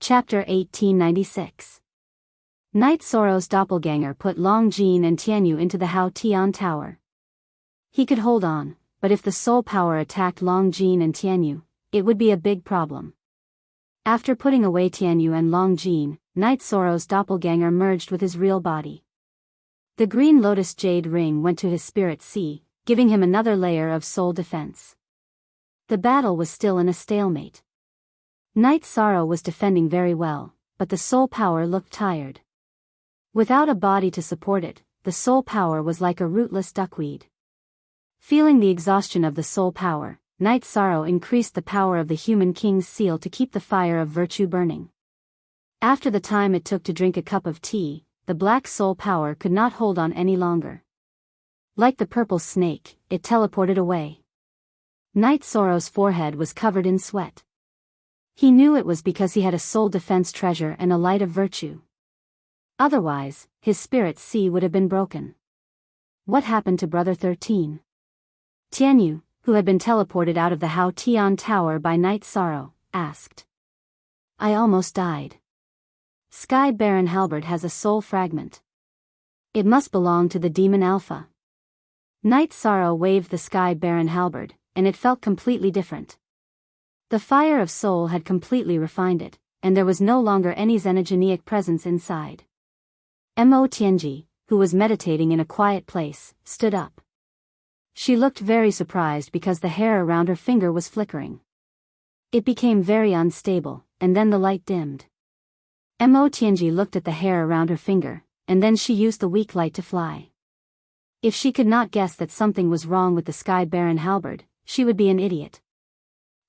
Chapter 1896. Night Sorrow's doppelganger put Long Jin and Tianyu into the Hao Tian Tower. He could hold on, but if the soul power attacked Long Jin and Tianyu, it would be a big problem. After putting away Tianyu and Long Jin, Night Sorrow's doppelganger merged with his real body. The Green Lotus Jade Ring went to his spirit sea, giving him another layer of soul defense. The battle was still in a stalemate. Night Sorrow was defending very well, but the soul power looked tired. Without a body to support it, the soul power was like a rootless duckweed. Feeling the exhaustion of the soul power, Night Sorrow increased the power of the human king's seal to keep the fire of virtue burning. After the time it took to drink a cup of tea, the black soul power could not hold on any longer. Like the purple snake, it teleported away. Night Sorrow's forehead was covered in sweat. He knew it was because he had a soul defense treasure and a light of virtue. Otherwise, his spirit sea would have been broken. What happened to Brother 13? Tianyu, who had been teleported out of the Hao Tian Tower by Night Sorrow, asked. I almost died. Sky Baron Halberd has a soul fragment. It must belong to the demon Alpha. Night Sorrow waved the Sky Baron Halberd, and it felt completely different. The fire of soul had completely refined it, and there was no longer any xenogenic presence inside. Mo Tianji, who was meditating in a quiet place, stood up. She looked very surprised because the hair around her finger was flickering. It became very unstable, and then the light dimmed. Mo Tianji looked at the hair around her finger, and then she used the weak light to fly. If she could not guess that something was wrong with the Sky Baron Halberd, she would be an idiot.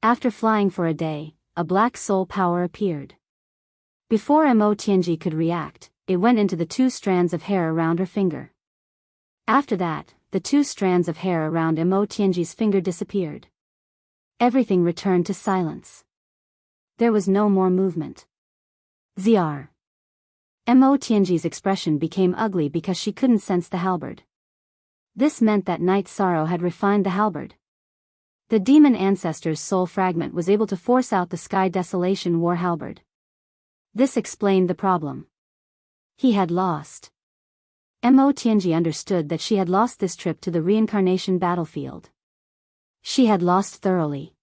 After flying for a day, a black soul power appeared. Before Mo Tianji could react, it went into the 2 strands of hair around her finger. After that, the 2 strands of hair around Mo Tianji's finger disappeared. Everything returned to silence. There was no more movement. Zr. Mo Tianji's expression became ugly because she couldn't sense the halberd. This meant that Night Sorrow had refined the halberd. The demon ancestor's soul fragment was able to force out the Sky Desolation War halberd. This explained the problem. He had lost. Mo Tianji understood that she had lost this trip to the reincarnation battlefield. She had lost thoroughly.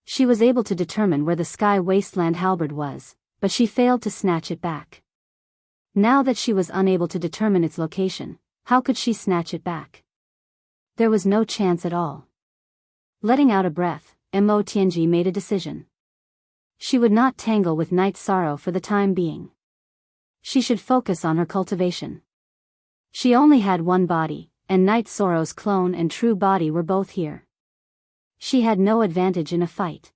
She was able to determine where the Sky Wasteland halberd was, but she failed to snatch it back. Now that she was unable to determine its location, how could she snatch it back? There was no chance at all. Letting out a breath, Mo Tianji made a decision. She would not tangle with Night Sorrow for the time being. She should focus on her cultivation. She only had one body, and Night Sorrow's clone and true body were both here. She had no advantage in a fight.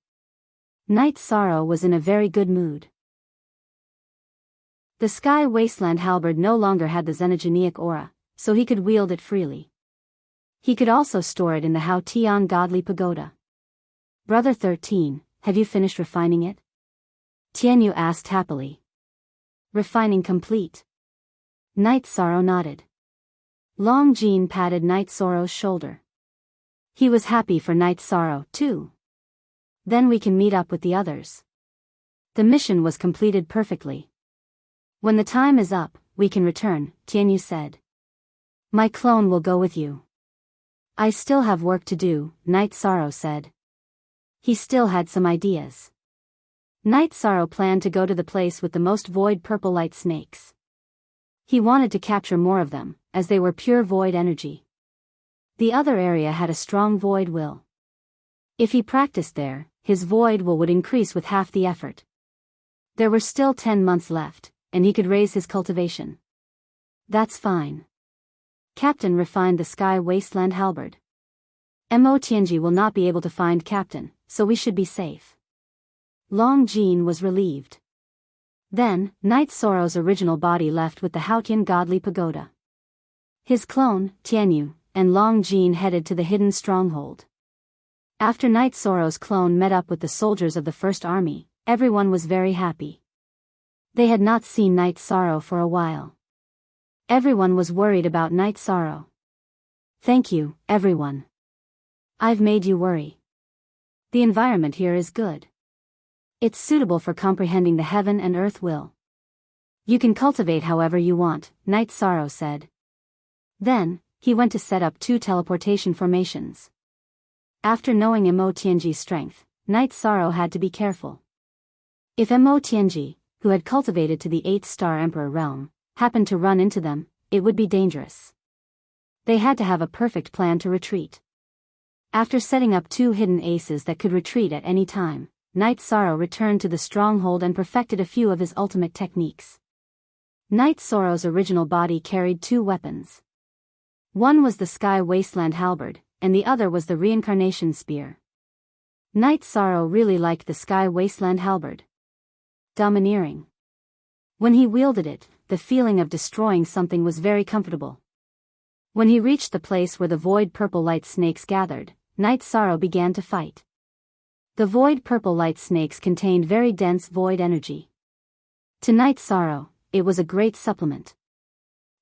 Night Sorrow was in a very good mood. The Sky Wasteland halberd no longer had the xenogenic aura, so he could wield it freely. He could also store it in the Hao Tian Godly Pagoda. Brother 13, have you finished refining it? Tianyu asked happily. Refining complete. Night Sorrow nodded. Long Jin patted Night Sorrow's shoulder. He was happy for Night Sorrow, too. Then we can meet up with the others. The mission was completed perfectly. When the time is up, we can return, Tianyu said. My clone will go with you. I still have work to do, Night Sorrow said. He still had some ideas. Night Sorrow planned to go to the place with the most void purple light snakes. He wanted to capture more of them, as they were pure void energy. The other area had a strong void will. If he practiced there, his void will would increase with half the effort. There were still 10 months left, and he could raise his cultivation. That's fine. Captain refined the Sky Wasteland halberd. Mo Tianji will not be able to find Captain, so we should be safe. Long Jin was relieved. Then, Night Sorrow's original body left with the Haotian Godly Pagoda. His clone, Tianyu, and Long Jin headed to the hidden stronghold. After Night Sorrow's clone met up with the soldiers of the First Army, everyone was very happy. They had not seen Night Sorrow for a while. Everyone was worried about Night Sorrow. Thank you, everyone. I've made you worry. The environment here is good. It's suitable for comprehending the heaven and earth will. You can cultivate however you want, Night Sorrow said. Then, he went to set up 2 teleportation formations. After knowing Mo Tianji's strength, Night Sorrow had to be careful. If Mo Tianji, who had cultivated to the 8th-star Emperor realm, happened to run into them, it would be dangerous. They had to have a perfect plan to retreat. After setting up 2 hidden aces that could retreat at any time, Night Sorrow returned to the stronghold and perfected a few of his ultimate techniques. Night Sorrow's original body carried 2 weapons. One was the Sky Wasteland Halberd, and the other was the Reincarnation Spear. Night Sorrow really liked the Sky Wasteland Halberd. Domineering. When he wielded it, the feeling of destroying something was very comfortable. When he reached the place where the void purple light snakes gathered, Night Sorrow began to fight. The void purple light snakes contained very dense void energy. To Night Sorrow, it was a great supplement.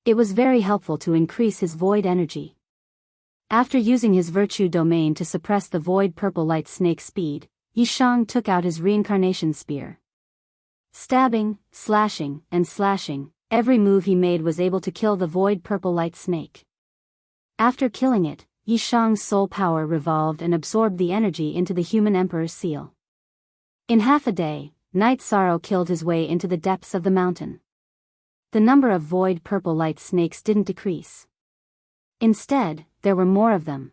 It was very helpful to increase his void energy. After using his virtue domain to suppress the void purple light snake's speed, Yishang took out his reincarnation spear. Stabbing, slashing, and slashing, every move he made was able to kill the void purple light snake. After killing it, Yishang's soul power revolved and absorbed the energy into the human emperor's seal. In half a day, Night Sorrow killed his way into the depths of the mountain. The number of void purple light snakes didn't decrease. Instead, there were more of them.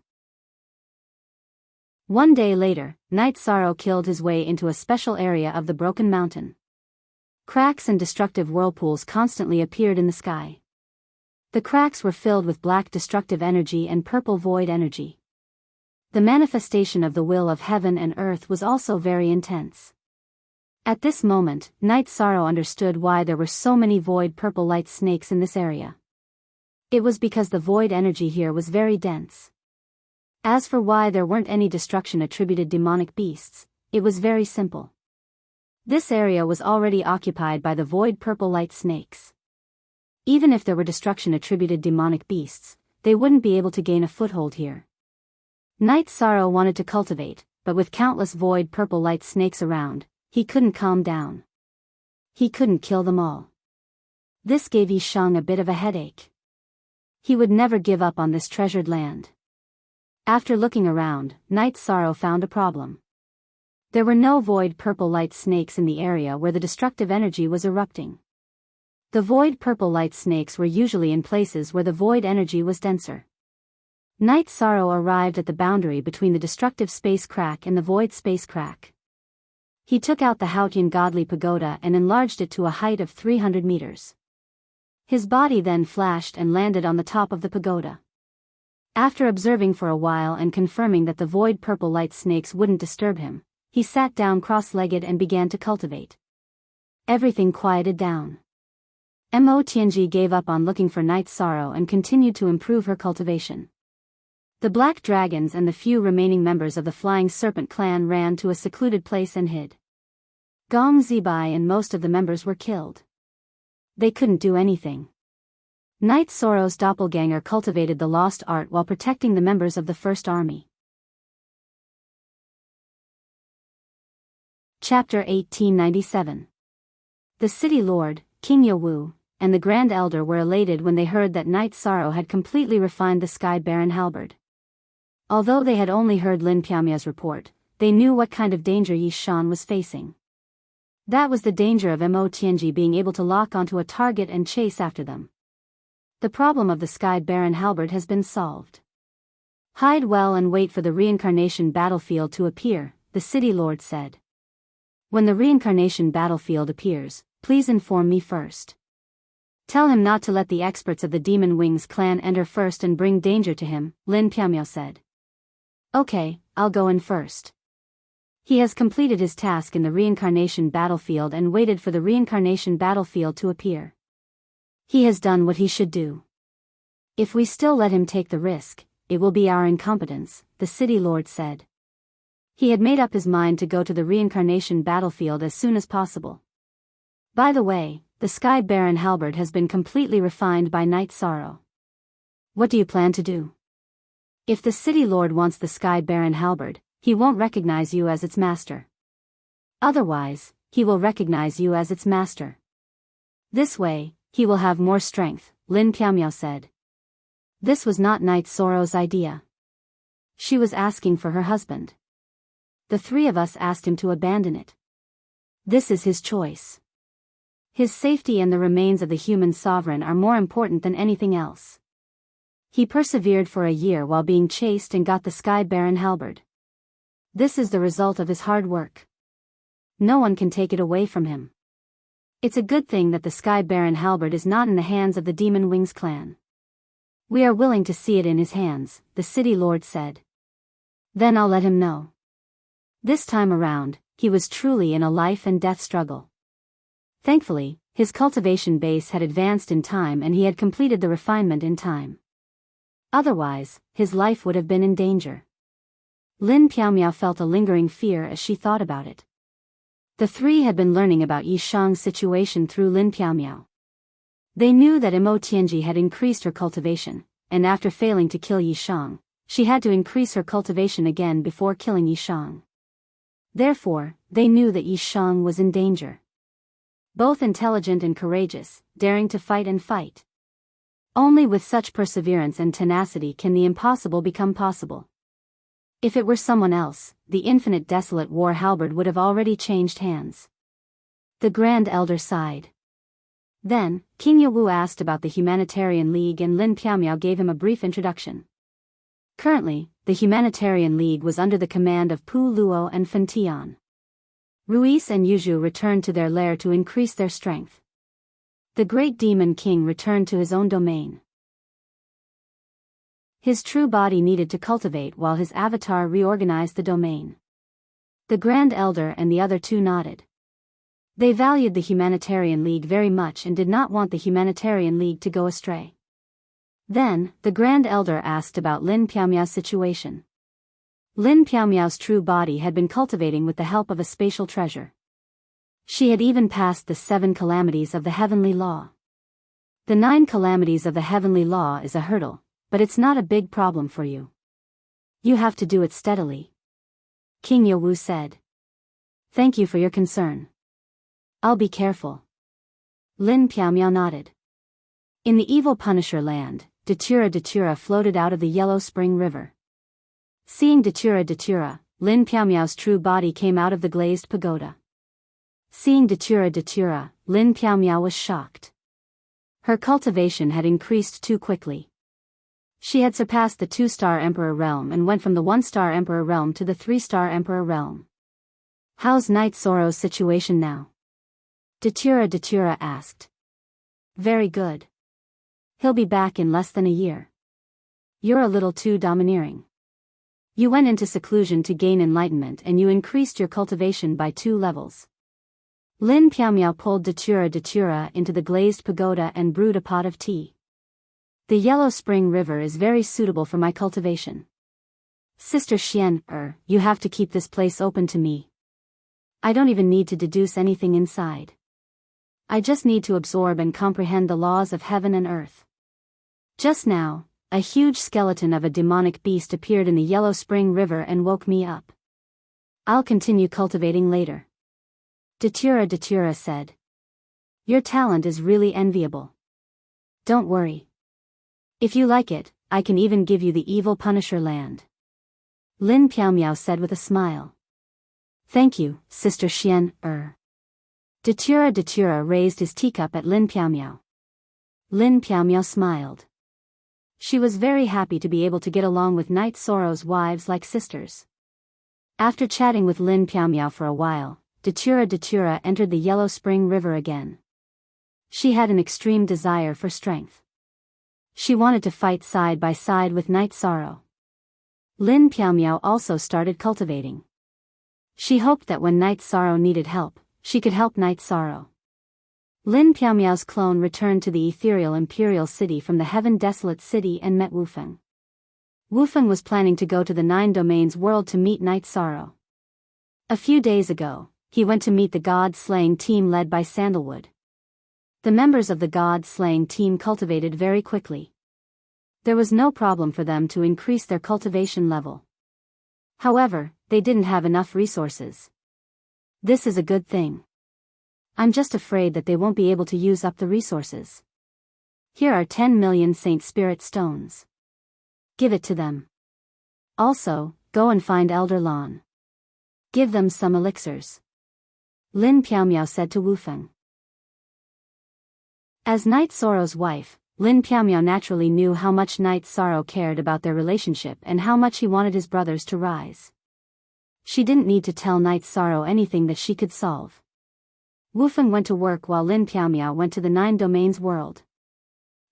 One day later, Night Sorrow killed his way into a special area of the broken mountain. Cracks and destructive whirlpools constantly appeared in the sky. The cracks were filled with black destructive energy and purple void energy. The manifestation of the will of heaven and earth was also very intense. At this moment, Night Sorrow understood why there were so many void purple light snakes in this area. It was because the void energy here was very dense. As for why there weren't any destruction attributed demonic beasts, it was very simple. This area was already occupied by the void purple light snakes. Even if there were destruction attributed demonic beasts, they wouldn't be able to gain a foothold here. Night Sorrow wanted to cultivate, but with countless void purple light snakes around, he couldn't calm down. He couldn't kill them all. This gave Yishang a bit of a headache. He would never give up on this treasured land. After looking around, Night Sorrow found a problem. There were no void purple light snakes in the area where the destructive energy was erupting. The void purple light snakes were usually in places where the void energy was denser. Night Sorrow arrived at the boundary between the destructive space crack and the void space crack. He took out the Haotian godly pagoda and enlarged it to a height of 300 meters. His body then flashed and landed on the top of the pagoda. After observing for a while and confirming that the void purple light snakes wouldn't disturb him, he sat down cross-legged and began to cultivate. Everything quieted down. Mo Tianji gave up on looking for Night Sorrow and continued to improve her cultivation. The black dragons and the few remaining members of the Flying Serpent clan ran to a secluded place and hid. Gong Zibai and most of the members were killed. They couldn't do anything. Night Sorrow's doppelganger cultivated the lost art while protecting the members of the First Army. Chapter 1897. The City Lord, King Yowu, and the Grand Elder were elated when they heard that Night Sorrow had completely refined the Sky Baron halberd. Although they had only heard Lin Piamia's report, they knew what kind of danger Yishan was facing. That was the danger of Mo Tianji being able to lock onto a target and chase after them. The problem of the Sky Baron halberd has been solved. Hide well and wait for the reincarnation battlefield to appear, the City Lord said. When the reincarnation battlefield appears, please inform me first. Tell him not to let the experts of the Demon Wings clan enter first and bring danger to him, Lin Piamio said. Okay, I'll go in first. He has completed his task in the reincarnation battlefield and waited for the reincarnation battlefield to appear. He has done what he should do. If we still let him take the risk, it will be our incompetence, the City Lord said. He had made up his mind to go to the reincarnation battlefield as soon as possible. By the way, the Sky Baron halberd has been completely refined by Night Sorrow. What do you plan to do? If the City Lord wants the Sky Baron halberd, he won't recognize you as its master. Otherwise, he will recognize you as its master. This way, he will have more strength, Lin Piaomiao said. This was not Night Sorrow's idea. She was asking for her husband. The three of us asked him to abandon it. This is his choice. His safety and the remains of the human sovereign are more important than anything else. He persevered for a year while being chased and got the Sky Baron halberd. This is the result of his hard work. No one can take it away from him. It's a good thing that the Sky Baron halberd is not in the hands of the Demon Wings clan. We are willing to see it in his hands, the city lord said. Then I'll let him know. This time around, he was truly in a life and death struggle. Thankfully, his cultivation base had advanced in time and he had completed the refinement in time. Otherwise, his life would have been in danger. Lin Piaomiao felt a lingering fear as she thought about it. The three had been learning about Yishang's situation through Lin Piaomiao. They knew that Imo Tianji had increased her cultivation, and after failing to kill Yishang, she had to increase her cultivation again before killing Yishang. Therefore, they knew that Yishang was in danger. Both intelligent and courageous, daring to fight and fight. Only with such perseverance and tenacity can the impossible become possible. If it were someone else, the infinite desolate war halberd would have already changed hands. The Grand Elder sighed. Then, King Yewu asked about the Humanitarian League and Lin Piaomiao gave him a brief introduction. Currently, the Humanitarian League was under the command of Pu Luo and Fen Tian. Ruiz and Yuzhu returned to their lair to increase their strength. The Great Demon King returned to his own domain. His true body needed to cultivate while his avatar reorganized the domain. The Grand Elder and the other two nodded. They valued the Humanitarian League very much and did not want the Humanitarian League to go astray. Then, the Grand Elder asked about Lin Piaomiao's situation. Lin Piaomiao's true body had been cultivating with the help of a spatial treasure. She had even passed the 7 calamities of the heavenly law. The 9 calamities of the heavenly law is a hurdle, but it's not a big problem for you. You have to do it steadily. King Yewu said. Thank you for your concern. I'll be careful. Lin Piaomiao nodded. In the evil Punisher land, Datura floated out of the Yellow Spring River. Seeing Datura, Lin Piaomiao's true body came out of the glazed pagoda. Seeing Datura, Lin Piaomiao was shocked. Her cultivation had increased too quickly. She had surpassed the 2-star Emperor realm and went from the 1-star Emperor realm to the 3-star Emperor realm. How's Night Sorrow's situation now? Datura asked. Very good. He'll be back in less than a year. You're a little too domineering. You went into seclusion to gain enlightenment and you increased your cultivation by 2 levels. Lin Piaomiao pulled Datura into the glazed pagoda and brewed a pot of tea. The Yellow Spring River is very suitable for my cultivation. Sister Xian, you have to keep this place open to me. I don't even need to deduce anything inside. I just need to absorb and comprehend the laws of heaven and earth. Just now, a huge skeleton of a demonic beast appeared in the Yellow Spring River and woke me up. I'll continue cultivating later. Datura said. Your talent is really enviable. Don't worry. If you like it, I can even give you the evil Punisher land. Lin Piaomiao said with a smile. Thank you, Sister Xian, Datura raised his teacup at Lin Piaomiao. Lin Piaomiao smiled. She was very happy to be able to get along with Night Sorrow's wives like sisters. After chatting with Lin Piaomiao for a while, Datura entered the Yellow Spring River again. She had an extreme desire for strength. She wanted to fight side by side with Night Sorrow. Lin Piaomiao also started cultivating. She hoped that when Night Sorrow needed help, she could help Night Sorrow. Lin Piaomiao's clone returned to the ethereal imperial city from the heaven desolate city and met Wufeng. Wufeng was planning to go to the 9 domains world to meet Night Sorrow. A few days ago, he went to meet the god-slaying team led by Sandalwood. The members of the god-slaying team cultivated very quickly. There was no problem for them to increase their cultivation level. However, they didn't have enough resources. This is a good thing. I'm just afraid that they won't be able to use up the resources. Here are 10 million Saint Spirit stones. Give it to them. Also, go and find Elder Lon. Give them some elixirs. Lin Piaomiao said to Wu Feng. As Night Sorrow's wife, Lin Piaomiao naturally knew how much Night Sorrow cared about their relationship and how much he wanted his brothers to rise. She didn't need to tell Night Sorrow anything that she could solve. Wu Feng went to work while Lin Piaomiao went to the Nine Domains world.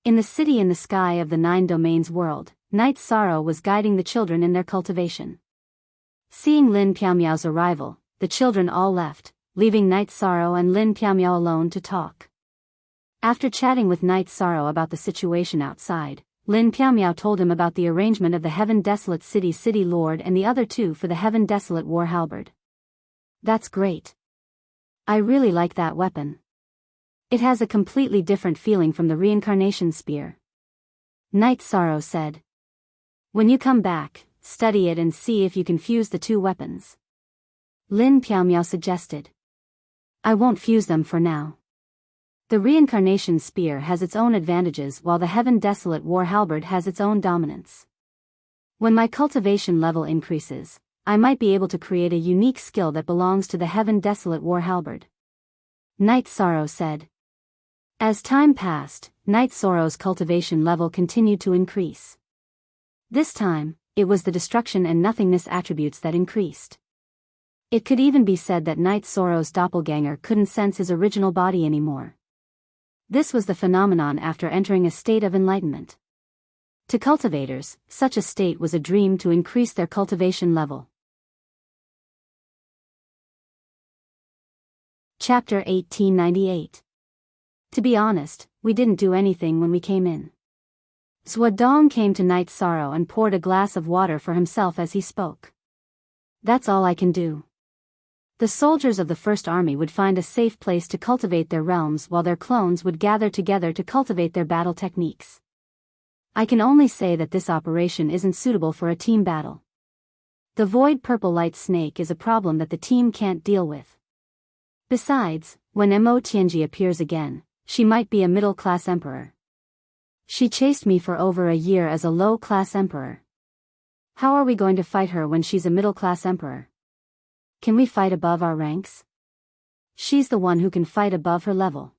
In the city in the sky of the Nine Domains world, Night Sorrow was guiding the children in their cultivation. Seeing Lin Piaomiao's arrival, the children all left, leaving Night Sorrow and Lin Piaomiao alone to talk. After chatting with Night Sorrow about the situation outside, Lin Piaomiao told him about the arrangement of the Heaven Desolate City Lord and the other two for the Heaven Desolate War Halberd. That's great. I really like that weapon. It has a completely different feeling from the reincarnation spear. Night Sorrow said. When you come back, study it and see if you can fuse the two weapons. Lin Piaomiao suggested. I won't fuse them for now. The reincarnation spear has its own advantages while the Heaven Desolate War Halberd has its own dominance. When my cultivation level increases, I might be able to create a unique skill that belongs to the Heaven Desolate War Halberd. Night Sorrow said. As time passed, Night Sorrow's cultivation level continued to increase. This time, it was the destruction and nothingness attributes that increased. It could even be said that Night Sorrow's doppelganger couldn't sense his original body anymore. This was the phenomenon after entering a state of enlightenment. To cultivators, such a state was a dream to increase their cultivation level. Chapter 1898. To be honest, we didn't do anything when we came in. Zhuodong came to Night Sorrow and poured a glass of water for himself as he spoke. That's all I can do. The soldiers of the First Army would find a safe place to cultivate their realms while their clones would gather together to cultivate their battle techniques. I can only say that this operation isn't suitable for a team battle. The void purple light snake is a problem that the team can't deal with. Besides, when Mo Tianji appears again, she might be a middle-class emperor. She chased me for over a year as a low-class emperor. How are we going to fight her when she's a middle-class emperor? Can we fight above our ranks? She's the one who can fight above her level.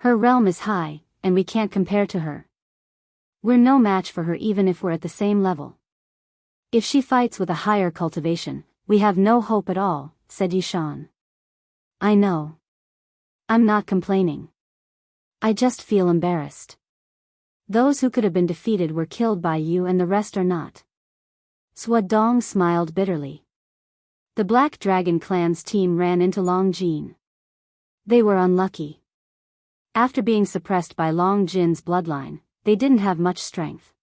Her realm is high, and we can't compare to her. We're no match for her even if we're at the same level. If she fights with a higher cultivation, we have no hope at all, said Yishan. I know. I'm not complaining. I just feel embarrassed. Those who could have been defeated were killed by you and the rest are not. Zhuodong smiled bitterly. The Black Dragon clan's team ran into Long Jin. They were unlucky. After being suppressed by Long Jin's bloodline, they didn't have much strength.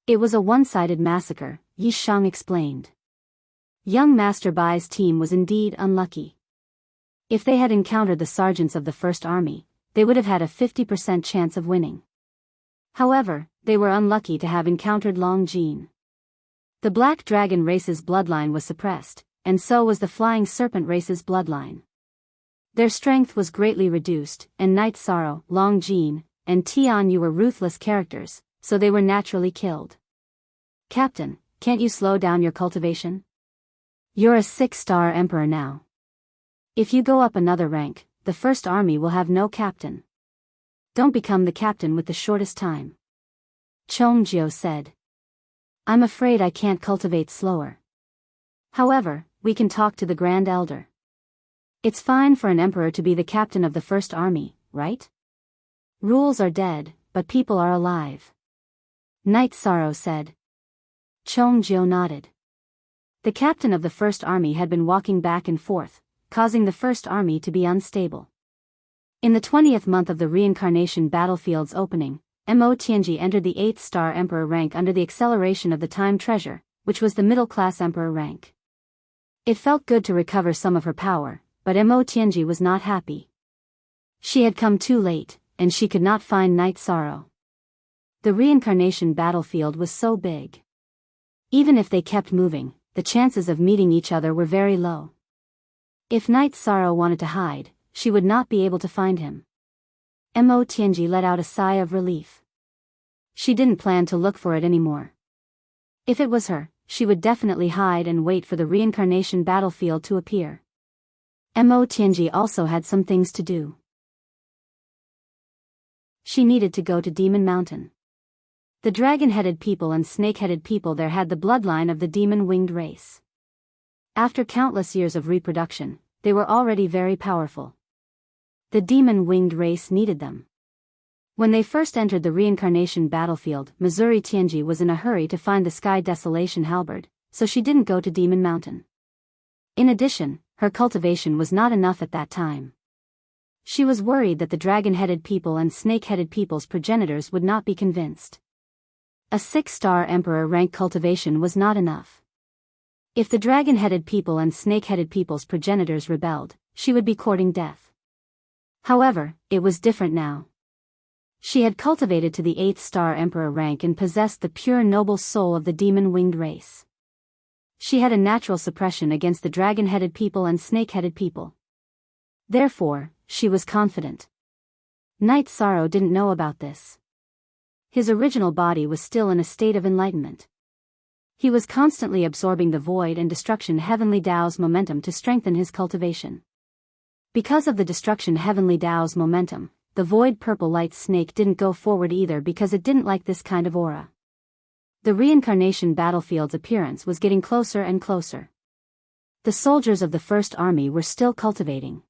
It was a one-sided massacre, Yishang explained. Young Master Bai's team was indeed unlucky. If they had encountered the sergeants of the First Army, they would have had a 50% chance of winning. However, they were unlucky to have encountered Long Jin. The Black Dragon race's bloodline was suppressed, and so was the Flying Serpent race's bloodline. Their strength was greatly reduced, and Night Sorrow, Long Jin, and Tian Yu were ruthless characters, so they were naturally killed. Captain, can't you slow down your cultivation? You're a 6-star emperor now. If you go up another rank, the First Army will have no captain. Don't become the captain with the shortest time. Chongjiu said. I'm afraid I can't cultivate slower. However, we can talk to the Grand Elder. It's fine for an emperor to be the captain of the First Army, right? Rules are dead, but people are alive. Night Sorrow said. Chongjiu nodded. The captain of the First Army had been walking back and forth, causing the First Army to be unstable. In the 20th month of the reincarnation battlefield's opening, Mo Tianji entered the 8th-star emperor rank under the acceleration of the time treasure, which was the middle-class emperor rank. It felt good to recover some of her power, but Mo Tianji was not happy. She had come too late, and she could not find Night Sorrow. The reincarnation battlefield was so big. Even if they kept moving, the chances of meeting each other were very low. If Night Sorrow wanted to hide, she would not be able to find him. Mo Tianji let out a sigh of relief. She didn't plan to look for it anymore. If it was her, she would definitely hide and wait for the reincarnation battlefield to appear. Mo Tianji also had some things to do. She needed to go to Demon Mountain. The dragon-headed people and snake-headed people there had the bloodline of the demon-winged race. After countless years of reproduction, they were already very powerful. The demon-winged race needed them. When they first entered the reincarnation battlefield, Missouri Tianji was in a hurry to find the Sky Desolation halberd, so she didn't go to Demon Mountain. In addition, her cultivation was not enough at that time. She was worried that the dragon-headed people and snake-headed people's progenitors would not be convinced. A 6-star emperor rank cultivation was not enough. If the dragon-headed people and snake-headed people's progenitors rebelled, she would be courting death. However, it was different now. She had cultivated to the 8th-star emperor rank and possessed the pure noble soul of the demon-winged race. She had a natural suppression against the dragon-headed people and snake-headed people. Therefore, she was confident. Night Sorrow didn't know about this. His original body was still in a state of enlightenment. He was constantly absorbing the void and destruction heavenly Tao's momentum to strengthen his cultivation. Because of the destruction heavenly Tao's momentum, the void purple light snake didn't go forward either because it didn't like this kind of aura. The reincarnation battlefield's appearance was getting closer and closer. The soldiers of the First Army were still cultivating.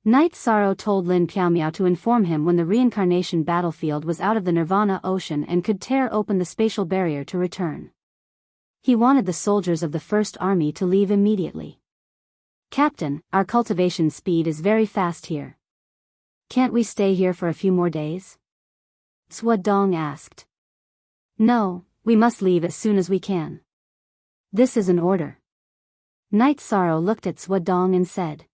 Night Sorrow told Lin Piaomiao to inform him when the reincarnation battlefield was out of the Nirvana Ocean and could tear open the spatial barrier to return. He wanted the soldiers of the First Army to leave immediately. "Captain, our cultivation speed is very fast here. Can't we stay here for a few more days?" Zhuo Dong asked. "No, we must leave as soon as we can. This is an order." Night Sorrow looked at Zhuo Dong and said.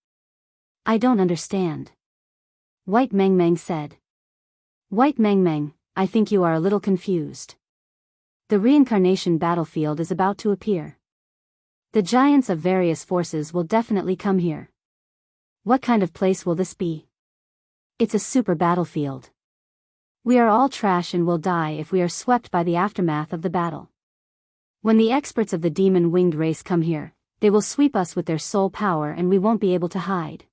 "I don't understand." White Meng Meng said. "White Meng Meng, I think you are a little confused. The reincarnation battlefield is about to appear. The giants of various forces will definitely come here. What kind of place will this be? It's a super battlefield. We are all trash and will die if we are swept by the aftermath of the battle. When the experts of the demon-winged race come here, they will sweep us with their soul power and we won't be able to hide.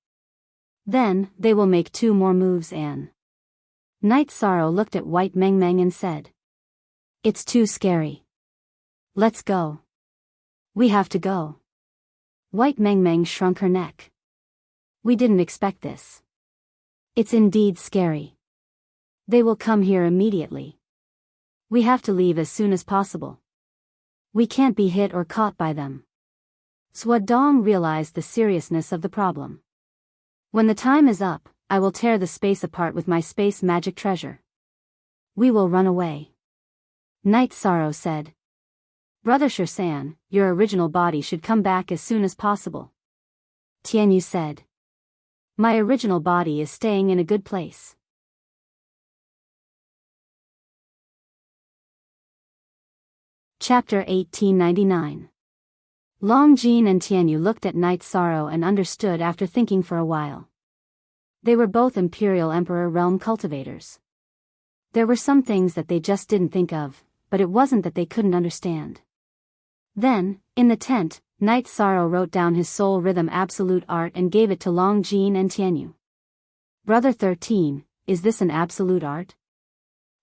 Then, they will make 2 more moves and..." Night Sorrow looked at White Meng Meng and said. "It's too scary. Let's go. We have to go." White Meng Meng shrunk her neck. "We didn't expect this. It's indeed scary. They will come here immediately. We have to leave as soon as possible. We can't be hit or caught by them." Zhuo Dong realized the seriousness of the problem. "When the time is up, I will tear the space apart with my space magic treasure. We will run away." Night Sorrow said. "Brother Shirsan, your original body should come back as soon as possible." Tianyu said. "My original body is staying in a good place." Chapter 1899. Long Jin and Tianyu looked at Night Sorrow and understood after thinking for a while. They were both Imperial Emperor realm cultivators. There were some things that they just didn't think of, but it wasn't that they couldn't understand. Then, in the tent, Night Sorrow wrote down his soul rhythm absolute art and gave it to Long Jin and Tianyu. "Brother 13, is this an absolute art?"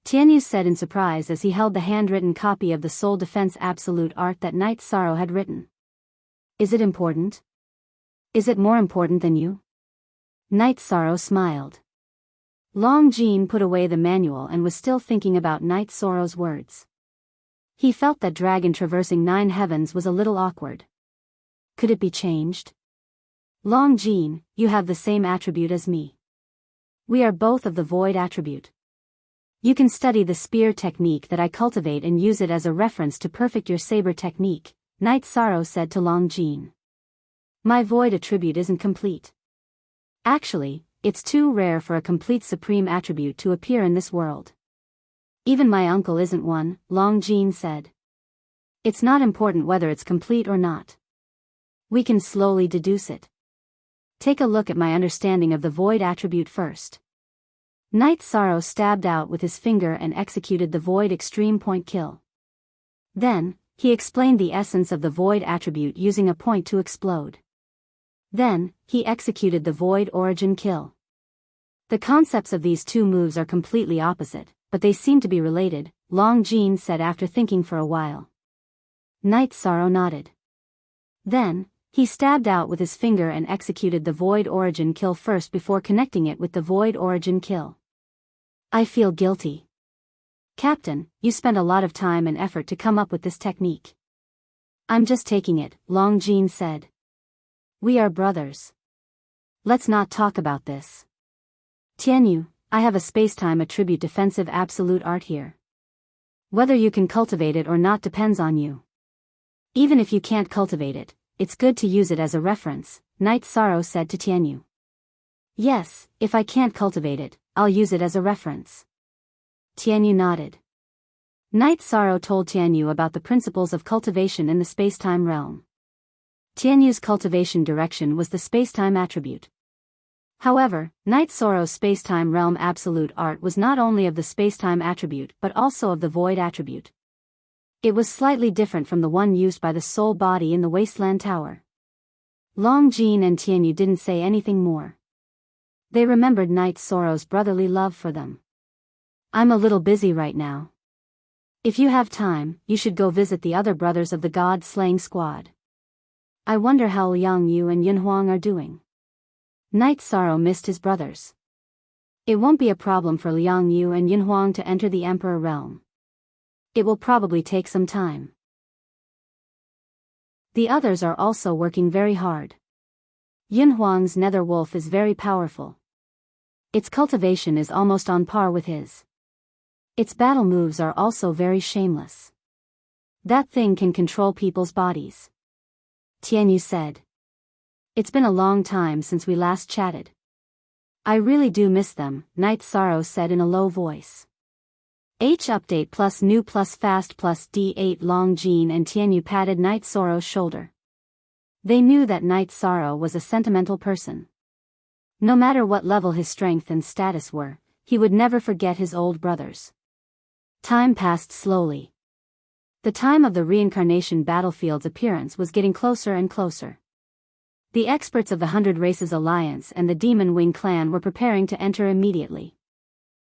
Tianyu said in surprise as he held the handwritten copy of the soul defense absolute art that Night Sorrow had written. "Is it important? Is it more important than you?" Night Sorrow smiled. Long Jin put away the manual and was still thinking about Night Sorrow's words. He felt that dragon traversing 9 heavens was a little awkward. Could it be changed? "Long Jin, you have the same attribute as me. We are both of the void attribute. You can study the spear technique that I cultivate and use it as a reference to perfect your saber technique," Night Sorrow said to Long Jin. "My void attribute isn't complete. Actually, it's too rare for a complete supreme attribute to appear in this world. Even my uncle isn't one," Long Jin said. "It's not important whether it's complete or not. We can slowly deduce it. Take a look at my understanding of the void attribute first. Night Sorrow stabbed out with his finger and executed the void extreme point kill. Then, he explained the essence of the void attribute using a point to explode. Then, he executed the void origin kill. The concepts of these two moves are completely opposite, but they seem to be related, Long Jean said after thinking for a while. Night Sorrow nodded. Then, he stabbed out with his finger and executed the void origin kill first before connecting it with the void origin kill. I feel guilty. Captain, you spent a lot of time and effort to come up with this technique. I'm just taking it, Long Jean said. We are brothers. Let's not talk about this. Tianyu, I have a spacetime attribute defensive absolute art here. Whether you can cultivate it or not depends on you. Even if you can't cultivate it, it's good to use it as a reference, Night Sorrow said to Tianyu. Yes, if I can't cultivate it, I'll use it as a reference. Tianyu nodded. Night Sorrow told Tianyu about the principles of cultivation in the spacetime realm. Tianyu's cultivation direction was the spacetime attribute. However, Night Sorrow's spacetime realm absolute art was not only of the spacetime attribute but also of the void attribute. It was slightly different from the one used by the soul body in the Wasteland Tower. Long Jean and Tianyu didn't say anything more. They remembered Night Sorrow's brotherly love for them. I'm a little busy right now. If you have time, you should go visit the other brothers of the God-slaying squad. I wonder how Liang Yu and Yin Huang are doing. Night Sorrow missed his brothers. It won't be a problem for Liang Yu and Yin Huang to enter the Emperor realm. It will probably take some time. The others are also working very hard. Yin Huang's nether wolf is very powerful. Its cultivation is almost on par with his. Its battle moves are also very shameless. That thing can control people's bodies. Tianyu said. It's been a long time since we last chatted. I really do miss them, Night Sorrow said in a low voice. H update plus new plus fast plus D8 Long Jean and Tianyu patted Night Sorrow's shoulder. They knew that Night Sorrow was a sentimental person. No matter what level his strength and status were, he would never forget his old brothers. Time passed slowly. The time of the reincarnation battlefield's appearance was getting closer and closer. The experts of the 100 Races Alliance and the Demon Wing clan were preparing to enter immediately.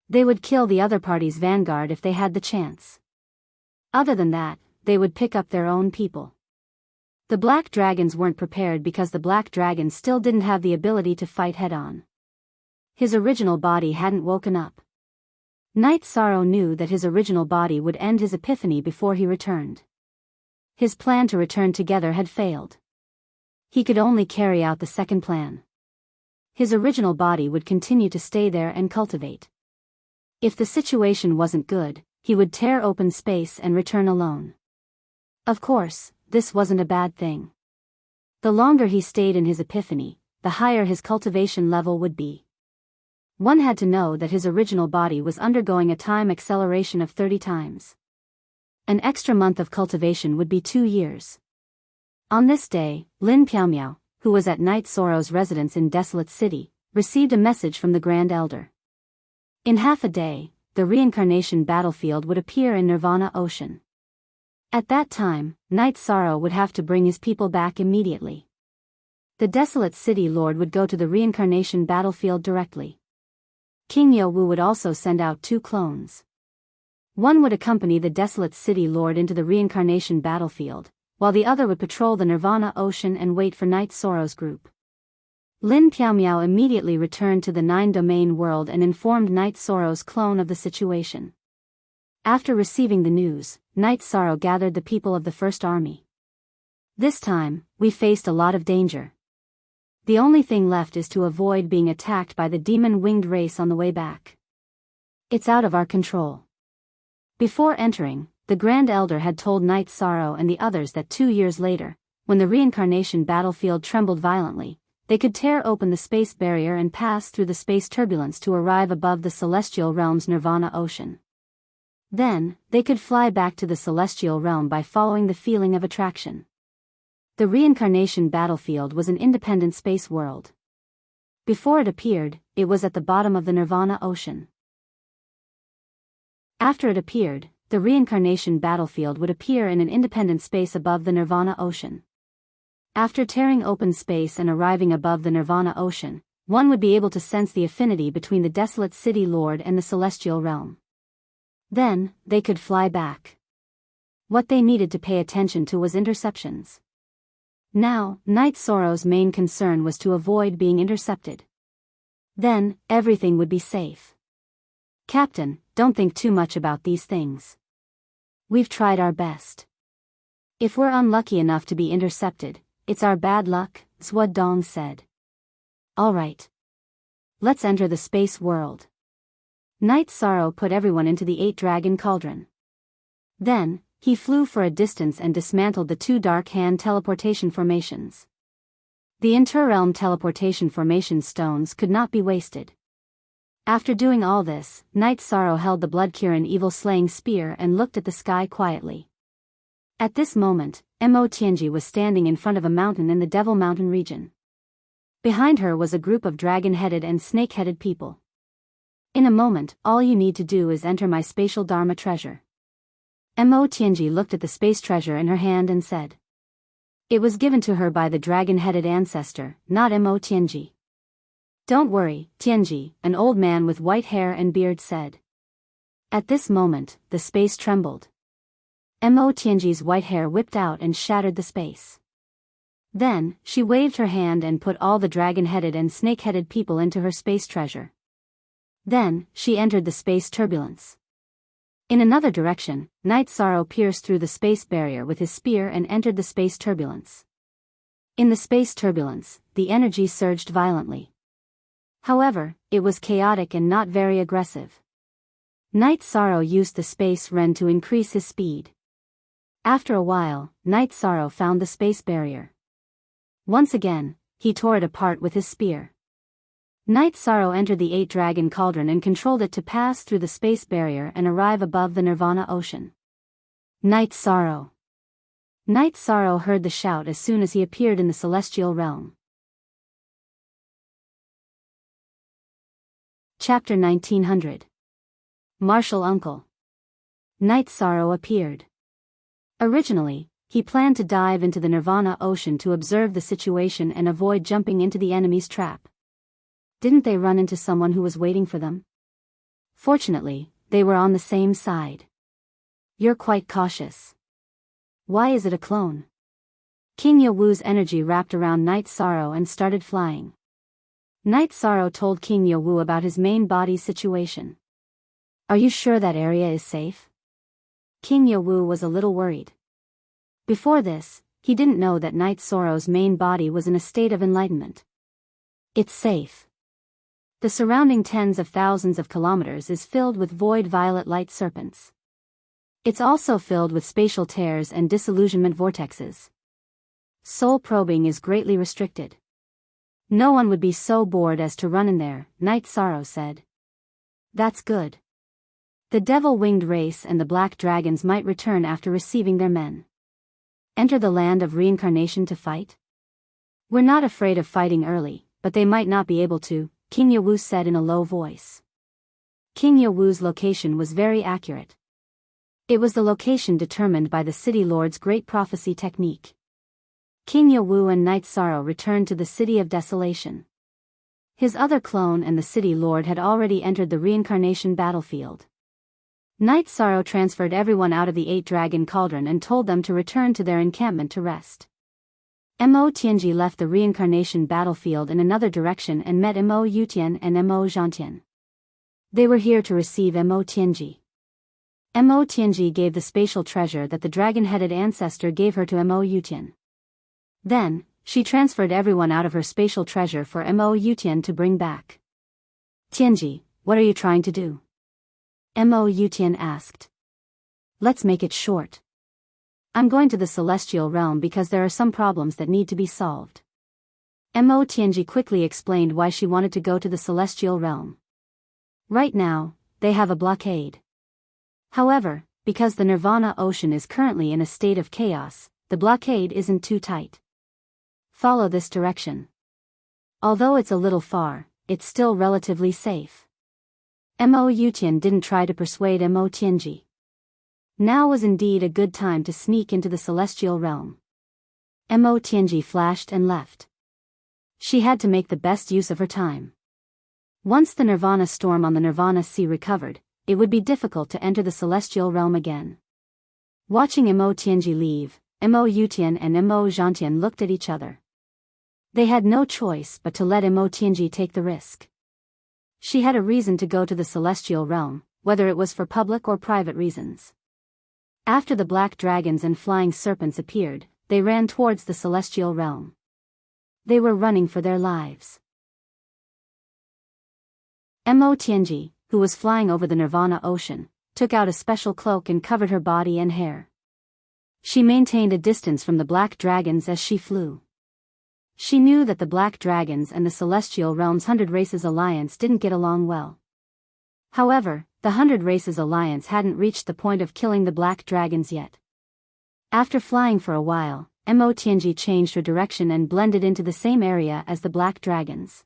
They would kill the other party's vanguard if they had the chance. Other than that, they would pick up their own people. The Black Dragons weren't prepared because the Black Dragon still didn't have the ability to fight head-on. His original body hadn't woken up. Night Sorrow knew that his original body would end his epiphany before he returned. His plan to return together had failed. He could only carry out the second plan. His original body would continue to stay there and cultivate. If the situation wasn't good, he would tear open space and return alone. Of course, this wasn't a bad thing. The longer he stayed in his epiphany, the higher his cultivation level would be. One had to know that his original body was undergoing a time acceleration of 30 times. An extra month of cultivation would be 2 years. On this day, Lin Piaomiao, who was at Night Sorrow's residence in Desolate City, received a message from the Grand Elder. In half a day, the reincarnation battlefield would appear in Nirvana Ocean. At that time, Night Sorrow would have to bring his people back immediately. The Desolate City Lord would go to the reincarnation battlefield directly. King Yo-Wu would also send out 2 clones. One would accompany the Desolate City Lord into the reincarnation battlefield, while the other would patrol the Nirvana Ocean and wait for Night Sorrow's group. Lin Piaomiao immediately returned to the 9-domain world and informed Night Sorrow's clone of the situation. After receiving the news, Night Sorrow gathered the people of the First Army. This time, we faced a lot of danger. The only thing left is to avoid being attacked by the demon-winged race on the way back. It's out of our control. Before entering, the Grand Elder had told Night Sorrow and the others that 2 years later, when the reincarnation battlefield trembled violently, they could tear open the space barrier and pass through the space turbulence to arrive above the celestial realm's Nirvana Ocean. Then, they could fly back to the celestial realm by following the feeling of attraction. The reincarnation battlefield was an independent space world. Before it appeared, it was at the bottom of the Nirvana ocean. After it appeared, the reincarnation battlefield would appear in an independent space above the Nirvana ocean. After tearing open space and arriving above the Nirvana ocean, one would be able to sense the affinity between the desolate city lord and the celestial realm. Then, they could fly back. What they needed to pay attention to was interceptions. Now, Night Sorrow's main concern was to avoid being intercepted. Then, everything would be safe. Captain, don't think too much about these things. We've tried our best. If we're unlucky enough to be intercepted, it's our bad luck, Zhuo Dong said. All right. Let's enter the space world. Night Sorrow put everyone into the 8-dragon cauldron. Then, he flew for a distance and dismantled the 2 dark hand teleportation formations. The interrealm teleportation formation stones could not be wasted. After doing all this, Night Sorrow held the Blood-Kirin evil-slaying spear and looked at the sky quietly. At this moment, Mo Tianji was standing in front of a mountain in the Devil Mountain region. Behind her was a group of dragon-headed and snake-headed people. In a moment, all you need to do is enter my spatial Dharma treasure. Mo Tianji looked at the space treasure in her hand and said. It was given to her by the dragon-headed ancestor, not Mo Tianji. Don't worry, Tianji, an old man with white hair and beard said. At this moment, the space trembled. Mo Tianji's white hair whipped out and shattered the space. Then, she waved her hand and put all the dragon-headed and snake-headed people into her space treasure. Then, she entered the space turbulence. In another direction, Night Sorrow pierced through the space barrier with his spear and entered the space turbulence. In the space turbulence, the energy surged violently. However, it was chaotic and not very aggressive. Night Sorrow used the space ren to increase his speed. After a while, Night Sorrow found the space barrier. Once again, he tore it apart with his spear. Night Sorrow entered the 8-dragon cauldron and controlled it to pass through the space barrier and arrive above the Nirvana ocean. Night Sorrow. Night Sorrow heard the shout as soon as he appeared in the celestial realm. Chapter 1900. Martial Uncle. Night Sorrow appeared. Originally, he planned to dive into the Nirvana ocean to observe the situation and avoid jumping into the enemy's trap. Didn't they run into someone who was waiting for them? Fortunately, they were on the same side. You're quite cautious. Why is it a clone? King Yowu's energy wrapped around Night Sorrow and started flying. Night Sorrow told King Yowu about his main body's situation. Are you sure that area is safe? King Yowu was a little worried. Before this, he didn't know that Night Sorrow's main body was in a state of enlightenment. It's safe. The surrounding tens of thousands of kilometers is filled with void violet light serpents. It's also filled with spatial tears and disillusionment vortexes. Soul probing is greatly restricted. No one would be so bored as to run in there, Night Sorrow said. That's good. The devil-winged race and the black dragons might return after receiving their men. Enter the land of reincarnation to fight? We're not afraid of fighting early, but they might not be able to, King Yowu said in a low voice. King Yowu's location was very accurate. It was the location determined by the City Lord's great prophecy technique. King Yowu and Night Sorrow returned to the City of Desolation. His other clone and the City Lord had already entered the reincarnation battlefield. Night Sorrow transferred everyone out of the 8-dragon cauldron and told them to return to their encampment to rest. Mo Tianji left the reincarnation battlefield in another direction and met Mo Yutian and Mo Zhantian. They were here to receive Mo Tianji. Mo Tianji gave the spatial treasure that the dragon-headed ancestor gave her to Mo Yutian. Then, she transferred everyone out of her spatial treasure for Mo Yutian to bring back. Tianji, what are you trying to do? Mo Yutian asked. Let's make it short. I'm going to the celestial realm because there are some problems that need to be solved. Mo Tianji quickly explained why she wanted to go to the celestial realm. Right now, they have a blockade. However, because the Nirvana ocean is currently in a state of chaos, the blockade isn't too tight. Follow this direction. Although it's a little far, it's still relatively safe. Mo Yutian didn't try to persuade Mo Tianji. Now was indeed a good time to sneak into the celestial realm. Mo Tianji flashed and left. She had to make the best use of her time. Once the Nirvana storm on the Nirvana Sea recovered, it would be difficult to enter the celestial realm again. Watching Mo Tianji leave, Mo Yutian and Mo Zhantian looked at each other. They had no choice but to let Mo Tianji take the risk. She had a reason to go to the celestial realm, whether it was for public or private reasons. After the black dragons and flying serpents appeared, they ran towards the celestial realm. They were running for their lives. Mo Tianji, who was flying over the Nirvana ocean, took out a special cloak and covered her body and hair. She maintained a distance from the black dragons as she flew. She knew that the black dragons and the Celestial Realms 100 Races Alliance didn't get along well. However, the 100 Races Alliance hadn't reached the point of killing the black dragons yet. After flying for a while, Mo Tianji changed her direction and blended into the same area as the black dragons.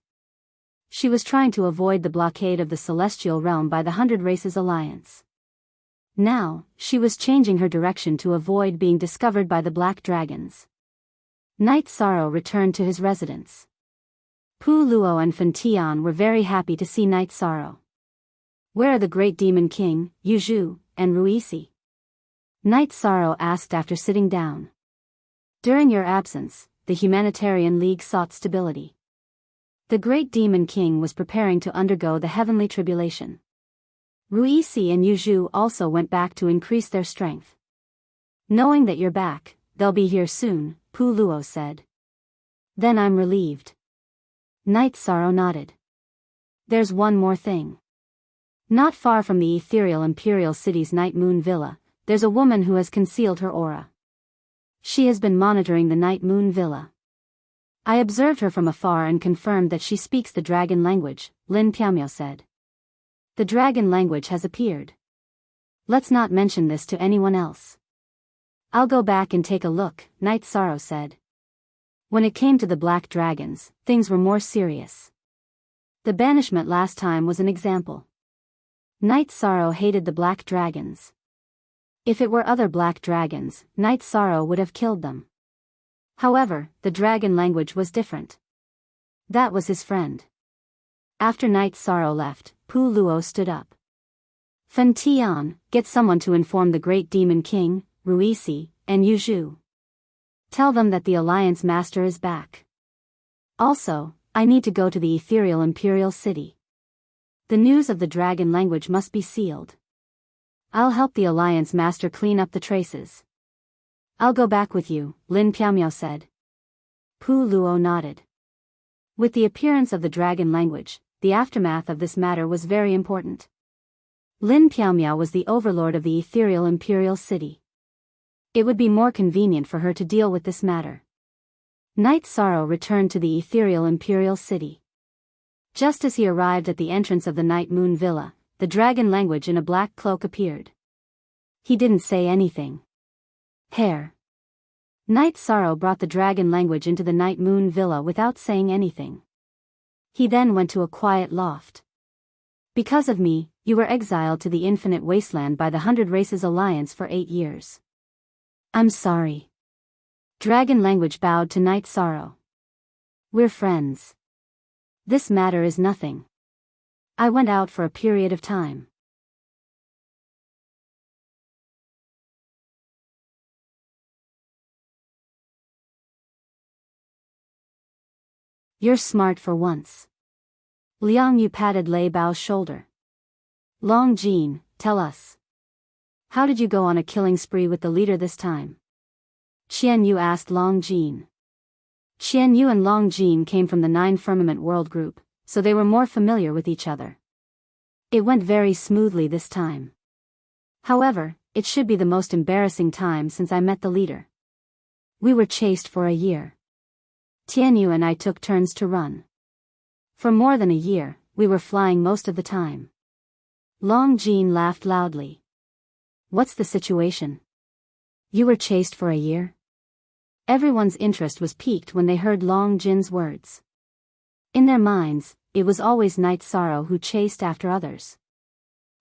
She was trying to avoid the blockade of the Celestial Realm by the 100 Races Alliance. Now, she was changing her direction to avoid being discovered by the black dragons. Night Sorrow returned to his residence. Pu Luo and Fen Tian were very happy to see Night Sorrow. Where are the Great Demon King, Yu Zhu, and Ruisi? Night Sorrow asked after sitting down. During your absence, the Humanitarian League sought stability. The Great Demon King was preparing to undergo the heavenly tribulation. Ruisi and Yu Zhu also went back to increase their strength. Knowing that you're back, they'll be here soon, Pu Luo said. Then I'm relieved. Night Sorrow nodded. There's one more thing. Not far from the ethereal Imperial City's Night Moon Villa, there's a woman who has concealed her aura. She has been monitoring the Night Moon Villa. I observed her from afar and confirmed that she speaks the dragon language, Lin Piaomio said. The dragon language has appeared. Let's not mention this to anyone else. I'll go back and take a look, Night Sorrow said. When it came to the black dragons, things were more serious. The banishment last time was an example. Night Sorrow hated the black dragons. If it were other black dragons, Night Sorrow would have killed them. However, the dragon language was different. That was his friend. After Night Sorrow left, Pu Luo stood up. Fen Tian, get someone to inform the Great Demon King, Ruisi, and Yu Zhu. Tell them that the Alliance Master is back. Also, I need to go to the ethereal Imperial City. The news of the dragon language must be sealed. I'll help the Alliance Master clean up the traces. I'll go back with you, Lin Piaomio said. Pu Luo nodded. With the appearance of the dragon language, the aftermath of this matter was very important. Lin Piaomio was the overlord of the ethereal Imperial City. It would be more convenient for her to deal with this matter. Night Sorrow returned to the ethereal Imperial City. Just as he arrived at the entrance of the Night Moon Villa, the dragon language in a black cloak appeared. He didn't say anything. Hair. Night Sorrow brought the dragon language into the Night Moon Villa without saying anything. He then went to a quiet loft. Because of me, you were exiled to the infinite wasteland by the 100 Races Alliance for 8 years. I'm sorry. Dragon language bowed to Night Sorrow. We're friends. This matter is nothing. I went out for a period of time. You're smart for once. Liang Yu patted Lei Bao's shoulder. Long Jin, tell us. How did you go on a killing spree with the leader this time? Qian Yu asked Long Jin. Qian Yu and Long Jin came from the 9 Firmament World Group, so they were more familiar with each other. It went very smoothly this time. However, it should be the most embarrassing time since I met the leader. We were chased for a year. Tianyu and I took turns to run. For more than a year, we were flying most of the time. Long Jin laughed loudly. What's the situation? You were chased for a year? Everyone's interest was piqued when they heard Long Jin's words. In their minds, it was always Night Sorrow who chased after others.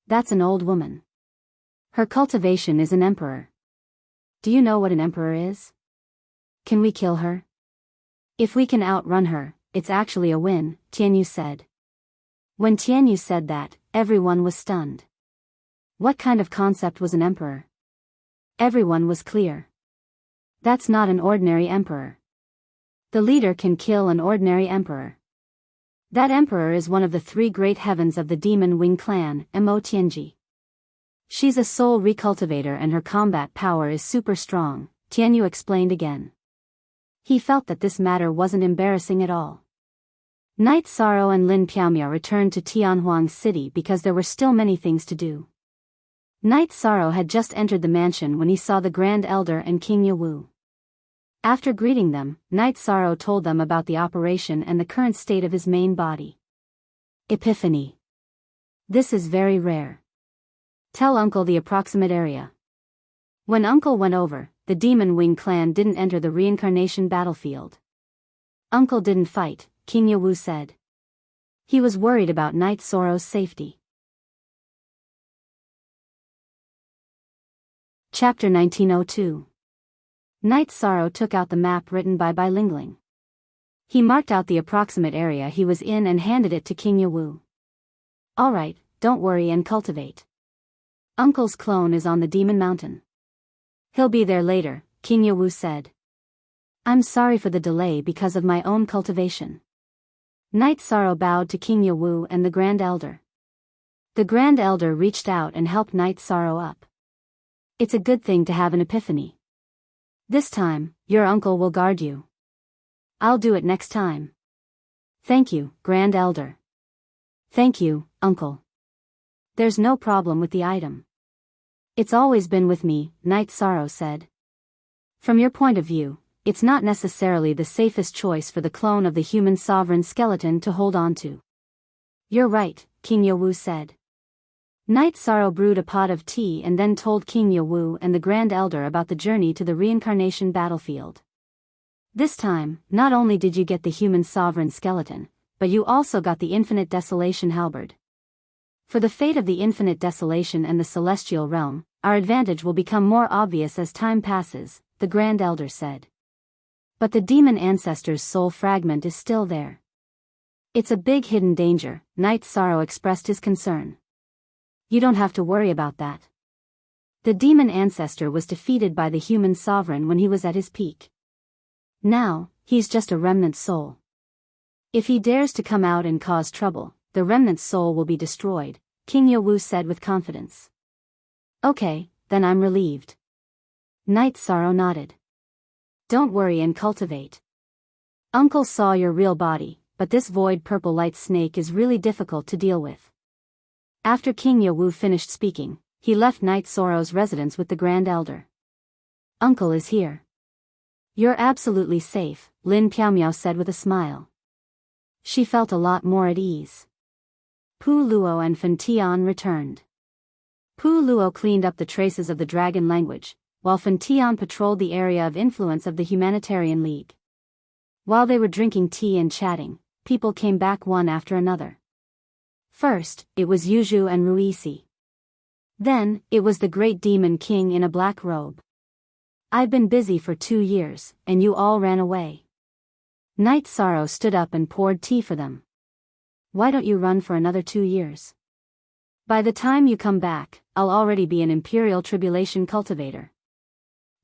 That's an old woman. Her cultivation is an emperor. Do you know what an emperor is? Can we kill her? If we can outrun her, it's actually a win, Tianyu said. When Tianyu said that, everyone was stunned. What kind of concept was an emperor? Everyone was clear. That's not an ordinary emperor. The leader can kill an ordinary emperor. That emperor is one of the three great heavens of the Demon Wing clan, Mo Tianji. She's a soul recultivator and her combat power is super strong, Tianyu explained again. He felt that this matter wasn't embarrassing at all. Night Sorrow and Lin Piaomiao returned to Tianhuang City because there were still many things to do. Night Sorrow had just entered the mansion when he saw the Grand Elder and King Yawu. After greeting them, Night Sorrow told them about the operation and the current state of his main body. Epiphany. This is very rare. Tell Uncle the approximate area. When Uncle went over, the Demon Wing clan didn't enter the reincarnation battlefield. Uncle didn't fight, King Yawu said. He was worried about Night Sorrow's safety. Chapter 1902. Night Sorrow took out the map written by Lingling. He marked out the approximate area he was in and handed it to King Yawu. Alright, don't worry and cultivate. Uncle's clone is on the Demon Mountain. He'll be there later, King Yawu said. I'm sorry for the delay because of my own cultivation. Night Sorrow bowed to King Yawu and the Grand Elder. The Grand Elder reached out and helped Night Sorrow up. It's a good thing to have an epiphany. This time, your uncle will guard you. I'll do it next time. Thank you, Grand Elder. Thank you, Uncle. There's no problem with the item. It's always been with me, Night Sorrow said. From your point of view, it's not necessarily the safest choice for the clone of the human sovereign skeleton to hold on to. You're right, King Yawu said. Night Sorrow brewed a pot of tea and then told King Yawu and the Grand Elder about the journey to the reincarnation battlefield. This time, not only did you get the human sovereign skeleton, but you also got the infinite desolation halberd. For the fate of the infinite desolation and the celestial realm, our advantage will become more obvious as time passes, the Grand Elder said. But the demon ancestor's soul fragment is still there. It's a big hidden danger, Night Sorrow expressed his concern. You don't have to worry about that. The demon ancestor was defeated by the human sovereign when he was at his peak. Now, he's just a remnant soul. If he dares to come out and cause trouble, the remnant soul will be destroyed, King Yawu said with confidence. Okay, then I'm relieved. Night Sorrow nodded. Don't worry and cultivate. Uncle saw your real body, but this void purple light snake is really difficult to deal with. After King Yawu finished speaking, he left Night Sorrow's residence with the Grand Elder. Uncle is here. You're absolutely safe, Lin Piaomiao said with a smile. She felt a lot more at ease. Pu Luo and Fan Tian returned. Pu Luo cleaned up the traces of the dragon language, while Fan Tian patrolled the area of influence of the Humanitarian League. While they were drinking tea and chatting, people came back one after another. First, it was Yuzhu and Ruisi. Then, it was the Great Demon King in a black robe. I've been busy for 2 years, and you all ran away. Night Sorrow stood up and poured tea for them. Why don't you run for another 2 years? By the time you come back, I'll already be an Imperial Tribulation cultivator.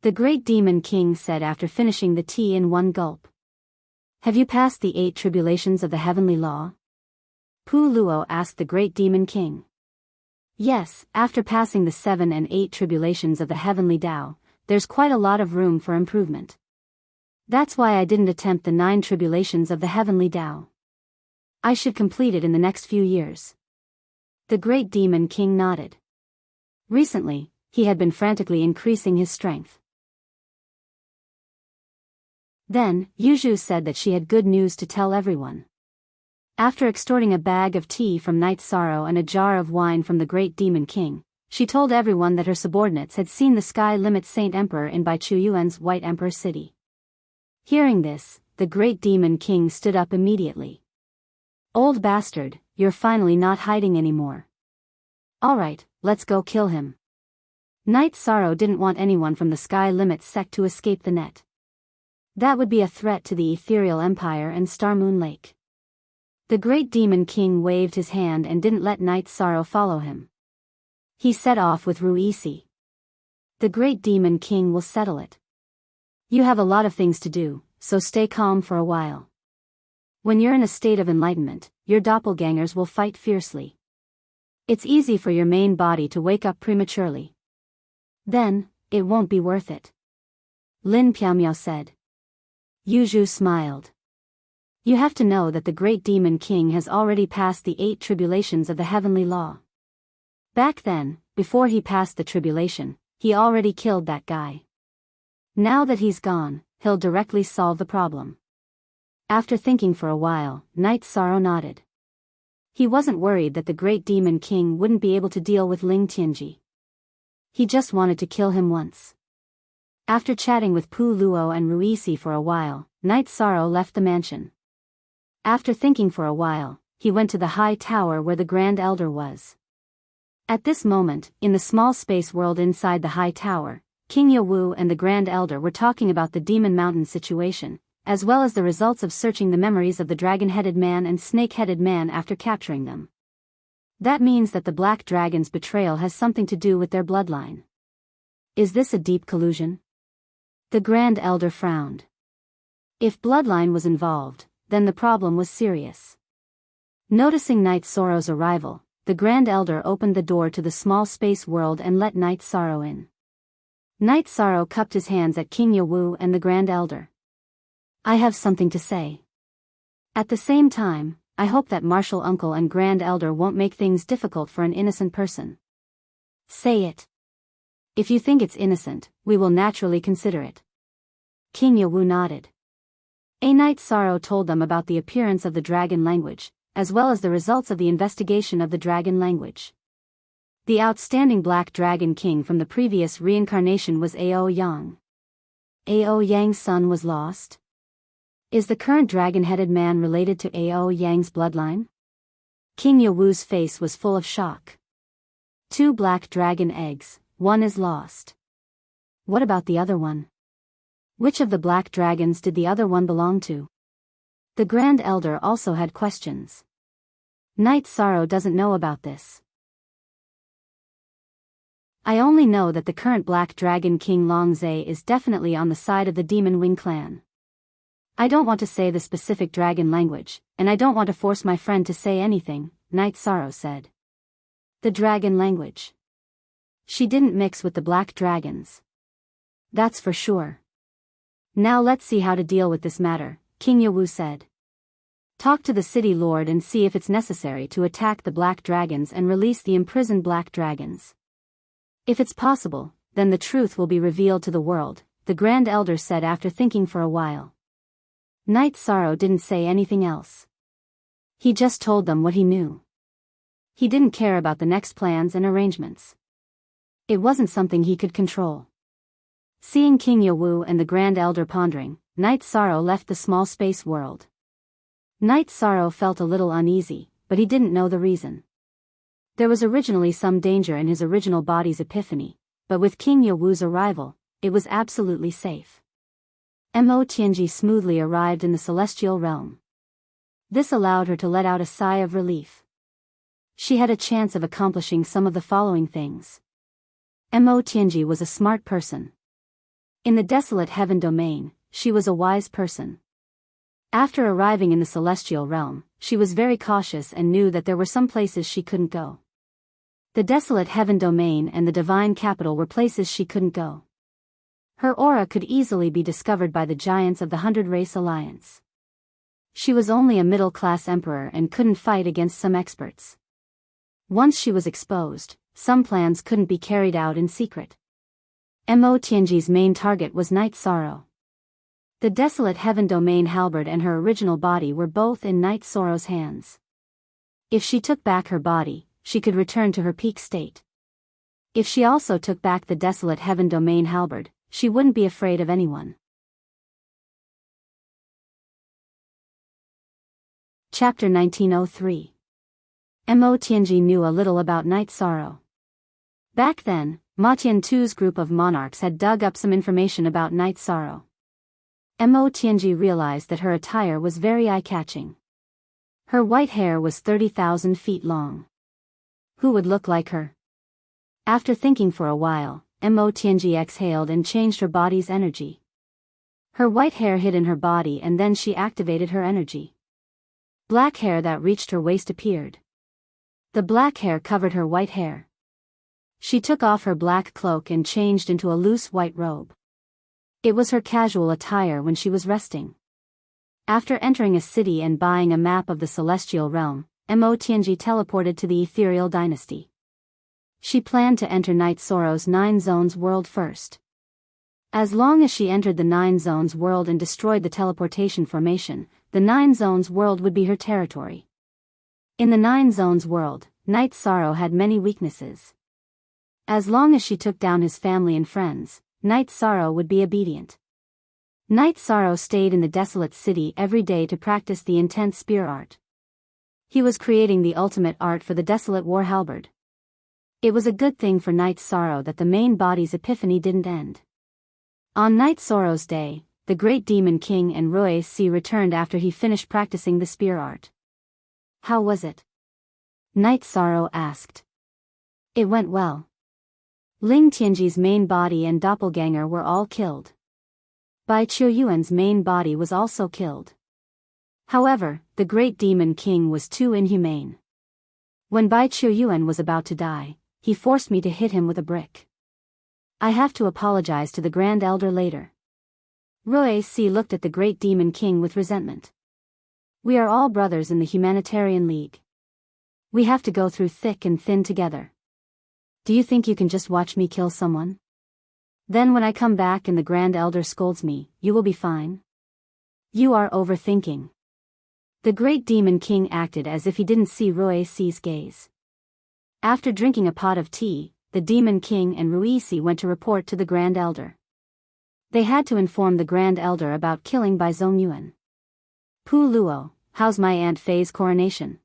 The Great Demon King said after finishing the tea in one gulp. Have you passed the 8 tribulations of the heavenly law? Pu Luo asked the Great Demon King. Yes, after passing the 7 and 8 tribulations of the heavenly Tao, there's quite a lot of room for improvement. That's why I didn't attempt the 9 tribulations of the heavenly Tao. I should complete it in the next few years. The Great Demon King nodded. Recently, he had been frantically increasing his strength. Then, Yuzhu said that she had good news to tell everyone. After extorting a bag of tea from Night Sorrow and a jar of wine from the Great Demon King, she told everyone that her subordinates had seen the Sky Limit Saint Emperor in Bai Chuyuan's White Emperor City. Hearing this, the Great Demon King stood up immediately. Old bastard, you're finally not hiding anymore. Alright, let's go kill him. Night Sorrow didn't want anyone from the Sky Limit sect to escape the net. That would be a threat to the Ethereal Empire and Star Moon Lake. The Great Demon King waved his hand and didn't let Night Sorrow follow him. He set off with Ruisi. The Great Demon King will settle it. You have a lot of things to do, so stay calm for a while. When you're in a state of enlightenment, your doppelgangers will fight fiercely. It's easy for your main body to wake up prematurely. Then, it won't be worth it. Lin Piaomiao said. Yuju smiled. You have to know that the Great Demon King has already passed the 8 tribulations of the heavenly law. Back then, before he passed the tribulation, he already killed that guy. Now that he's gone, he'll directly solve the problem. After thinking for a while, Night Sorrow nodded. He wasn't worried that the Great Demon King wouldn't be able to deal with Ling Tianji. He just wanted to kill him once. After chatting with Pu Luo and Ruisi for a while, Night Sorrow left the mansion. After thinking for a while, he went to the high tower where the Grand Elder was. At this moment, in the small space world inside the high tower, King Yawu and the Grand Elder were talking about the Demon Mountain situation, as well as the results of searching the memories of the dragon-headed man and snake-headed man after capturing them. That means that the Black Dragon's betrayal has something to do with their bloodline. Is this a deep collusion? The Grand Elder frowned. If bloodline was involved, then the problem was serious. Noticing Night Sorrow's arrival, the Grand Elder opened the door to the small space world and let Night Sorrow in. Night Sorrow cupped his hands at King Yawu and the Grand Elder. I have something to say. At the same time, I hope that Martial Uncle and Grand Elder won't make things difficult for an innocent person. Say it. If you think it's innocent, we will naturally consider it. King Yawu nodded. A Night Sorrow told them about the appearance of the dragon language, as well as the results of the investigation of the dragon language. The outstanding Black Dragon King from the previous reincarnation was Ao Yang. Ao Yang's son was lost? Is the current dragon-headed man related to Ao Yang's bloodline? King Yawu's face was full of shock. 2 black dragon eggs, one is lost. What about the other one? Which of the black dragons did the other one belong to? The Grand Elder also had questions. Night Sorrow doesn't know about this. I only know that the current Black Dragon King Long Zhe is definitely on the side of the Demon Wing clan. I don't want to say the specific dragon language, and I don't want to force my friend to say anything, Night Sorrow said. The dragon language. She didn't mix with the black dragons. That's for sure. Now let's see how to deal with this matter, King Yawu said. Talk to the city lord and see if it's necessary to attack the black dragons and release the imprisoned black dragons. If it's possible, then the truth will be revealed to the world, the Grand Elder said after thinking for a while. Night Sorrow didn't say anything else. He just told them what he knew. He didn't care about the next plans and arrangements. It wasn't something he could control. Seeing King Yawu and the Grand Elder pondering, Night Sorrow left the small space world. Night Sorrow felt a little uneasy, but he didn't know the reason. There was originally some danger in his original body's epiphany, but with King Yawu's arrival, it was absolutely safe. Mo Tianji smoothly arrived in the celestial realm. This allowed her to let out a sigh of relief. She had a chance of accomplishing some of the following things. Mo Tianji was a smart person. In the desolate heaven domain, she was a wise person. After arriving in the celestial realm, she was very cautious and knew that there were some places she couldn't go. The desolate heaven domain and the divine capital were places she couldn't go. Her aura could easily be discovered by the giants of the 100-Race Alliance. She was only a middle-class emperor and couldn't fight against some experts. Once she was exposed, some plans couldn't be carried out in secret. Mo Tianji's main target was Night Sorrow. The desolate heaven domain halberd and her original body were both in Night Sorrow's hands. If she took back her body, she could return to her peak state. If she also took back the desolate heaven domain halberd, she wouldn't be afraid of anyone. Chapter 1903. Mo Tianji knew a little about Night Sorrow. Back then, Ma Tiantu's group of monarchs had dug up some information about Night Sorrow. Mo Tianji realized that her attire was very eye-catching. Her white hair was 30,000 feet long. Who would look like her? After thinking for a while, Mo Tianji exhaled and changed her body's energy. Her white hair hid in her body and then she activated her energy. Black hair that reached her waist appeared. The black hair covered her white hair. She took off her black cloak and changed into a loose white robe. It was her casual attire when she was resting. After entering a city and buying a map of the celestial realm, Mo Tianji teleported to the ethereal dynasty. She planned to enter Night Sorrow's 9 zones world first. As long as she entered the 9 zones world and destroyed the teleportation formation, the 9 zones world would be her territory. In the 9 zones world, Night Sorrow had many weaknesses. As long as she took down his family and friends, Night Sorrow would be obedient. Night Sorrow stayed in the desolate city every day to practice the intense spear art. He was creating the ultimate art for the desolate war halberd. It was a good thing for Night Sorrow that the main body's epiphany didn't end. On Night Sorrow's day, the great demon king enrich returned after he finished practicing the spear art. How was it? Night Sorrow asked. It went well. Ling Tianji's main body and doppelganger were all killed. Bai Qiuyuan's main body was also killed. However, the great demon king was too inhumane. When Bai Qiuyuan was about to die, he forced me to hit him with a brick. I have to apologize to the Grand Elder later. Enrich looked at the great demon king with resentment. We are all brothers in the Humanitarian League. We have to go through thick and thin together. Do you think you can just watch me kill someone? Then when I come back and the Grand Elder scolds me, you will be fine? You are overthinking. The great demon king acted as if he didn't see Enrich's gaze. After drinking a pot of tea, the demon king and Enrich went to report to the Grand Elder. They had to inform the Grand Elder about killing Bai Zongyuan. Pu Luo, how's my Aunt Fei's coronation?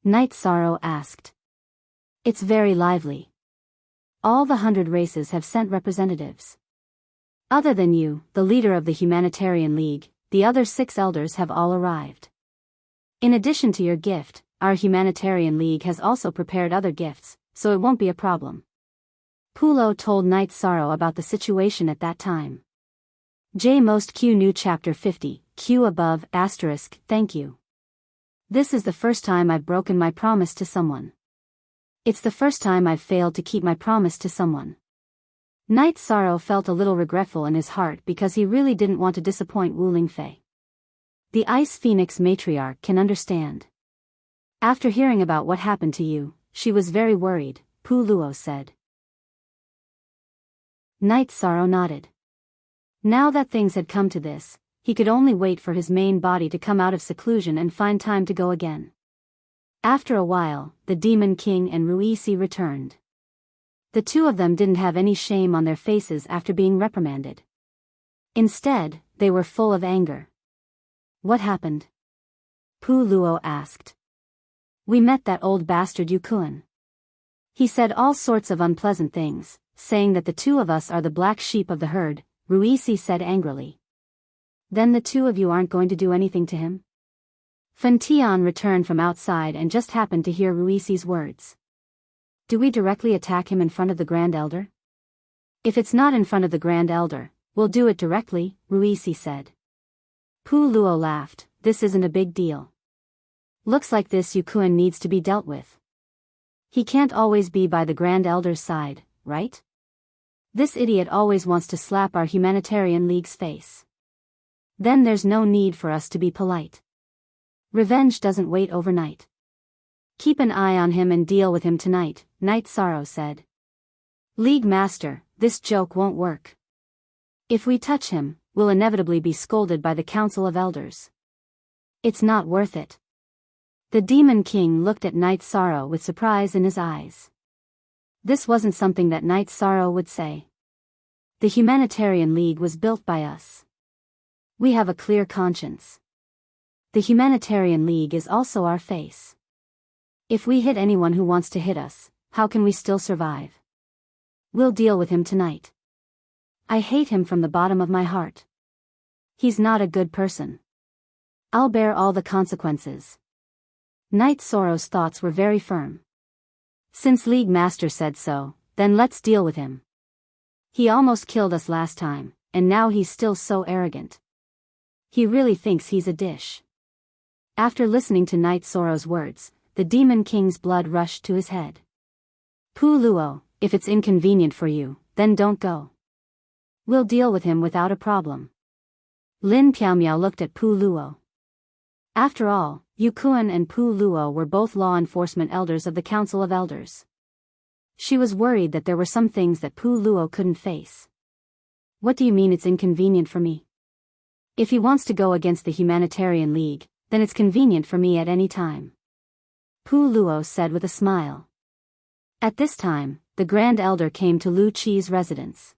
Night Sorrow asked. It's very lively. All the 100 races have sent representatives. Other than you, the leader of the Humanitarian League, the other 6 elders have all arrived. In addition to your gift, our Humanitarian League has also prepared other gifts, so it won't be a problem. Pulo told Night Sorrow about the situation at that time. J. Most Q New Chapter 50, Q above, asterisk, thank you. This is the first time I've broken my promise to someone. It's the first time I've failed to keep my promise to someone. Night Sorrow felt a little regretful in his heart because he really didn't want to disappoint Wu Lingfei. The Ice Phoenix matriarch can understand. After hearing about what happened to you, she was very worried, Pu Luo said. Night Sorrow nodded. Now that things had come to this, he could only wait for his main body to come out of seclusion and find time to go again. After a while, the Demon King and Enrich returned. The two of them didn't have any shame on their faces after being reprimanded. Instead, they were full of anger. What happened? Pu Luo asked. We met that old bastard Yukuan. He said all sorts of unpleasant things, saying that the two of us are the black sheep of the herd, Enrich said angrily. Then the two of you aren't going to do anything to him? Fen Tian returned from outside and just happened to hear Enrich's words. Do we directly attack him in front of the Grand Elder? If it's not in front of the Grand Elder, we'll do it directly, Enrich said. Pu Luo laughed, this isn't a big deal. Looks like this Yukuan needs to be dealt with. He can't always be by the Grand Elder's side, right? This idiot always wants to slap our Humanitarian League's face. Then there's no need for us to be polite. Revenge doesn't wait overnight. Keep an eye on him and deal with him tonight, Night Sorrow said. League Master, this joke won't work. If we touch him, we'll inevitably be scolded by the Council of Elders. It's not worth it. The Demon King looked at Night Sorrow with surprise in his eyes. This wasn't something that Night Sorrow would say. The Humanitarian League was built by us. We have a clear conscience. The Humanitarian League is also our face. If we hit anyone who wants to hit us, how can we still survive? We'll deal with him tonight. I hate him from the bottom of my heart. He's not a good person. I'll bear all the consequences. Knight Sorrow's thoughts were very firm. Since League Master said so, then let's deal with him. He almost killed us last time, and now he's still so arrogant. He really thinks he's a dish. After listening to Knight Sorrow's words, the Demon King's blood rushed to his head. Pu Luo, if it's inconvenient for you, then don't go. We'll deal with him without a problem. Lin Piaomiao looked at Pu Luo. After all, Yu Kuan and Pu Luo were both law enforcement elders of the Council of Elders. She was worried that there were some things that Pu Luo couldn't face. What do you mean it's inconvenient for me? If he wants to go against the Humanitarian League, then it's convenient for me at any time. Pu Luo said with a smile. At this time, the Grand Elder came to Lu Qi's residence.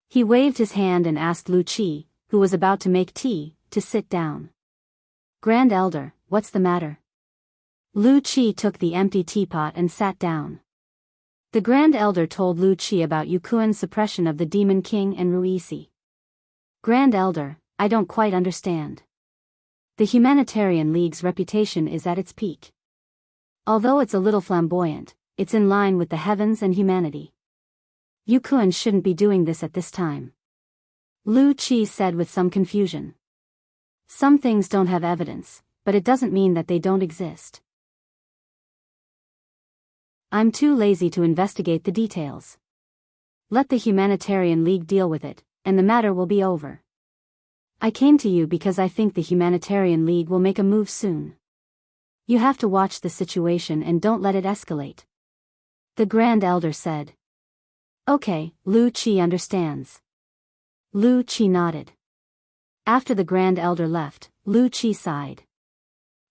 He waved his hand and asked Lu Qi, who was about to make tea, to sit down. Grand Elder, what's the matter? Lu Qi took the empty teapot and sat down. The Grand Elder told Lu Qi about Yu Kuan's suppression of the Demon King and Ruisi. Grand Elder, I don't quite understand. The Humanitarian League's reputation is at its peak. Although it's a little flamboyant, it's in line with the heavens and humanity. Yu Kuan shouldn't be doing this at this time. Lu Qi said with some confusion. Some things don't have evidence, but it doesn't mean that they don't exist. I'm too lazy to investigate the details. Let the Humanitarian League deal with it, and the matter will be over. I came to you because I think the Humanitarian League will make a move soon. You have to watch the situation and don't let it escalate. The Grand Elder said. Okay, Lu Qi understands. Lu Qi nodded. After the Grand Elder left, Lu Qi sighed.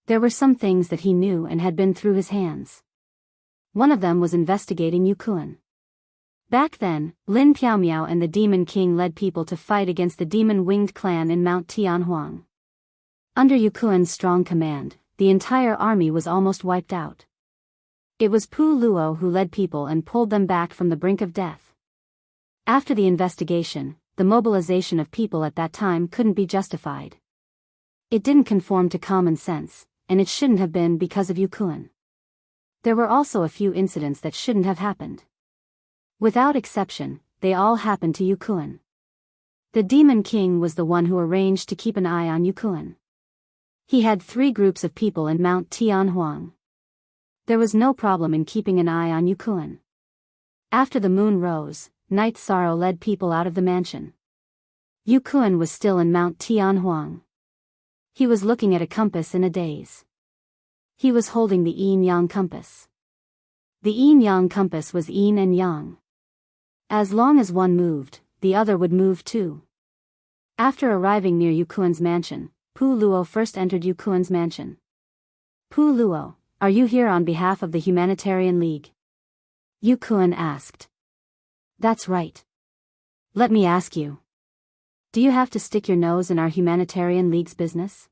There were some things that he knew and had been through his hands. One of them was investigating Yu Kuan. Back then, Lin Piaomiao and the Demon King led people to fight against the demon-winged clan in Mount Tianhuang. Under Yu Kuan's strong command, the entire army was almost wiped out. It was Pu Luo who led people and pulled them back from the brink of death. After the investigation, the mobilization of people at that time couldn't be justified. It didn't conform to common sense, and it shouldn't have been because of Yu Kuan. There were also a few incidents that shouldn't have happened. Without exception, they all happened to Yu Kuan. The Demon King was the one who arranged to keep an eye on Yu Kuan. He had 3 groups of people in Mount Tianhuang. There was no problem in keeping an eye on Yu Kuan. After the moon rose, Night Sorrow led people out of the mansion. Yu Kuan was still in Mount Tianhuang. He was looking at a compass in a daze. He was holding the yin-yang compass. The yin-yang compass was yin and yang. As long as one moved, the other would move too. After arriving near Yu Kuan's mansion, Pu Luo first entered Yu Kuan's mansion. Pu Luo, are you here on behalf of the Humanitarian League? Yu Kuan asked. That's right. Let me ask you. Do you have to stick your nose in our Humanitarian League's business?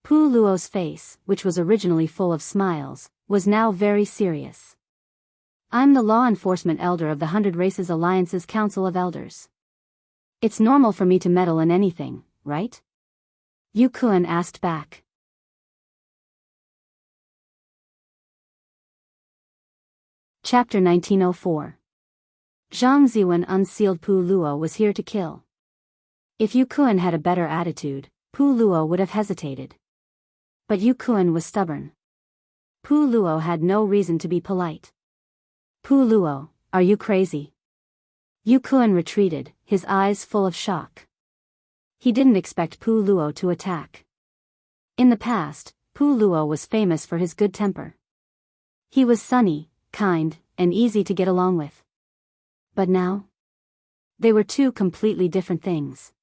Pu Luo's face, which was originally full of smiles, was now very serious. I'm the law enforcement elder of the 100 Races Alliance's Council of Elders. It's normal for me to meddle in anything, right? Yu Kuan asked back. Chapter 1904. Zhang Ziwen unsealed Pu Luo was here to kill. If Yu Kuan had a better attitude, Pu Luo would have hesitated. But Yu Kuan was stubborn. Pu Luo had no reason to be polite. Pu Luo, are you crazy? Yu Kuan retreated, his eyes full of shock. He didn't expect Pu Luo to attack. In the past, Pu Luo was famous for his good temper. He was sunny, kind, and easy to get along with. But now? They were 2 completely different things.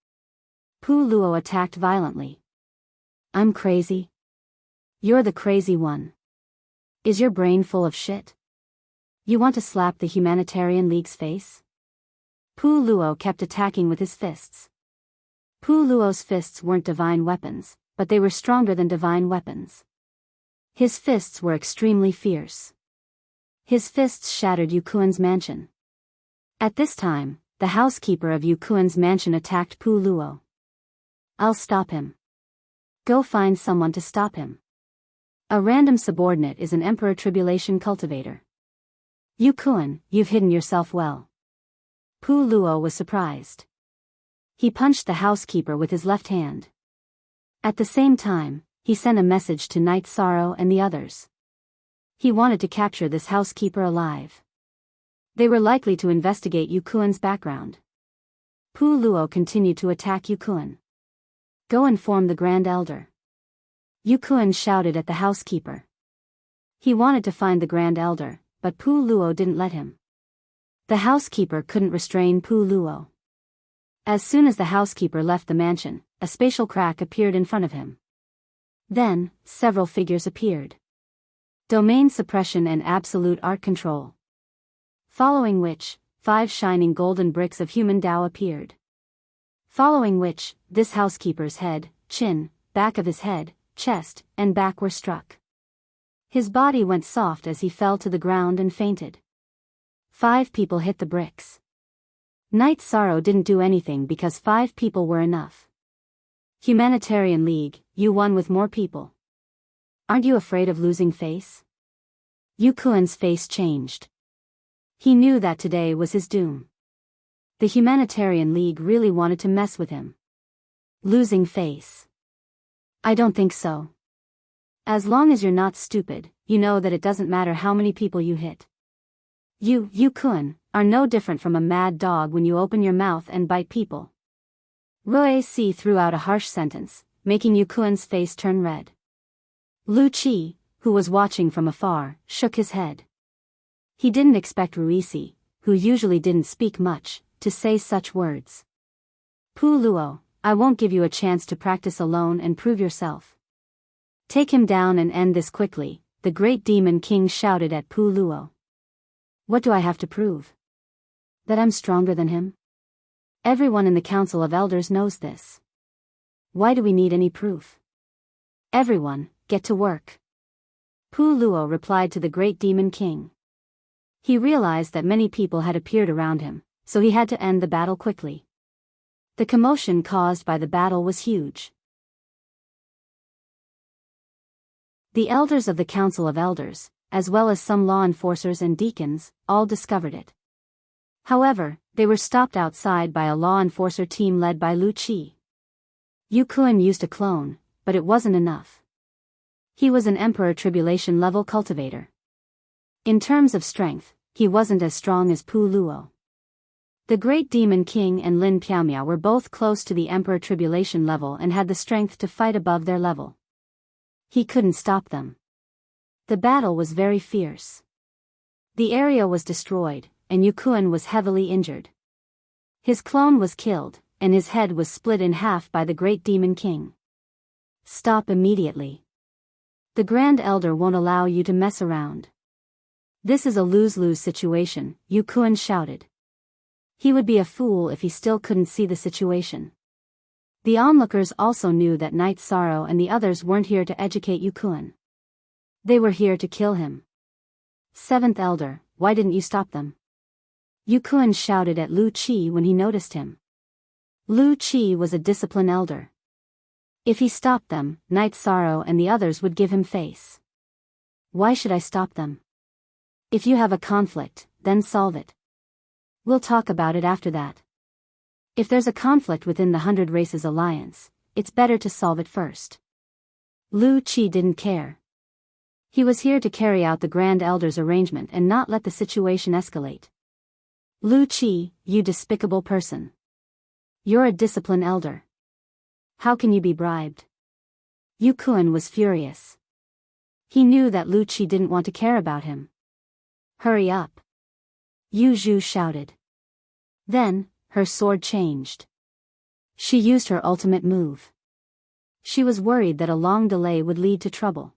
Pu Luo attacked violently. I'm crazy? You're the crazy one. Is your brain full of shit? You want to slap the Humanitarian League's face? Pu Luo kept attacking with his fists. Pu Luo's fists weren't divine weapons, but they were stronger than divine weapons. His fists were extremely fierce. His fists shattered Yukuan's mansion. At this time, the housekeeper of Yukuan's mansion attacked Pu Luo. "I'll stop him. Go find someone to stop him." A random subordinate is an Emperor Tribulation cultivator. "Yukuan, you've hidden yourself well." Pu Luo was surprised. He punched the housekeeper with his left hand. At the same time, he sent a message to Night Sorrow and the others. He wanted to capture this housekeeper alive. They were likely to investigate Yukuan's background. Pu Luo continued to attack Yukuan. "Go inform the Grand Elder." Yukuan shouted at the housekeeper. He wanted to find the Grand Elder, but Pu Luo didn't let him. The housekeeper couldn't restrain Pu Luo. As soon as the housekeeper left the mansion, a spatial crack appeared in front of him. Then, several figures appeared. Domain suppression and absolute art control. Following which, 5 shining golden bricks of human Tao appeared. Following which, this housekeeper's head, chin, back of his head, chest, and back were struck. His body went soft as he fell to the ground and fainted. 5 people hit the bricks. Night Sorrow didn't do anything because 5 people were enough. Humanitarian League, you won with more people. Aren't you afraid of losing face? Yukuan's face changed. He knew that today was his doom. The Humanitarian League really wanted to mess with him. Losing face. I don't think so. As long as you're not stupid, you know that it doesn't matter how many people you hit. You, Yukuan, are no different from a mad dog when you open your mouth and bite people. Rui Si threw out a harsh sentence, making Yukuan's face turn red. Lu Qi, who was watching from afar, shook his head. He didn't expect Ruisi, who usually didn't speak much, to say such words. Pu Luo, I won't give you a chance to practice alone and prove yourself. Take him down and end this quickly, the great demon king shouted at Pu Luo. What do I have to prove? That I'm stronger than him? Everyone in the Council of Elders knows this. Why do we need any proof? Everyone, get to work. Pu Luo replied to the great demon king. He realized that many people had appeared around him, so he had to end the battle quickly. The commotion caused by the battle was huge. The elders of the Council of Elders, as well as some law enforcers and deacons, all discovered it. However, they were stopped outside by a law enforcer team led by Lu Qi. Yukuan used a clone, but it wasn't enough. He was an Emperor Tribulation level cultivator. In terms of strength, he wasn't as strong as Pu Luo. The Great Demon King and Lin Piaomiao were both close to the Emperor Tribulation level and had the strength to fight above their level. He couldn't stop them. The battle was very fierce. The area was destroyed, and Yukuan was heavily injured. His clone was killed, and his head was split in half by the Great Demon King. Stop immediately. The Grand Elder won't allow you to mess around. This is a lose-lose situation, Yukuan shouted. He would be a fool if he still couldn't see the situation. The onlookers also knew that Night Sorrow and the others weren't here to educate Yukuan. They were here to kill him. 7th Elder, why didn't you stop them? Yukuan shouted at Lu Qi when he noticed him. Lu Qi was a disciplined elder. If he stopped them, Night Sorrow and the others would give him face. Why should I stop them? If you have a conflict, then solve it. We'll talk about it after that. If there's a conflict within the 100 Races Alliance, it's better to solve it first. Lu Qi didn't care. He was here to carry out the Grand Elder's arrangement and not let the situation escalate. Lu Qi, you despicable person. You're a disciplined elder. How can you be bribed? Yukuan was furious. He knew that Lu Qi didn't want to care about him. Hurry up. Yu Zhu shouted. Then, her sword changed. She used her ultimate move. She was worried that a long delay would lead to trouble.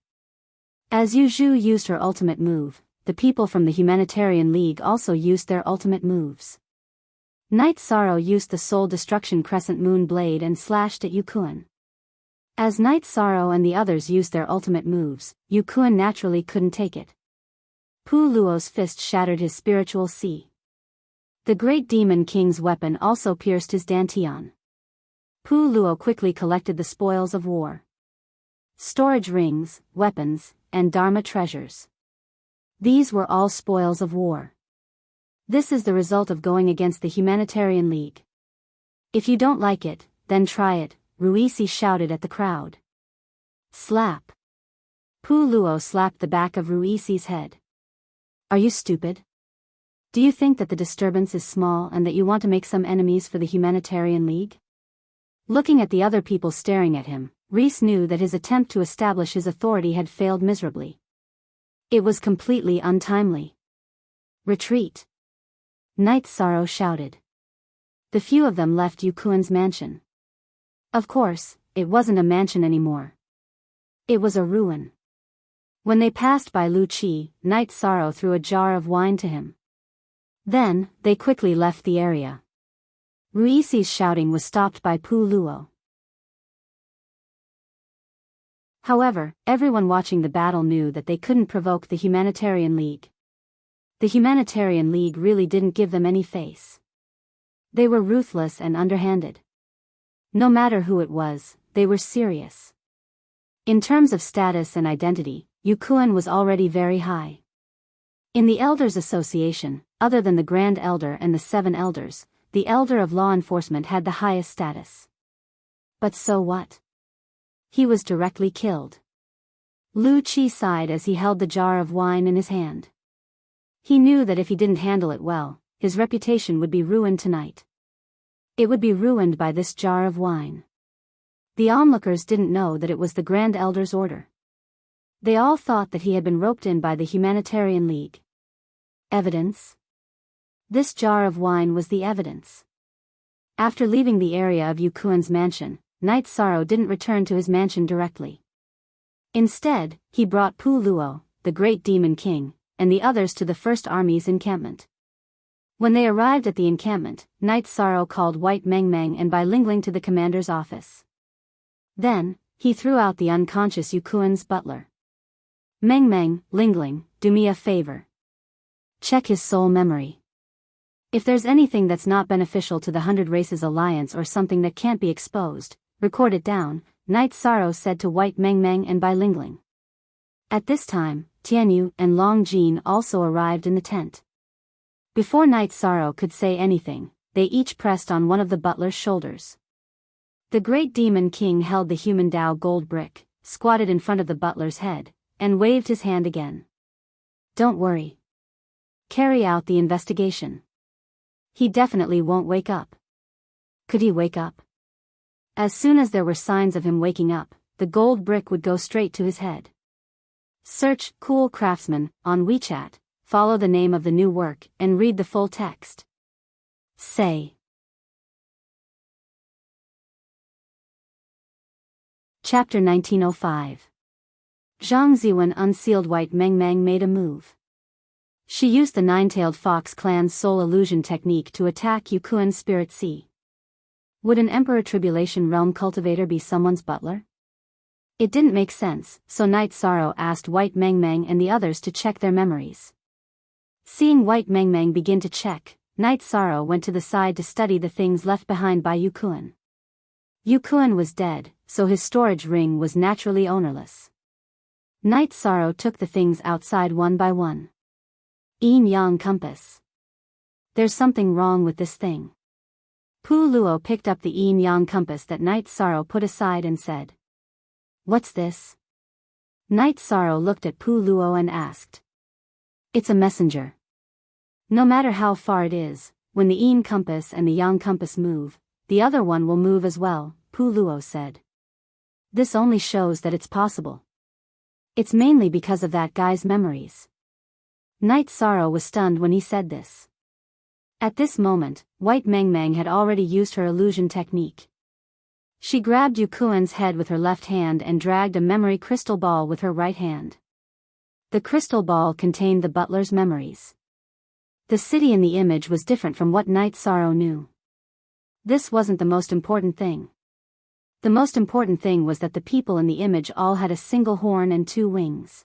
As Yu Zhu used her ultimate move, the people from the Humanitarian League also used their ultimate moves. Night Sorrow used the Soul Destruction Crescent Moon Blade and slashed at Yukuan. As Night Sorrow and the others used their ultimate moves, Yukuan naturally couldn't take it. Pu Luo's fist shattered his spiritual sea. The Great Demon King's weapon also pierced his dantian. Pu Luo quickly collected the spoils of war. Storage rings, weapons, and Dharma treasures. These were all spoils of war. This is the result of going against the Humanitarian League. If you don't like it, then try it, Ruisi shouted at the crowd. Slap. Pu Luo slapped the back of Ruisi's head. Are you stupid? Do you think that the disturbance is small and that you want to make some enemies for the Humanitarian League? Looking at the other people staring at him, Reese knew that his attempt to establish his authority had failed miserably. It was completely untimely. Retreat. Night Sorrow shouted. The few of them left Yukuan's mansion. Of course, it wasn't a mansion anymore. It was a ruin. When they passed by Lu Qi, Night Sorrow threw a jar of wine to him. Then, they quickly left the area. Ruisi's shouting was stopped by Pu Luo. However, everyone watching the battle knew that they couldn't provoke the Humanitarian League. The Humanitarian League really didn't give them any face. They were ruthless and underhanded. No matter who it was, they were serious. In terms of status and identity, Yukuan was already very high. In the Elders Association, other than the Grand Elder and the 7 Elders, the Elder of Law Enforcement had the highest status. But so what? He was directly killed. Lu Qi sighed as he held the jar of wine in his hand. He knew that if he didn't handle it well, his reputation would be ruined tonight. It would be ruined by this jar of wine. The onlookers didn't know that it was the Grand Elder's order. They all thought that he had been roped in by the Humanitarian League. Evidence? This jar of wine was the evidence. After leaving the area of Yukuan's mansion, Night Sorrow didn't return to his mansion directly. Instead, he brought Pu Luo, the Great Demon King, and the others to the First Army's encampment. When they arrived at the encampment, Night Sorrow called White Meng Meng and Bai Lingling to the commander's office. Then, he threw out the unconscious Yukuan's butler. Meng Meng, Lingling, do me a favor. Check his soul memory. If there's anything that's not beneficial to the 100 Races Alliance or something that can't be exposed, record it down, Night Sorrow said to White Meng Meng and Bai Lingling. At this time, Tianyu and Long Jin also arrived in the tent. Before Night Sorrow could say anything, they each pressed on one of the butler's shoulders. The Great Demon King held the human Dao gold brick, squatted in front of the butler's head, and waved his hand again. Don't worry. Carry out the investigation. He definitely won't wake up. Could he wake up? As soon as there were signs of him waking up, the gold brick would go straight to his head. Search Cool Craftsman on WeChat, follow the name of the new work, and read the full text. Say. Chapter 1905. Zhang Ziwen unsealed. White Meng Meng made a move. She used the Nine-Tailed Fox clan's soul illusion technique to attack Yukuan's spirit sea. Would an Emperor Tribulation Realm cultivator be someone's butler? It didn't make sense, so Night Sorrow asked White Meng Meng and the others to check their memories. Seeing White Meng Meng begin to check, Night Sorrow went to the side to study the things left behind by Yukuan. Yukuan was dead, so his storage ring was naturally ownerless. Night Sorrow took the things outside one by one. Yin-Yang compass. There's something wrong with this thing. Pu Luo picked up the Yin-Yang compass that Night Sorrow put aside and said. What's this? Night Sorrow looked at Pu Luo and asked. It's a messenger. No matter how far it is, when the Yin compass and the Yang compass move, the other one will move as well, Pu Luo said. This only shows that it's possible. It's mainly because of that guy's memories. Night Sorrow was stunned when he said this. At this moment, White Meng Meng had already used her illusion technique. She grabbed Yukuan's head with her left hand and dragged a memory crystal ball with her right hand. The crystal ball contained the butler's memories. The city in the image was different from what Night Sorrow knew. This wasn't the most important thing. The most important thing was that the people in the image all had a single horn and 2 wings.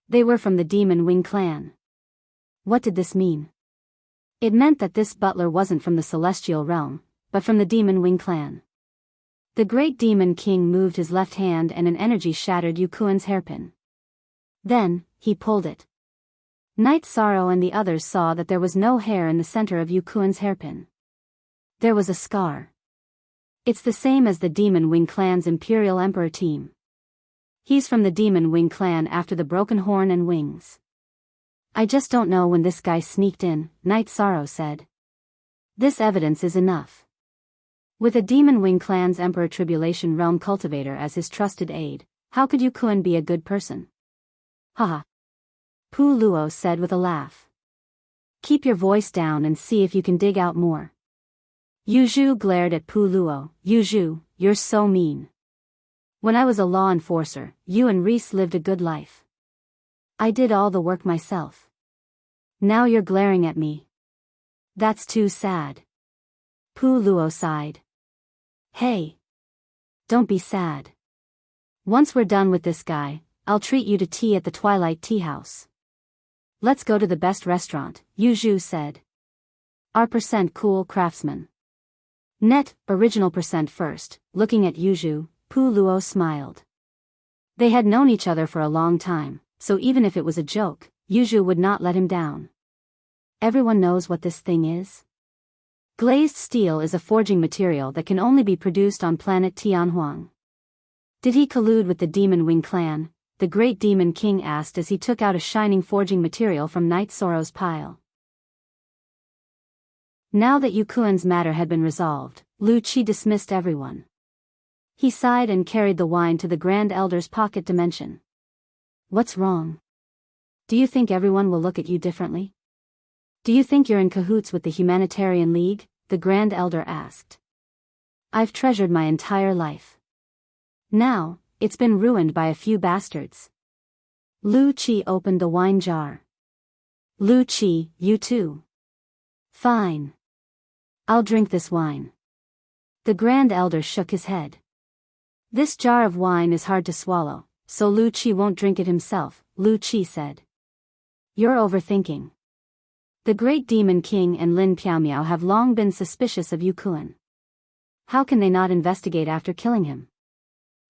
They were from the Demon Wing clan. What did this mean? It meant that this butler wasn't from the celestial realm, but from the Demon Wing clan. The great demon king moved his left hand and an energy shattered Yukuan's hairpin. Then, he pulled it. Night Sorrow and the others saw that there was no hair in the center of Yukuan's hairpin. There was a scar. It's the same as the Demon Wing clan's Imperial Emperor team. He's from the Demon Wing clan after the broken horn and wings. I just don't know when this guy sneaked in, Night Sorrow said. This evidence is enough. With a Demon Wing clan's Emperor Tribulation Realm cultivator as his trusted aide, how could Yukuan be a good person? Haha. Pu Luo said with a laugh. Keep your voice down and see if you can dig out more. Yuzhu glared at Pu Luo. Yuzhu, you're so mean. When I was a law enforcer, you and Reese lived a good life. I did all the work myself. Now you're glaring at me. That's too sad. Pu Luo sighed. Hey. Don't be sad. Once we're done with this guy, I'll treat you to tea at the Twilight Tea House. Let's go to the best restaurant, Yuzhu said. Our cool craftsman. Net, original first, looking at Yuzhu, Pu Luo smiled. They had known each other for a long time, so even if it was a joke, Yuzhu would not let him down. Everyone knows what this thing is? Glazed steel is a forging material that can only be produced on planet Tianhuang. Did he collude with the Demon Wing clan? The Great Demon King asked as he took out a shining forging material from Night Sorrow's pile. Now that Yukuan's matter had been resolved, Lu Qi dismissed everyone. He sighed and carried the wine to the Grand Elder's pocket dimension. What's wrong? Do you think everyone will look at you differently? Do you think you're in cahoots with the Humanitarian League? The Grand Elder asked. I've treasured my entire life. Now, it's been ruined by a few bastards. Lu Qi opened the wine jar. Lu Qi, you too. Fine. I'll drink this wine. The Grand Elder shook his head. This jar of wine is hard to swallow, so Lu Qi won't drink it himself, Lu Qi said. You're overthinking. The Great Demon King and Lin Piaomiao have long been suspicious of Yukuan. How can they not investigate after killing him?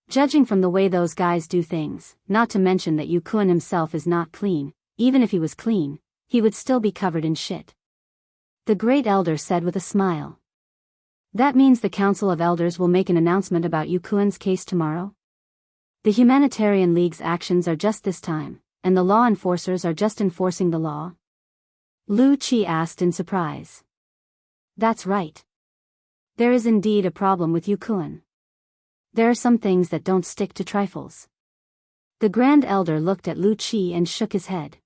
Judging from the way those guys do things, not to mention that Yukuan himself is not clean, even if he was clean, he would still be covered in shit. The Great Elder said with a smile. That means the Council of Elders will make an announcement about Yukuan's case tomorrow? The Humanitarian League's actions are just this time, and the law enforcers are just enforcing the law? Lu Qi asked in surprise. That's right. There is indeed a problem with Yukuan. There are some things that don't stick to trifles. The Grand Elder looked at Lu Qi and shook his head.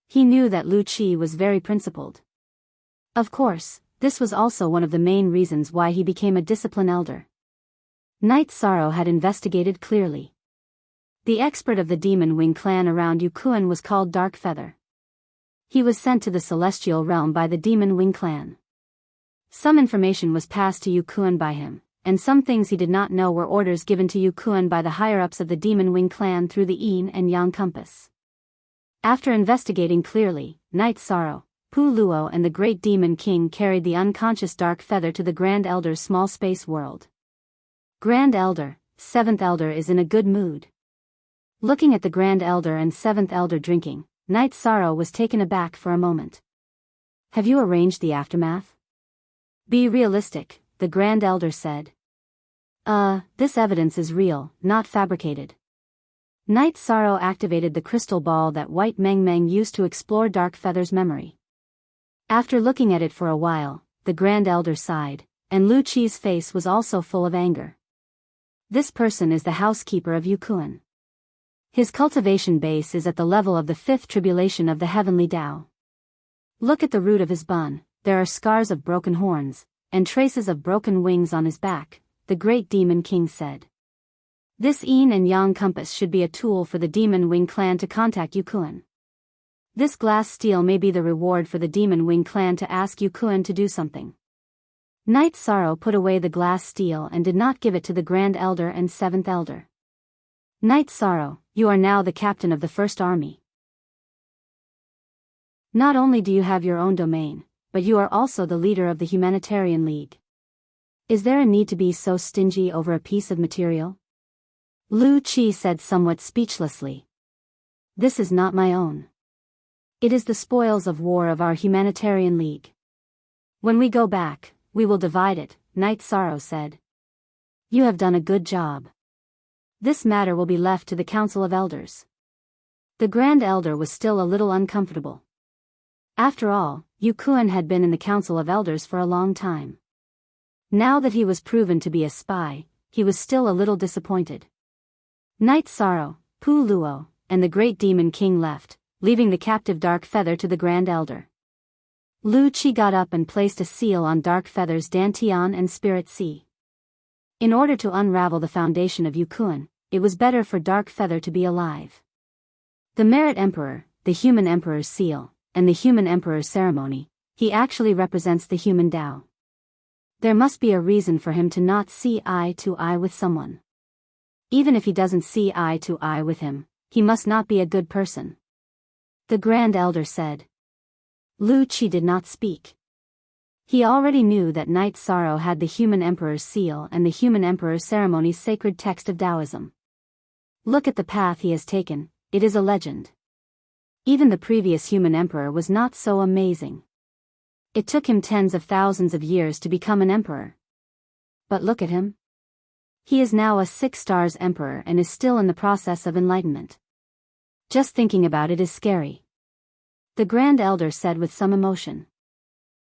He knew that Lu Qi was very principled. Of course, this was also one of the main reasons why he became a discipline elder. Night Sorrow had investigated clearly. The expert of the Demon Wing clan around Yukuan was called Dark Feather. He was sent to the Celestial Realm by the Demon Wing clan. Some information was passed to Yukuan by him, and some things he did not know were orders given to Yukuan by the higher-ups of the Demon Wing clan through the Yin and Yang compass. After investigating clearly, Night Sorrow, Pu Luo and the Great Demon King carried the unconscious Dark Feather to the Grand Elder's small space world. Grand Elder, Seventh Elder is in a good mood. Looking at the Grand Elder and Seventh Elder drinking, Night Sorrow was taken aback for a moment. Have you arranged the aftermath? Be realistic, the Grand Elder said. This evidence is real, not fabricated. Night Sorrow activated the crystal ball that White Meng Meng used to explore Dark Feather's memory. After looking at it for a while, the Grand Elder sighed, and Lu Qi's face was also full of anger. This person is the housekeeper of Yukuan. His cultivation base is at the level of the 5th tribulation of the heavenly Tao. Look at the root of his bun, there are scars of broken horns, and traces of broken wings on his back, the Great Demon King said. This Yin and Yang compass should be a tool for the Demon Wing clan to contact Yukuan. This glass steel may be the reward for the Demon Wing clan to ask Yukuan to do something. Night Sorrow put away the glass steel and did not give it to the Grand Elder and Seventh Elder. Night Sorrow, you are now the captain of the First Army. Not only do you have your own domain, but you are also the leader of the Humanitarian League. Is there a need to be so stingy over a piece of material? Lu Qi said somewhat speechlessly. This is not my own. It is the spoils of war of our Humanitarian League. When we go back, we will divide it, Night Sorrow said. You have done a good job. This matter will be left to the Council of Elders. The Grand Elder was still a little uncomfortable. After all, Yukuan had been in the Council of Elders for a long time. Now that he was proven to be a spy, he was still a little disappointed. Night Sorrow, Pu Luo, and the Great Demon King left, leaving the captive Dark Feather to the Grand Elder. Lu Qi got up and placed a seal on Dark Feather's Dantian and Spirit Sea. In order to unravel the foundation of Yukuan, it was better for Dark Feather to be alive. The Merit Emperor, the Human Emperor's seal, and the Human Emperor's ceremony, he actually represents the human Tao. There must be a reason for him to not see eye to eye with someone. Even if he doesn't see eye to eye with him, he must not be a good person. The Grand Elder said. Lu Qi did not speak. He already knew that Night Sorrow had the Human Emperor's seal and the Human Emperor's ceremony's sacred text of Taoism. Look at the path he has taken, it is a legend. Even the previous Human Emperor was not so amazing. It took him tens of thousands of years to become an emperor. But look at him. He is now a 6-stars emperor and is still in the process of enlightenment. Just thinking about it is scary. The Grand Elder said with some emotion.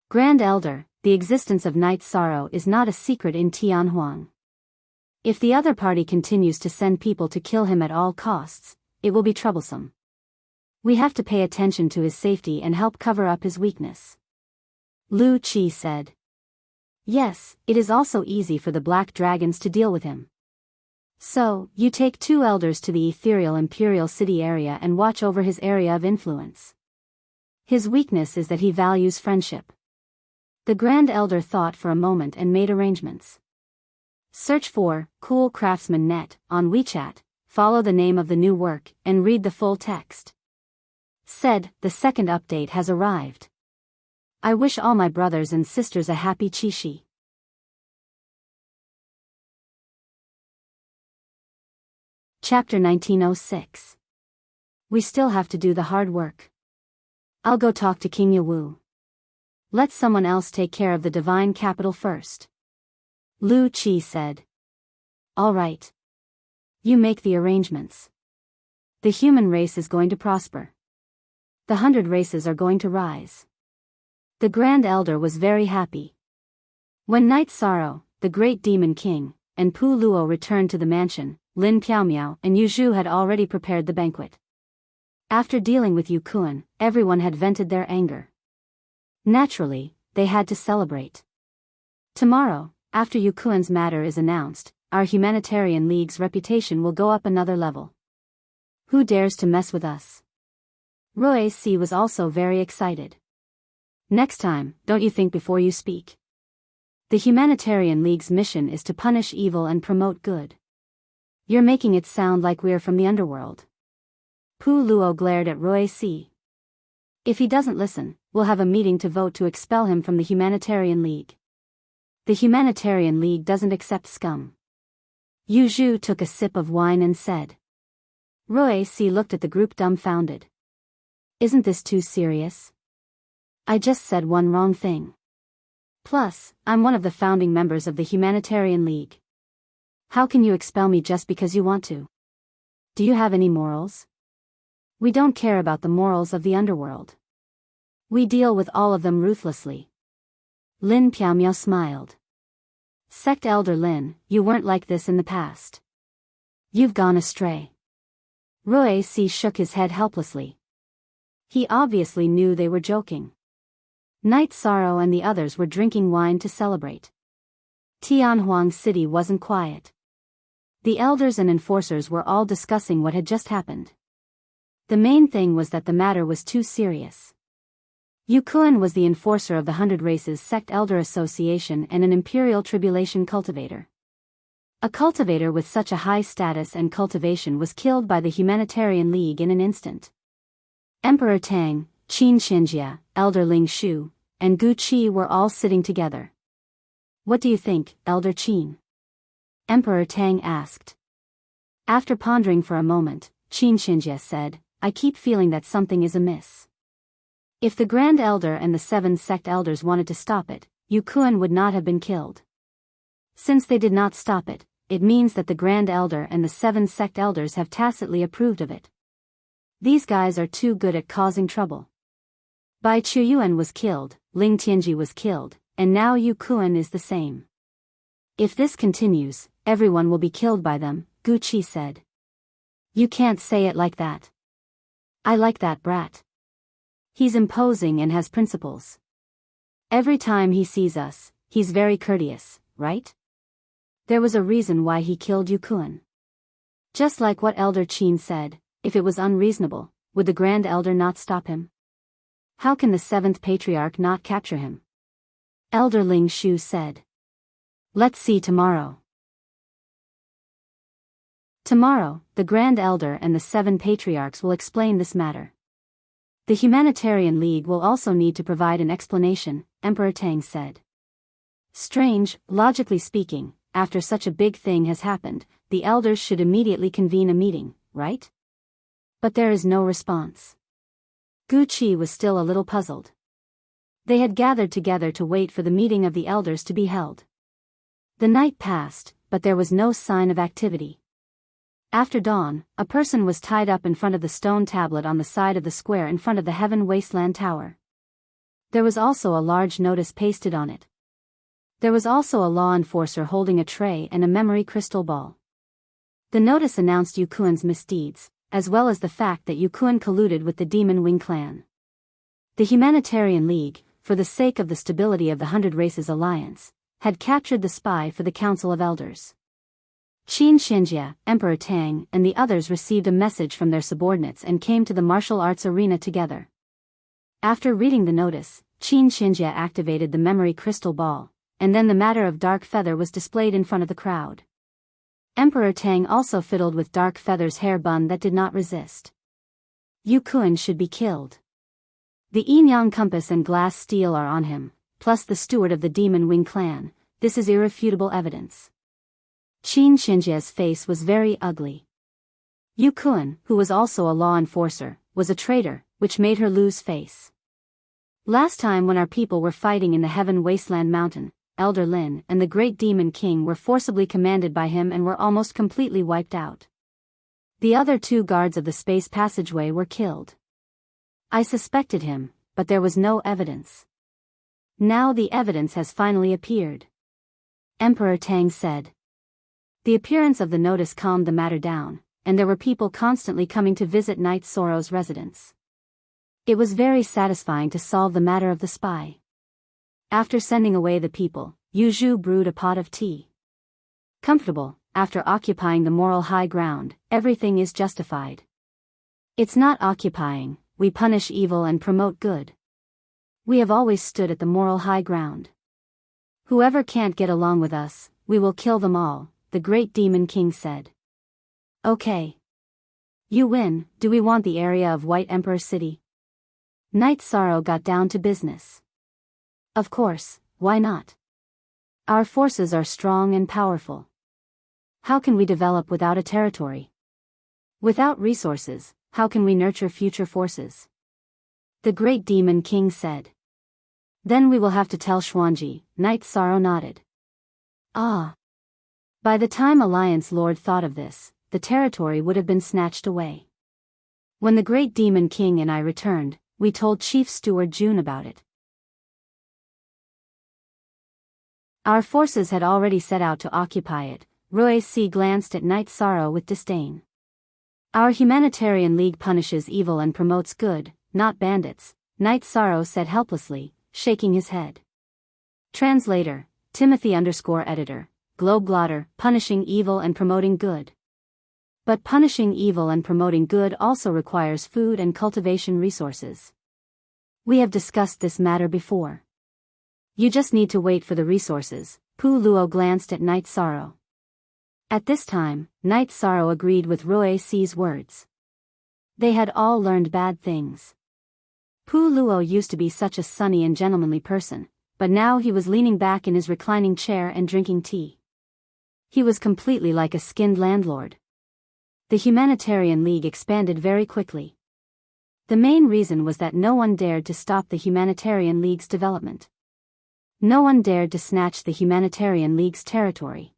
Grand Elder, the existence of Night Sorrow is not a secret in Tianhuang. If the other party continues to send people to kill him at all costs, it will be troublesome. We have to pay attention to his safety and help cover up his weakness. Lu Qi said. Yes, it is also easy for the Black Dragons to deal with him. So, you take 2 elders to the ethereal Imperial City area and watch over his area of influence. His weakness is that he values friendship. The Grand Elder thought for a moment and made arrangements. Search for Cool Craftsman Net on WeChat, follow the name of the new work, and read the full text. Said, the second update has arrived. I wish all my brothers and sisters a happy Qixi. Chapter 1906. We still have to do the hard work. I'll go talk to King Yawu. Let someone else take care of the divine capital first. Lu Qi said. All right. You make the arrangements. The human race is going to prosper. The 100 races are going to rise. The Grand Elder was very happy. When Night Sorrow, the Great Demon King, and Pu Luo returned to the mansion, Lin Piaomiao and Yu Zhu had already prepared the banquet. After dealing with Yukuan, everyone had vented their anger. Naturally, they had to celebrate. Tomorrow, after Yukuan's matter is announced, our Humanitarian League's reputation will go up another level. Who dares to mess with us? Roy C. was also very excited. Next time, don't you think before you speak? The Humanitarian League's mission is to punish evil and promote good. You're making it sound like we're from the underworld. Pu Luo glared at Roy C. If he doesn't listen, we'll have a meeting to vote to expel him from the Humanitarian League. The Humanitarian League doesn't accept scum. Yu Zhu took a sip of wine and said. Roy C. looked at the group dumbfounded. Isn't this too serious? I just said one wrong thing. Plus, I'm one of the founding members of the Humanitarian League. How can you expel me just because you want to? Do you have any morals? We don't care about the morals of the underworld. We deal with all of them ruthlessly. Lin Piaomiao smiled. Sect Elder Lin, you weren't like this in the past. You've gone astray. Roy C. shook his head helplessly. He obviously knew they were joking. Night Sorrow and the others were drinking wine to celebrate. Tianhuang City wasn't quiet. The elders and enforcers were all discussing what had just happened. The main thing was that the matter was too serious. Yukuan was the enforcer of the Hundred Races Sect Elder Association and an Imperial Tribulation cultivator. A cultivator with such a high status and cultivation was killed by the Humanitarian League in an instant. Emperor Tang, Qin Xinjia, Elder Ling Shu, and Gu Qi were all sitting together. "What do you think, Elder Qin?" Emperor Tang asked. After pondering for a moment, Qin Xinjia said, "I keep feeling that something is amiss. If the Grand Elder and the 7 sect elders wanted to stop it, Yukuan would not have been killed. Since they did not stop it, it means that the Grand Elder and the 7 sect elders have tacitly approved of it. These guys are too good at causing trouble. Bai Chuyuan was killed, Ling Tianji was killed, and now Yukuan is the same. If this continues, everyone will be killed by them," Gu Qi said. "You can't say it like that. I like that brat. He's imposing and has principles. Every time he sees us, he's very courteous, right? There was a reason why he killed Yukuan. Just like what Elder Qin said, if it was unreasonable, would the Grand Elder not stop him? How can the 7th Patriarch not capture him?" Elder Ling Shu said. "Let's see tomorrow." Tomorrow, the Grand Elder and the 7 Patriarchs will explain this matter. The Humanitarian League will also need to provide an explanation, Emperor Tang said. Strange, logically speaking, after such a big thing has happened, the elders should immediately convene a meeting, right? But there is no response. Gu Qi was still a little puzzled. They had gathered together to wait for the meeting of the elders to be held. The night passed, but there was no sign of activity. After dawn, a person was tied up in front of the stone tablet on the side of the square in front of the Heaven Wasteland Tower. There was also a large notice pasted on it. There was also a law enforcer holding a tray and a memory crystal ball. The notice announced Yukuan's misdeeds, as well as the fact that Yukuan colluded with the Demon Wing clan. The Humanitarian League, for the sake of the stability of the Hundred Races Alliance, had captured the spy for the Council of Elders. Qin Xinjia, Emperor Tang, and the others received a message from their subordinates and came to the martial arts arena together. After reading the notice, Qin Xinjia activated the memory crystal ball, and then the matter of Dark Feather was displayed in front of the crowd. Emperor Tang also fiddled with Dark Feather's hair bun that did not resist. Yukuan should be killed. The Yin-Yang compass and glass steel are on him, plus the steward of the Demon Wing clan. This is irrefutable evidence. Qin Xinjia's face was very ugly. Yukuan, who was also a law enforcer, was a traitor, which made her lose face. Last time when our people were fighting in the Heaven Wasteland Mountain, Elder Lin and the Great Demon King were forcibly commanded by him and were almost completely wiped out. The other 2 guards of the space passageway were killed. I suspected him, but there was no evidence. Now the evidence has finally appeared. Emperor Tang said. The appearance of the notice calmed the matter down, and there were people constantly coming to visit Knight Soro's residence. It was very satisfying to solve the matter of the spy. After sending away the people, Yu Zhu brewed a pot of tea. Comfortable, after occupying the moral high ground, everything is justified. It's not occupying, we punish evil and promote good. We have always stood at the moral high ground. Whoever can't get along with us, we will kill them all, the Great Demon King said. Okay. You win. Do we want the area of White Emperor City? Knight Sorrow got down to business. Of course, why not? Our forces are strong and powerful. How can we develop without a territory? Without resources, how can we nurture future forces? The Great Demon King said. Then we will have to tell Xuanji, Knight Sorrow nodded. Ah. By the time Alliance Lord thought of this, the territory would have been snatched away. When the Great Demon King and I returned, we told Chief Steward Jun about it. Our forces had already set out to occupy it. Rui Si glanced at Knight Sorrow with disdain. Our Humanitarian League punishes evil and promotes good, not bandits, Knight Sorrow said helplessly, shaking his head. Translator, Timothy_editor, Globeglotter, punishing evil and promoting good. But punishing evil and promoting good also requires food and cultivation resources. We have discussed this matter before. You just need to wait for the resources. Pu Luo glanced at Night Sorrow. At this time, Night Sorrow agreed with Rui Si's words. They had all learned bad things. Pu Luo used to be such a sunny and gentlemanly person, but now he was leaning back in his reclining chair and drinking tea. He was completely like a skinned landlord. The Humanitarian League expanded very quickly. The main reason was that no one dared to stop the Humanitarian League's development. No one dared to snatch the Humanitarian League's territory.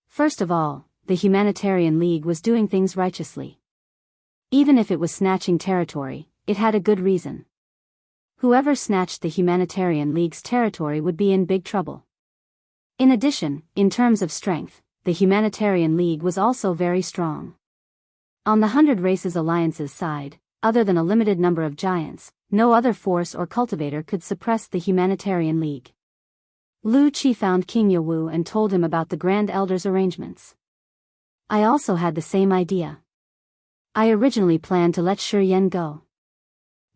First of all, the Humanitarian League was doing things righteously. Even if it was snatching territory, it had a good reason. Whoever snatched the Humanitarian League's territory would be in big trouble. In addition, in terms of strength, the Humanitarian League was also very strong. On the 100 Races Alliance's side, other than a limited number of giants, no other force or cultivator could suppress the Humanitarian League. Lu Qi found King Yawu and told him about the Grand Elder's arrangements. I also had the same idea. I originally planned to let Shi Yan go.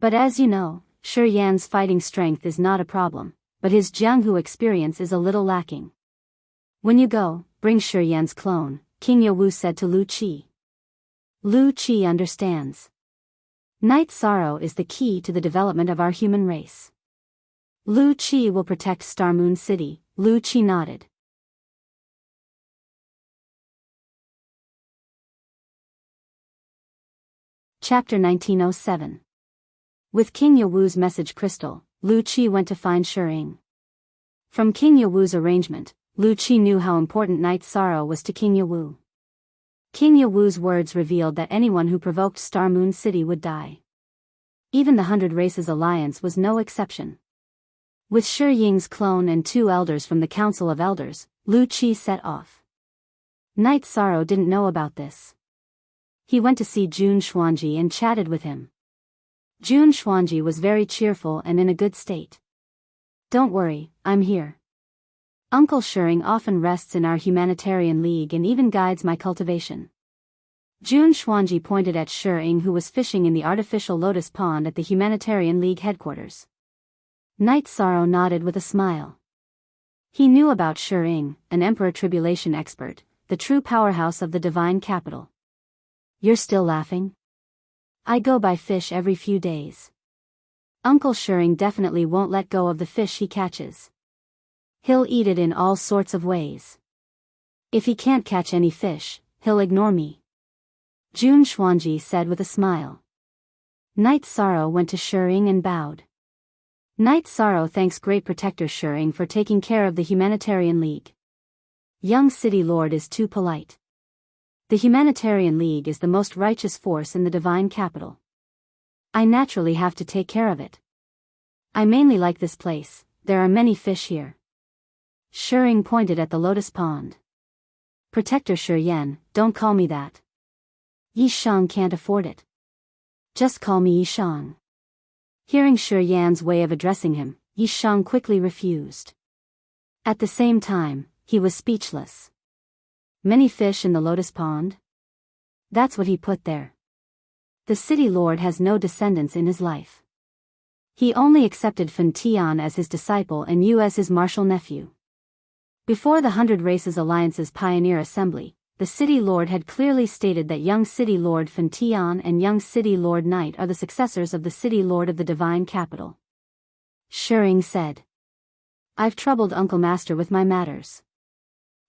But as you know, Shi Yan's fighting strength is not a problem, but his Jianghu experience is a little lacking. When you go, bring Shi Yan's clone, King Yawu said to Lu Qi. Lu Qi understands. Night Sorrow is the key to the development of our human race. Lu Qi will protect Star Moon City. Lu Qi nodded. Chapter 1907. With King Yawu's message crystal, Lu Qi went to find Shi. From King Yawu's arrangement, Lu Qi knew how important Night Sorrow was to King Yawu. King Yawu's words revealed that anyone who provoked Star Moon City would die. Even the 100 Races Alliance was no exception. With Shi Ying's clone and 2 elders from the Council of Elders, Lu Qi set off. Night Sorrow didn't know about this. He went to see Jun Xuanji and chatted with him. Jun Xuanji was very cheerful and in a good state. Don't worry, I'm here. Uncle Shering often rests in our Humanitarian League and even guides my cultivation. Jun Xuanji pointed at Shering, who was fishing in the artificial lotus pond at the Humanitarian League headquarters. Night Sorrow nodded with a smile. He knew about Shering, an Emperor Tribulation expert, the true powerhouse of the divine capital. You're still laughing? I go by fish every few days. Uncle Shering definitely won't let go of the fish he catches. He'll eat it in all sorts of ways. If he can't catch any fish, he'll ignore me. Jun Xuanji said with a smile. Night Sorrow went to Shering and bowed. Night Sorrow thanks Great Protector Shering for taking care of the Humanitarian League. Young City Lord is too polite. The Humanitarian League is the most righteous force in the divine capital. I naturally have to take care of it. I mainly like this place, there are many fish here. Shering pointed at the lotus pond. Protector Shi Yan, don't call me that. Yi Shang can't afford it. Just call me Yi Shang. Hearing Shi Yan's way of addressing him, Yi Shang quickly refused. At the same time, he was speechless. Many fish in the lotus pond? That's what he put there. The city lord has no descendants in his life. He only accepted Fan Tian as his disciple and Yu as his martial nephew. Before the 100 Races Alliance's Pioneer Assembly, the city lord had clearly stated that young city lord Fan Tian and young city lord Knight are the successors of the city lord of the divine capital. Shering said. I've troubled Uncle Master with my matters.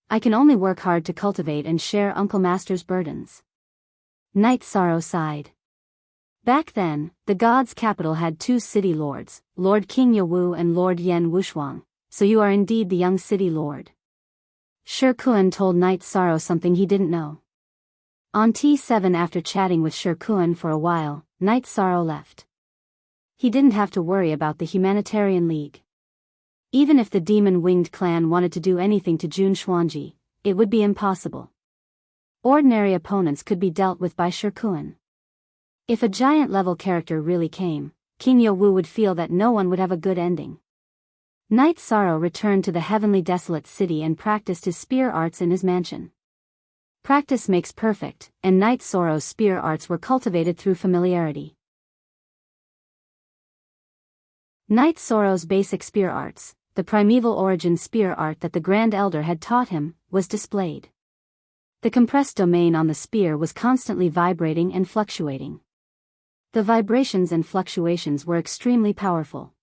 I can only work hard to cultivate and share Uncle Master's burdens. Night Sorrow sighed. Back then, the god's capital had 2 city lords, Lord King Yawu and Lord Yen Wushuang, so you are indeed the young city lord. Shi Kun told Night Sorrow something he didn't know. On T7, after chatting with Shi Kun for a while, Night Sorrow left. He didn't have to worry about the Humanitarian League. Even if the demon-winged clan wanted to do anything to Jun Xuanji, it would be impossible. Ordinary opponents could be dealt with by Shi Kun. If a giant-level character really came, King Yawu would feel that no one would have a good ending. Night Sorrow returned to the heavenly desolate city and practiced his spear arts in his mansion. Practice makes perfect, and Night Sorrow's spear arts were cultivated through familiarity. Knight Sorrow's basic spear arts, the primeval origin spear art that the Grand Elder had taught him, was displayed. The compressed domain on the spear was constantly vibrating and fluctuating. The vibrations and fluctuations were extremely powerful.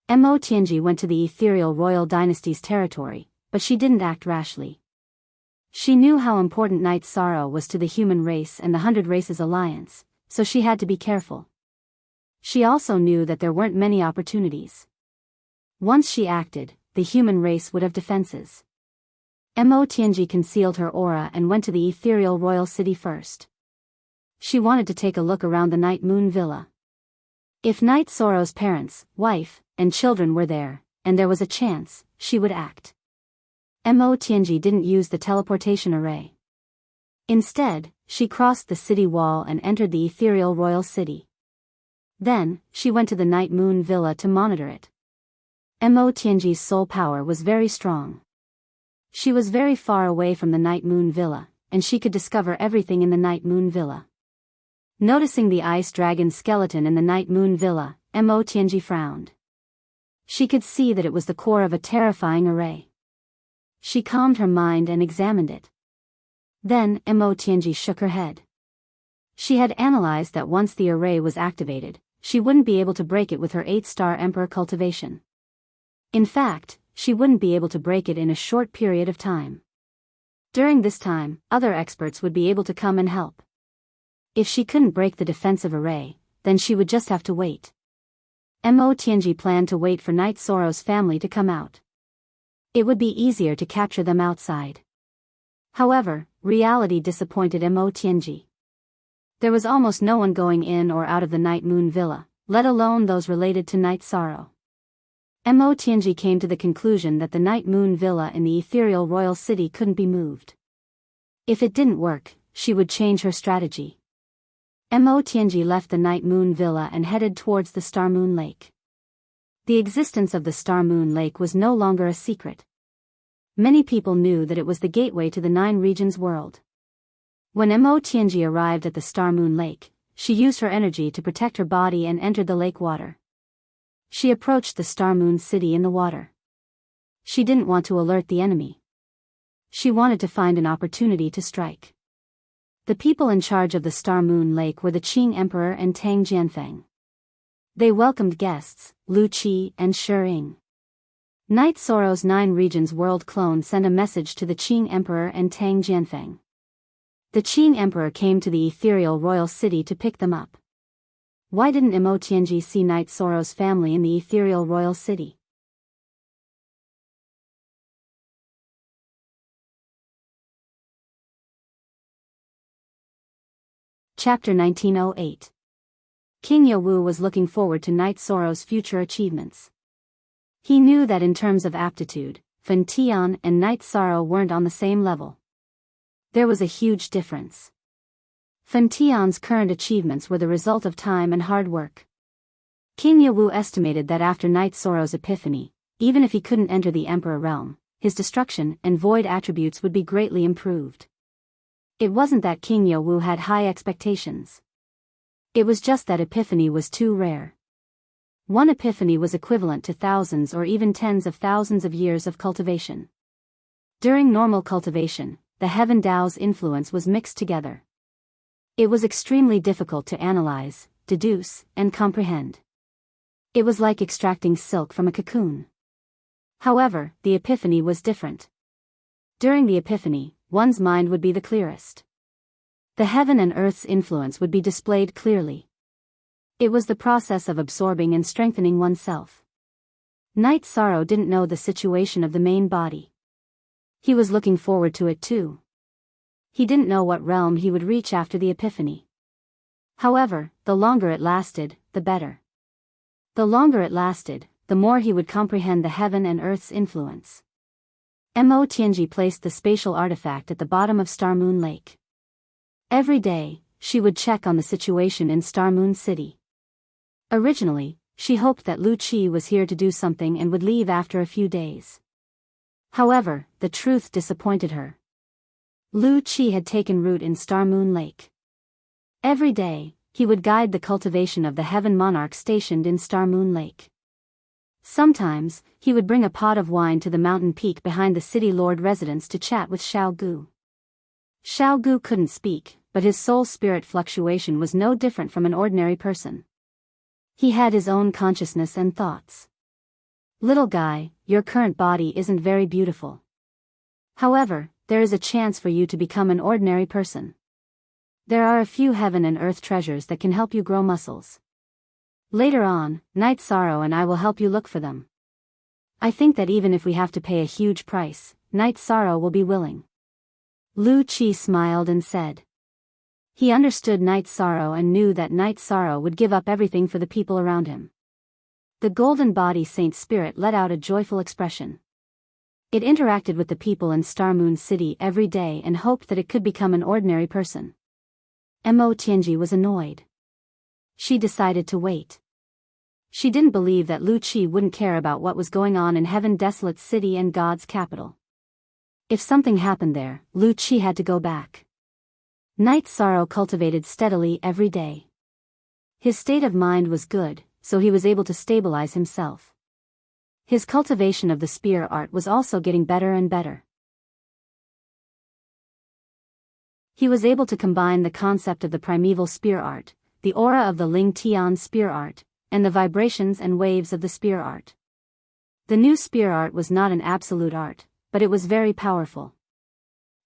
Mo Tianji went to the ethereal royal dynasty's territory, but she didn't act rashly. She knew how important Knight Sorrow was to the human race and the 100 Races Alliance, so she had to be careful. She also knew that there weren't many opportunities. Once she acted, the human race would have defenses. Mo Tianji concealed her aura and went to the ethereal royal city first. She wanted to take a look around the Night Moon Villa. If Knight Sorrow's parents, wife, and children were there, and there was a chance, she would act. Mo Tianji didn't use the teleportation array. Instead, she crossed the city wall and entered the ethereal royal city. Then, she went to the Night Moon Villa to monitor it. Mo Tianji's soul power was very strong. She was very far away from the Night Moon Villa, and she could discover everything in the Night Moon Villa. Noticing the ice dragon skeleton in the Night Moon Villa, Mo Tianji frowned. She could see that it was the core of a terrifying array. She calmed her mind and examined it. Then, Mo Tianji shook her head. She had analyzed that once the array was activated, she wouldn't be able to break it with her 8-star Emperor cultivation. In fact, she wouldn't be able to break it in a short period of time. During this time, other experts would be able to come and help. If she couldn't break the defensive array, then she would just have to wait. Mo Tianji planned to wait for Knight Sorrow's family to come out. It would be easier to capture them outside. However, reality disappointed Mo Tianji. There was almost no one going in or out of the Night Moon Villa, let alone those related to Knight Sorrow. Mo Tianji came to the conclusion that the Night Moon Villa in the ethereal royal city couldn't be moved. If it didn't work, she would change her strategy. Mo Tianji left the Night Moon Villa and headed towards the Star Moon Lake. The existence of the Star Moon Lake was no longer a secret. Many people knew that it was the gateway to the 9 regions world. When Mo Tianji arrived at the Star Moon Lake, she used her energy to protect her body and entered the lake water. She approached the Star Moon City in the water. She didn't want to alert the enemy. She wanted to find an opportunity to strike. The people in charge of the Star Moon Lake were the Qing Emperor and Tang Jianfeng. They welcomed guests, Lu Qi and Shi Ying. Knight Sorrow's 9 regions world clone sent a message to the Qing Emperor and Tang Jianfeng. The Qing Emperor came to the ethereal royal city to pick them up. Why didn't Mo Tianji see Knight Sorrow's family in the ethereal royal city? Chapter 1908. King Yowu was looking forward to Knight Sorrow's future achievements. He knew that in terms of aptitude, Fan Tian and Knight Sorrow weren't on the same level. There was a huge difference. Fan Tian's current achievements were the result of time and hard work. King Yowu estimated that after Knight Sorrow's epiphany, even if he couldn't enter the Emperor realm, his destruction and void attributes would be greatly improved. It wasn't that King Yowu had high expectations. It was just that epiphany was too rare. One epiphany was equivalent to thousands or even tens of thousands of years of cultivation. During normal cultivation, the Heaven Tao's influence was mixed together. It was extremely difficult to analyze, deduce, and comprehend. It was like extracting silk from a cocoon. However, the epiphany was different. During the epiphany, one's mind would be the clearest. The heaven and earth's influence would be displayed clearly. It was the process of absorbing and strengthening oneself. Knight Sorrow didn't know the situation of the main body. He was looking forward to it too. He didn't know what realm he would reach after the epiphany. However, the longer it lasted, the better. The longer it lasted, the more he would comprehend the heaven and earth's influence. Mo Tianji placed the spatial artifact at the bottom of Star Moon Lake. Every day, she would check on the situation in Star Moon City. Originally, she hoped that Lu Qi was here to do something and would leave after a few days. However, the truth disappointed her. Lu Qi had taken root in Star Moon Lake. Every day, he would guide the cultivation of the Heaven Monarch stationed in Star Moon Lake. Sometimes, he would bring a pot of wine to the mountain peak behind the city lord residence to chat with Xiao Gu. Xiao Gu couldn't speak, but his soul spirit fluctuation was no different from an ordinary person. He had his own consciousness and thoughts. Little guy, your current body isn't very beautiful. However, there is a chance for you to become an ordinary person. There are a few heaven and earth treasures that can help you grow muscles. Later on, Night Sorrow and I will help you look for them. I think that even if we have to pay a huge price, Night Sorrow will be willing. Lu Qi smiled and said. He understood Night Sorrow and knew that Night Sorrow would give up everything for the people around him. The golden body Saint Spirit let out a joyful expression. It interacted with the people in Star Moon City every day and hoped that it could become an ordinary person. Mo Tianji was annoyed. She decided to wait. She didn't believe that Lu Qi wouldn't care about what was going on in Heaven Desolate City and God's capital. If something happened there, Lu Qi had to go back. Night Sorrow cultivated steadily every day. His state of mind was good, so he was able to stabilize himself. His cultivation of the spear art was also getting better and better. He was able to combine the concept of the primeval spear art, the aura of the Ling Tian spear art, and the vibrations and waves of the spear art. The new spear art was not an absolute art, but it was very powerful.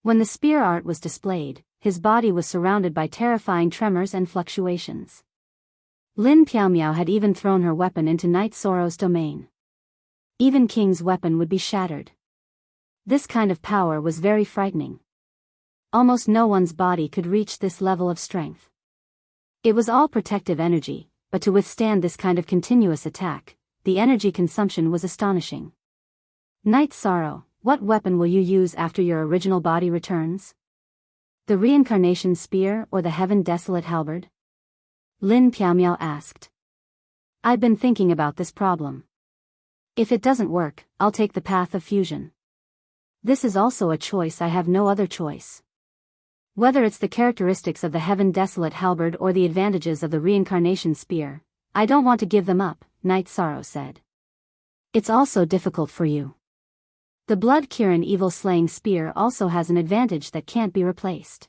When the spear art was displayed, his body was surrounded by terrifying tremors and fluctuations. Lin Piaomiao had even thrown her weapon into Night Sorrow's domain. Even King's weapon would be shattered. This kind of power was very frightening. Almost no one's body could reach this level of strength. It was all protective energy, but to withstand this kind of continuous attack, the energy consumption was astonishing. Night Sorrow, what weapon will you use after your original body returns? The reincarnation spear or the Heaven Desolate halberd? Lin Piaomiao asked. I've been thinking about this problem. If it doesn't work, I'll take the path of fusion. This is also a choice, I have no other choice. Whether it's the characteristics of the Heaven Desolate halberd or the advantages of the reincarnation spear, I don't want to give them up, Night Sorrow said. It's also difficult for you. The Blood Kirin evil slaying spear also has an advantage that can't be replaced.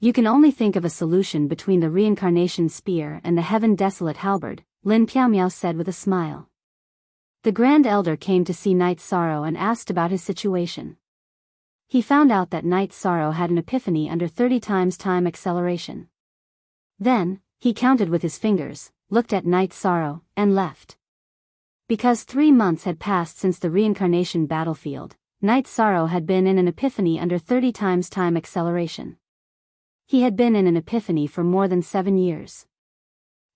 You can only think of a solution between the reincarnation spear and the Heaven Desolate halberd, Lin Piaomiao said with a smile. The Grand Elder came to see Night Sorrow and asked about his situation. He found out that Night Sorrow had an epiphany under 30 times time acceleration. Then, he counted with his fingers, looked at Night Sorrow, and left. Because 3 months had passed since the reincarnation battlefield, Night Sorrow had been in an epiphany under 30 times time acceleration. He had been in an epiphany for more than 7 years.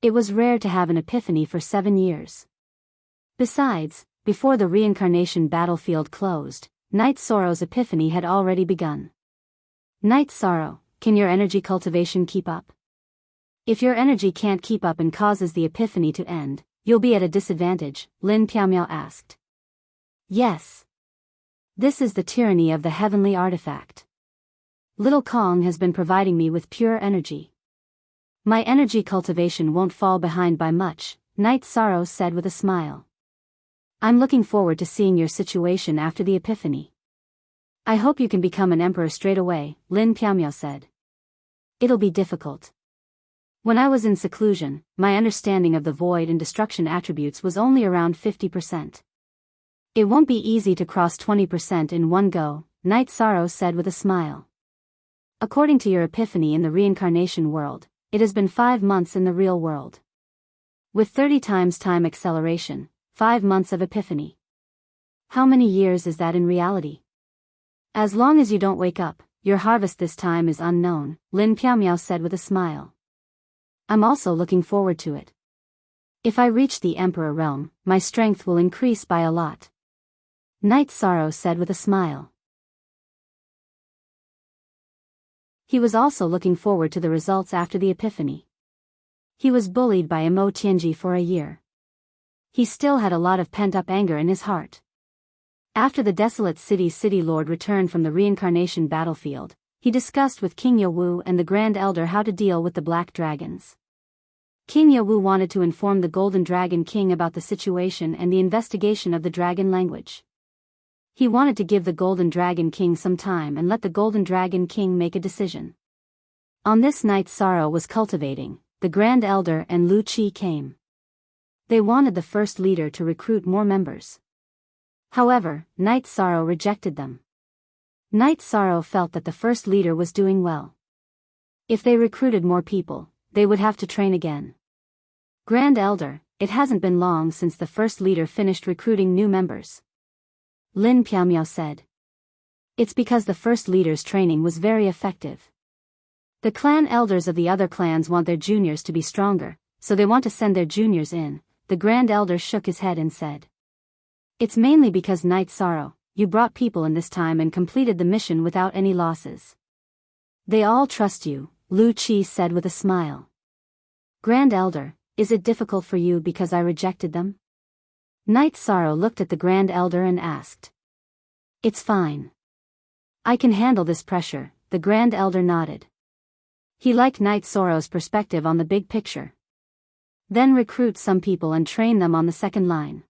It was rare to have an epiphany for 7 years. Besides, before the reincarnation battlefield closed, Night Sorrow's epiphany had already begun. Night Sorrow, can your energy cultivation keep up? If your energy can't keep up and causes the epiphany to end, you'll be at a disadvantage, Lin Piaomiao asked. Yes. This is the tyranny of the heavenly artifact. Little Kong has been providing me with pure energy. My energy cultivation won't fall behind by much, Night Sorrow said with a smile. I'm looking forward to seeing your situation after the epiphany. I hope you can become an emperor straight away, Lin Piaomiao said. It'll be difficult. When I was in seclusion, my understanding of the void and destruction attributes was only around 50%. It won't be easy to cross 20% in one go, Night Sorrow said with a smile. According to your epiphany in the reincarnation world, it has been 5 months in the real world. With 30 times time acceleration, 5 months of epiphany. How many years is that in reality? As long as you don't wake up, your harvest this time is unknown, Lin Piaomiao said with a smile. I'm also looking forward to it. If I reach the Emperor realm, my strength will increase by a lot. Night Sorrow said with a smile. He was also looking forward to the results after the epiphany. He was bullied by Mo Tianji for a year. He still had a lot of pent-up anger in his heart. After the Desolate City's city lord returned from the reincarnation battlefield, he discussed with King Yowu and the Grand Elder how to deal with the black dragons. King Yawu wanted to inform the Golden Dragon King about the situation and the investigation of the dragon language. He wanted to give the Golden Dragon King some time and let the Golden Dragon King make a decision. On this night Sorrow was cultivating, the Grand Elder and Lu Qi came. They wanted the first leader to recruit more members. However, Night Sorrow rejected them. Night Sorrow felt that the first leader was doing well. If they recruited more people, they would have to train again. Grand Elder, it hasn't been long since the first leader finished recruiting new members. Lin Piaomiao said. It's because the first leader's training was very effective. The clan elders of the other clans want their juniors to be stronger, so they want to send their juniors in. The Grand Elder shook his head and said. It's mainly because Night Sorrow, you brought people in this time and completed the mission without any losses. They all trust you, Lu Qi said with a smile. Grand Elder, is it difficult for you because I rejected them? Night Sorrow looked at the Grand Elder and asked. It's fine. I can handle this pressure, the Grand Elder nodded. He liked Night Sorrow's perspective on the big picture. Then recruit some people and train them on the second line.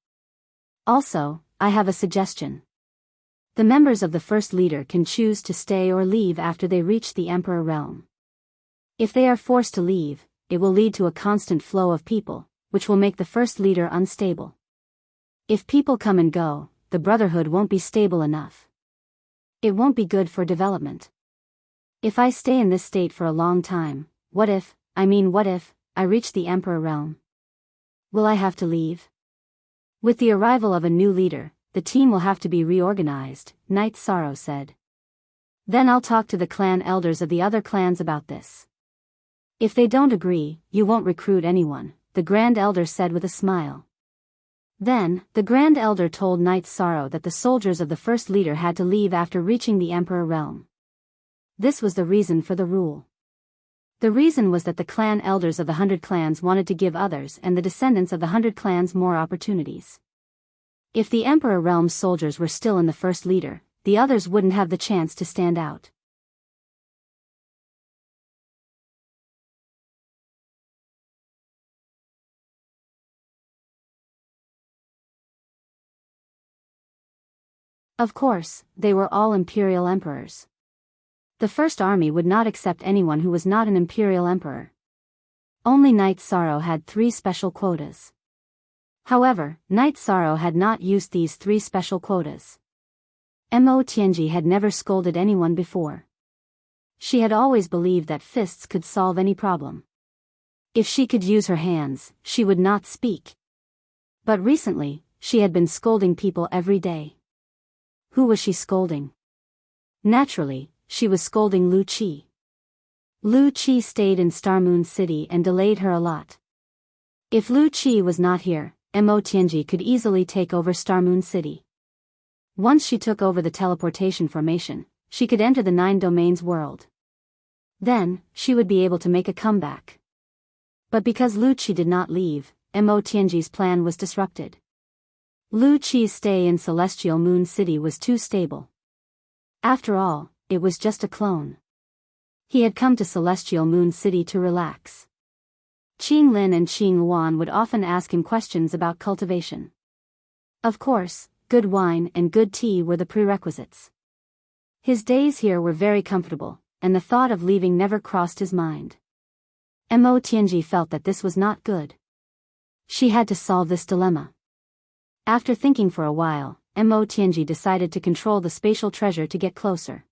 Also, I have a suggestion. The members of the first leader can choose to stay or leave after they reach the Emperor realm. If they are forced to leave, it will lead to a constant flow of people, which will make the first leader unstable. If people come and go, the Brotherhood won't be stable enough. It won't be good for development. If I stay in this state for a long time, what if I reach the Emperor realm? Will I have to leave? With the arrival of a new leader, the team will have to be reorganized, Night Sorrow said. Then I'll talk to the clan elders of the other clans about this. If they don't agree, you won't recruit anyone, the Grand Elder said with a smile. Then, the Grand Elder told Night Sorrow that the soldiers of the first leader had to leave after reaching the Emperor realm. This was the reason for the rule. The reason was that the clan elders of the 100 clans wanted to give others and the descendants of the 100 clans more opportunities. If the Emperor realm's soldiers were still in the first leader, the others wouldn't have the chance to stand out. Of course, they were all imperial emperors. The first army would not accept anyone who was not an imperial emperor. Only Night Sorrow had 3 special quotas. However, Night Sorrow had not used these 3 special quotas. Mo Tianji had never scolded anyone before. She had always believed that fists could solve any problem. If she could use her hands, she would not speak. But recently, she had been scolding people every day. Who was she scolding? Naturally, she was scolding Lu Qi. Lu Qi stayed in Star Moon City and delayed her a lot. If Lu Qi was not here, Mo Tianji could easily take over Star Moon City. Once she took over the teleportation formation, she could enter the 9 domains world. Then, she would be able to make a comeback. But because Lu Qi did not leave, Mo Tianji's plan was disrupted. Lu Qi's stay in Celestial Moon City was too stable. After all, it was just a clone. He had come to Celestial Moon City to relax. Qing Lin and Qing Luan would often ask him questions about cultivation. Of course, good wine and good tea were the prerequisites. His days here were very comfortable, and the thought of leaving never crossed his mind. Mo Tianji felt that this was not good. She had to solve this dilemma. After thinking for a while, Mo Tianji decided to control the spatial treasure to get closer.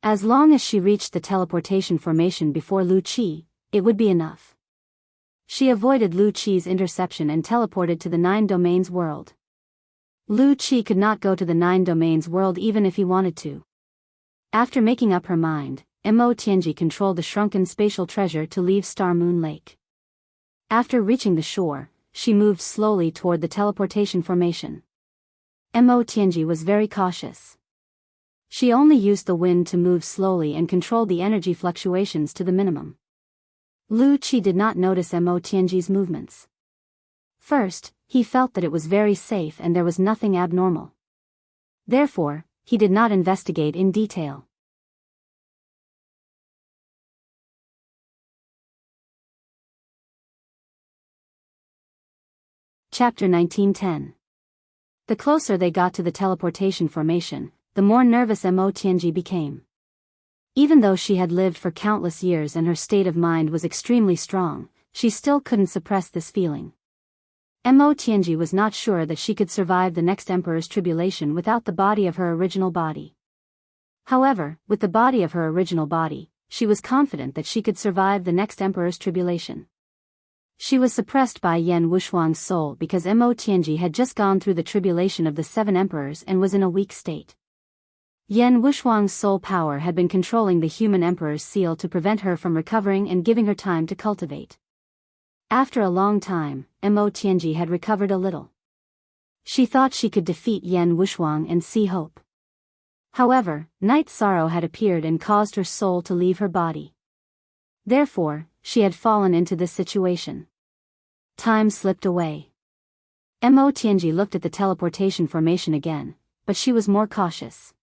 As long as she reached the teleportation formation before Lu Qi, it would be enough. She avoided Lu Qi's interception and teleported to the 9 domains world. Lu Qi could not go to the 9 domains world even if he wanted to. After making up her mind, Mo Tianji controlled the shrunken spatial treasure to leave Star Moon Lake. After reaching the shore, she moved slowly toward the teleportation formation. Mo Tianji was very cautious. She only used the wind to move slowly and controlled the energy fluctuations to the minimum. Lu Qi did not notice Mo Tianji's movements. First, he felt that it was very safe and there was nothing abnormal. Therefore, he did not investigate in detail. Chapter 1910. The closer they got to the teleportation formation, the more nervous Mo Tianji became. Even though she had lived for countless years and her state of mind was extremely strong, she still couldn't suppress this feeling. Mo Tianji was not sure that she could survive the next emperor's tribulation without the body of her original body. However, with the body of her original body, she was confident that she could survive the next emperor's tribulation. She was suppressed by Yan Wushuang's soul because Mo Tianji had just gone through the tribulation of the 7 emperors and was in a weak state. Yan Wushuang's soul power had been controlling the human emperor's seal to prevent her from recovering and giving her time to cultivate. After a long time, Mo Tianji had recovered a little. She thought she could defeat Yan Wushuang and see hope. However, night sorrow had appeared and caused her soul to leave her body. Therefore, she had fallen into this situation. Time slipped away. Mo Tianji looked at the teleportation formation again, but she was more cautious.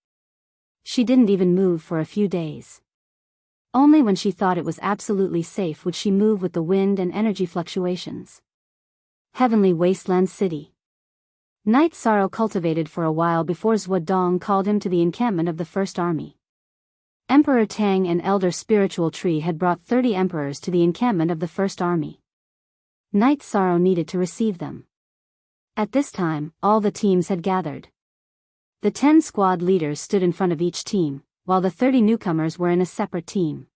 She didn't even move for a few days. Only when she thought it was absolutely safe would she move with the wind and energy fluctuations. Heavenly Wasteland City. Night sorrow cultivated for a while before Zhuodong called him to the encampment of the First Army. Emperor Tang and Elder Spiritual Tree had brought 30 emperors to the encampment of the First Army. Night sorrow needed to receive them. At this time, all the teams had gathered. The 10 squad leaders stood in front of each team, while the 30 newcomers were in a separate team.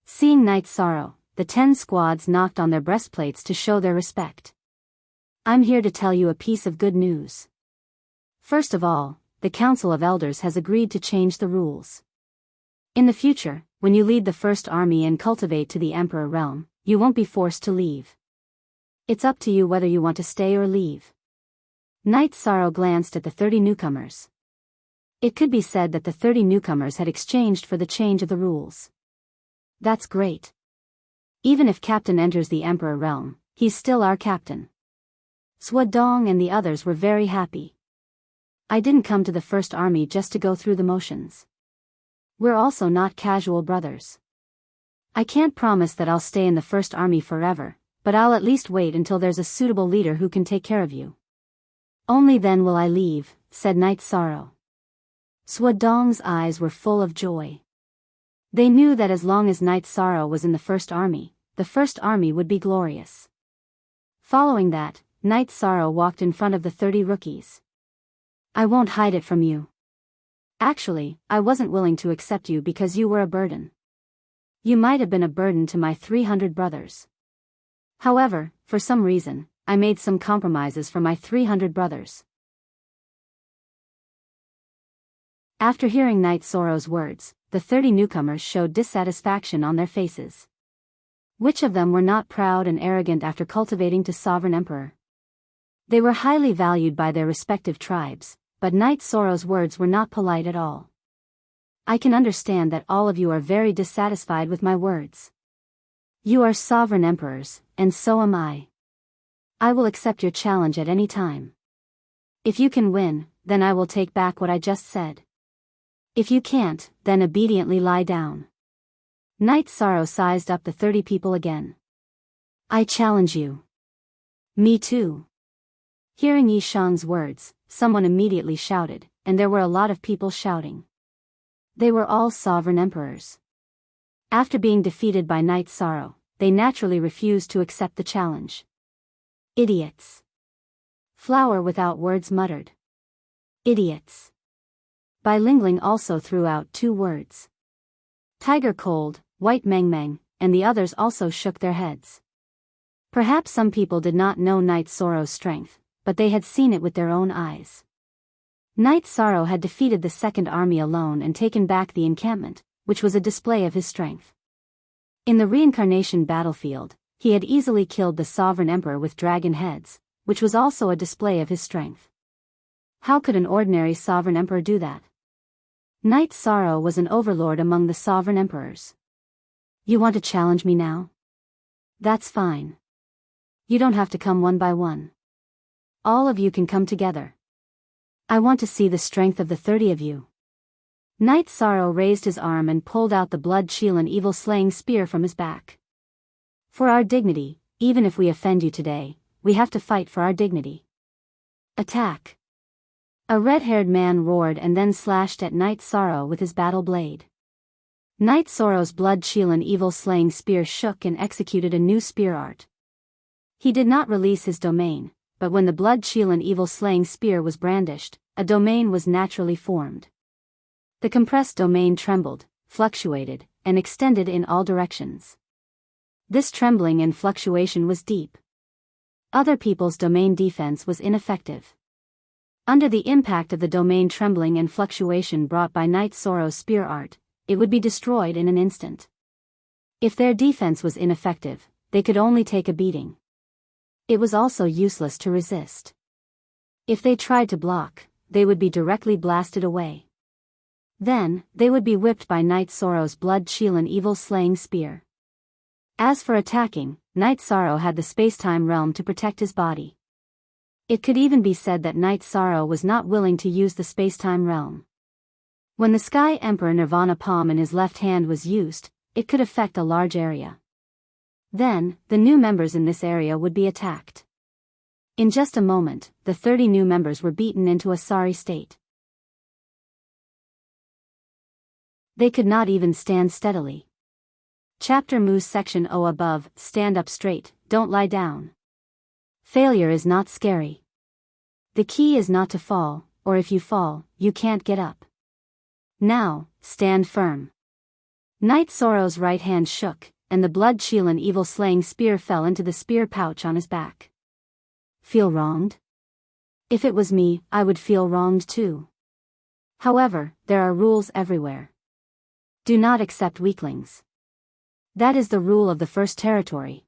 Seeing night sorrow, the 10 squads knocked on their breastplates to show their respect. I'm here to tell you a piece of good news. First of all, the Council of Elders has agreed to change the rules. In the future, when you lead the First Army and cultivate to the Emperor realm, you won't be forced to leave. It's up to you whether you want to stay or leave. Night sorrow glanced at the 30 newcomers. It could be said that the 30 newcomers had exchanged for the change of the rules. That's great. Even if Captain enters the Emperor realm, he's still our captain. Zhuodong and the others were very happy. I didn't come to the First Army just to go through the motions. We're also not casual brothers. I can't promise that I'll stay in the First Army forever, but I'll at least wait until there's a suitable leader who can take care of you. Only then will I leave, said Night Sorrow. Zhuodong's eyes were full of joy. They knew that as long as Night Sorrow was in the First Army would be glorious. Following that, Night Sorrow walked in front of the 30 rookies. I won't hide it from you. Actually, I wasn't willing to accept you because you were a burden. You might have been a burden to my 300 brothers. However, for some reason, I made some compromises for my 300 brothers. After hearing Night Sorrow's words, the 30 newcomers showed dissatisfaction on their faces. Which of them were not proud and arrogant after cultivating to Sovereign Emperor? They were highly valued by their respective tribes, but Night Sorrow's words were not polite at all. I can understand that all of you are very dissatisfied with my words. You are sovereign emperors, and so am I. I will accept your challenge at any time. If you can win, then I will take back what I just said. If you can't, then obediently lie down. Night Sorrow sized up the 30 people again. I challenge you. Me too. Hearing Yi Shang's words, someone immediately shouted, and there were a lot of people shouting. They were all sovereign emperors. After being defeated by Night Sorrow, they naturally refused to accept the challenge. Idiots. Flower Without Words muttered. Idiots. Bai Lingling also threw out 2 words. Tiger Cold, White Meng Meng, and the others also shook their heads. Perhaps some people did not know Night Sorrow's strength, but they had seen it with their own eyes. Night Sorrow had defeated the Second Army alone and taken back the encampment, which was a display of his strength. In the reincarnation battlefield, he had easily killed the Sovereign Emperor with dragon heads, which was also a display of his strength. How could an ordinary Sovereign Emperor do that? Night Sorrow was an overlord among the Sovereign Emperors. You want to challenge me now? That's fine. You don't have to come one by one. All of you can come together. I want to see the strength of the 30 of you. Night Sorrow raised his arm and pulled out the blood Chilan evil slaying spear from his back. For our dignity, even if we offend you today, we have to fight for our dignity. Attack! A red-haired man roared and then slashed at Night Sorrow with his battle blade. Night Sorrow's blood-chilling evil-slaying spear shook and executed a new spear art. He did not release his domain, but when the blood-chilling evil-slaying spear was brandished, a domain was naturally formed. The compressed domain trembled, fluctuated, and extended in all directions. This trembling and fluctuation was deep. Other people's domain defense was ineffective. Under the impact of the domain trembling and fluctuation brought by Night Sorrow's spear art, it would be destroyed in an instant. If their defense was ineffective, they could only take a beating. It was also useless to resist. If they tried to block, they would be directly blasted away. Then, they would be whipped by Night Sorrow's blood-chilling evil-slaying spear. As for attacking, Night Sorrow had the space-time realm to protect his body. It could even be said that Night Sorrow was not willing to use the space-time realm. When the Sky Emperor Nirvana palm in his left hand was used, it could affect a large area. Then, the new members in this area would be attacked. In just a moment, the 30 new members were beaten into a sorry state. They could not even stand steadily. Chapter Moose Section O above, stand up straight, don't lie down. Failure is not scary. The key is not to fall, or if you fall, you can't get up. Now, stand firm. Night Sorrow's right hand shook, and the blood-chilling evil-slaying spear fell into the spear pouch on his back. Feel wronged? If it was me, I would feel wronged too. However, there are rules everywhere. Do not accept weaklings. That is the rule of the first territory.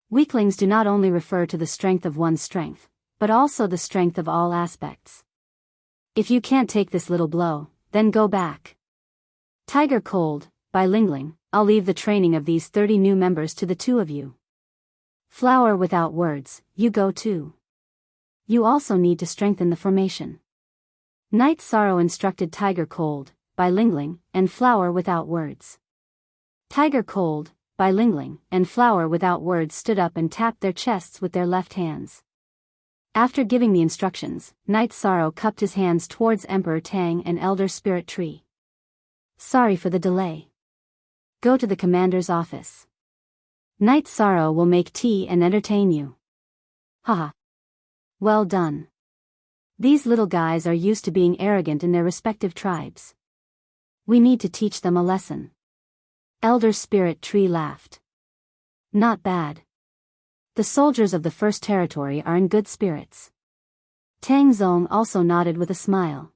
Weaklings do not only refer to the strength of one's strength, but also the strength of all aspects. If you can't take this little blow, then go back. Tiger Cold, Bilingling, I'll leave the training of these 30 new members to the two of you. Flower Without Words, you go too. You also need to strengthen the formation. Night Sorrow instructed Tiger Cold, Bilingling, and Flower Without Words. Tiger Cold, Bilingling, and Flower Without Words stood up and tapped their chests with their left hands. After giving the instructions, Night Sorrow cupped his hands towards Emperor Tang and Elder Spirit Tree. Sorry for the delay. Go to the commander's office. Night Sorrow will make tea and entertain you. Haha. Well done. These little guys are used to being arrogant in their respective tribes. We need to teach them a lesson. Elder Spirit Tree laughed. Not bad. The soldiers of the First Territory are in good spirits. Tang Zong also nodded with a smile.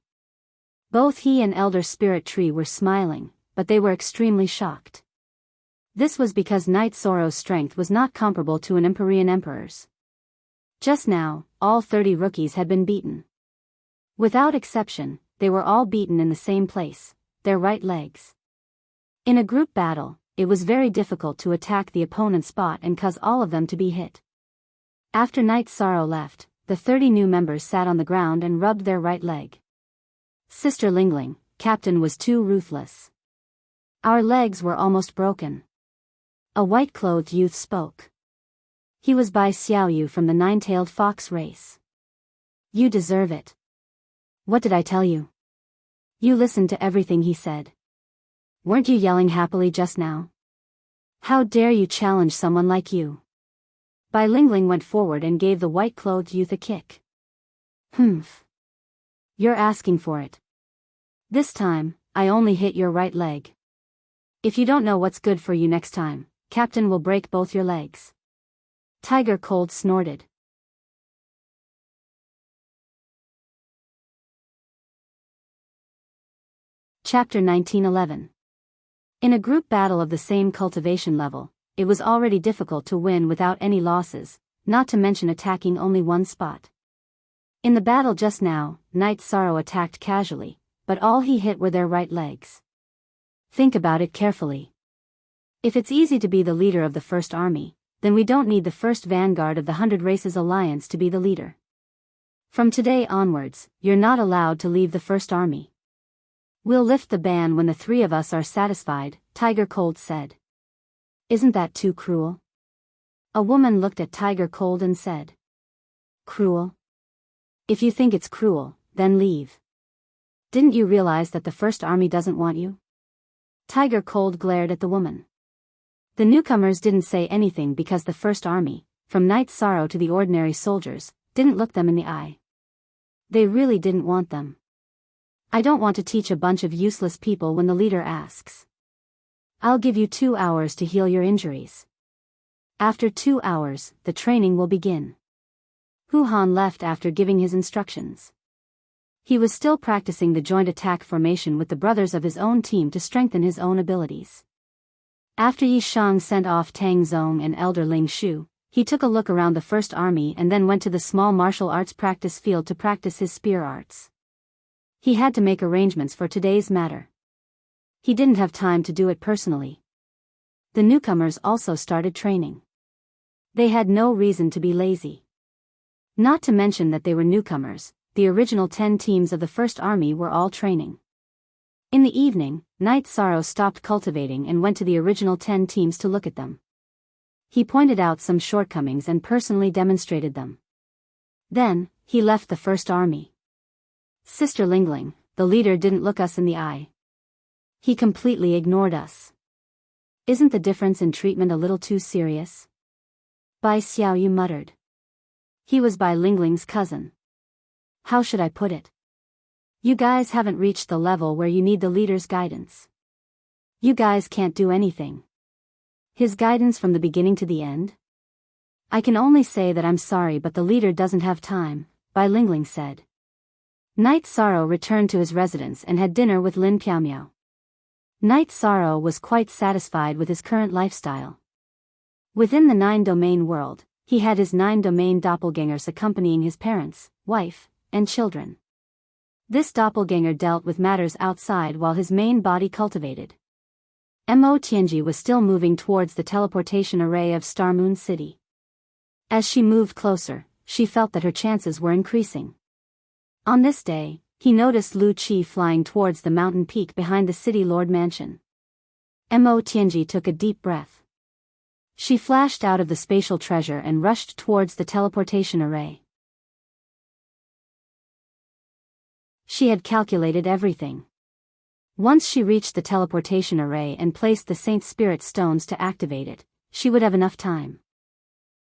Both he and Elder Spirit Tree were smiling, but they were extremely shocked. This was because Night Sorrow's strength was not comparable to an Empyrean Emperor's. Just now, all 30 rookies had been beaten. Without exception, they were all beaten in the same place, their right legs. In a group battle, it was very difficult to attack the opponent's spot and cause all of them to be hit. After Night Sorrow left, the 30 new members sat on the ground and rubbed their right leg. Sister Lingling, Captain was too ruthless. Our legs were almost broken. A white-clothed youth spoke. He was Bai Xiaoyu from the nine-tailed fox race. You deserve it. What did I tell you? You listened to everything he said. Weren't you yelling happily just now? How dare you challenge someone like you? Bai Lingling went forward and gave the white-clothed youth a kick. Humph. You're asking for it. This time, I only hit your right leg. If you don't know what's good for you next time, Captain will break both your legs. Tiger Cold snorted. Chapter 1911. In a group battle of the same cultivation level, it was already difficult to win without any losses, not to mention attacking only one spot. In the battle just now, Night Sorrow attacked casually, but all he hit were their right legs. Think about it carefully. If it's easy to be the leader of the First Army, then we don't need the First Vanguard of the 100 Races Alliance to be the leader. From today onwards, you're not allowed to leave the First Army. We'll lift the ban when the three of us are satisfied, Tiger Cold said. Isn't that too cruel? A woman looked at Tiger cold and said. Cruel? If you think it's cruel, then leave. Didn't you realize that the First Army doesn't want you? Tiger cold glared at the woman. The newcomers didn't say anything because the First Army, from Night Sorrow to the ordinary soldiers, didn't look them in the eye. They really didn't want them. I don't want to teach a bunch of useless people when the leader asks. I'll give you 2 hours to heal your injuries. After 2 hours, the training will begin. Hu Han left after giving his instructions. He was still practicing the joint attack formation with the brothers of his own team to strengthen his own abilities. After Yi Shang sent off Tang Zong and Elder Ling Shu, he took a look around the First Army and then went to the small martial arts practice field to practice his spear arts. He had to make arrangements for today's matter. He didn't have time to do it personally. The newcomers also started training. They had no reason to be lazy. Not to mention that they were newcomers, the original 10 teams of the First Army were all training. In the evening, Night Sorrow stopped cultivating and went to the original 10 teams to look at them. He pointed out some shortcomings and personally demonstrated them. Then, he left the First Army. Sister Lingling, the leader didn't look us in the eye. He completely ignored us. Isn't the difference in treatment a little too serious? Bai Xiaoyu muttered. He was Bai Lingling's cousin. How should I put it? You guys haven't reached the level where you need the leader's guidance. You guys can't do anything. His guidance from the beginning to the end? I can only say that I'm sorry, but the leader doesn't have time, Bai Lingling said. Night Sorrow returned to his residence and had dinner with Lin Piaomiao. Night Sorrow was quite satisfied with his current lifestyle. Within the 9-domain world, he had his 9-domain doppelgangers accompanying his parents, wife, and children. This doppelganger dealt with matters outside while his main body cultivated. Mo Tianji was still moving towards the teleportation array of Star Moon City. As she moved closer, she felt that her chances were increasing. On this day, he noticed Lu Qi flying towards the mountain peak behind the City Lord Mansion. Mo Tianji took a deep breath. She flashed out of the spatial treasure and rushed towards the teleportation array. She had calculated everything. Once she reached the teleportation array and placed the Saint Spirit stones to activate it, she would have enough time.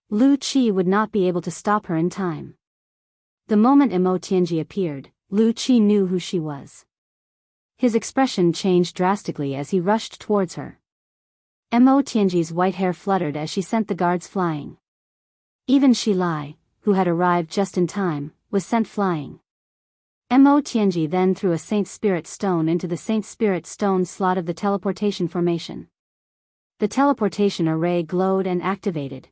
Lu Qi would not be able to stop her in time. The moment Mo Tianji appeared, Lu Qi knew who she was. His expression changed drastically as he rushed towards her. Mo Tianji's white hair fluttered as she sent the guards flying. Even Shi Lai, who had arrived just in time, was sent flying. Mo Tianji then threw a Saint Spirit stone into the Saint Spirit stone slot of the teleportation formation. The teleportation array glowed and activated.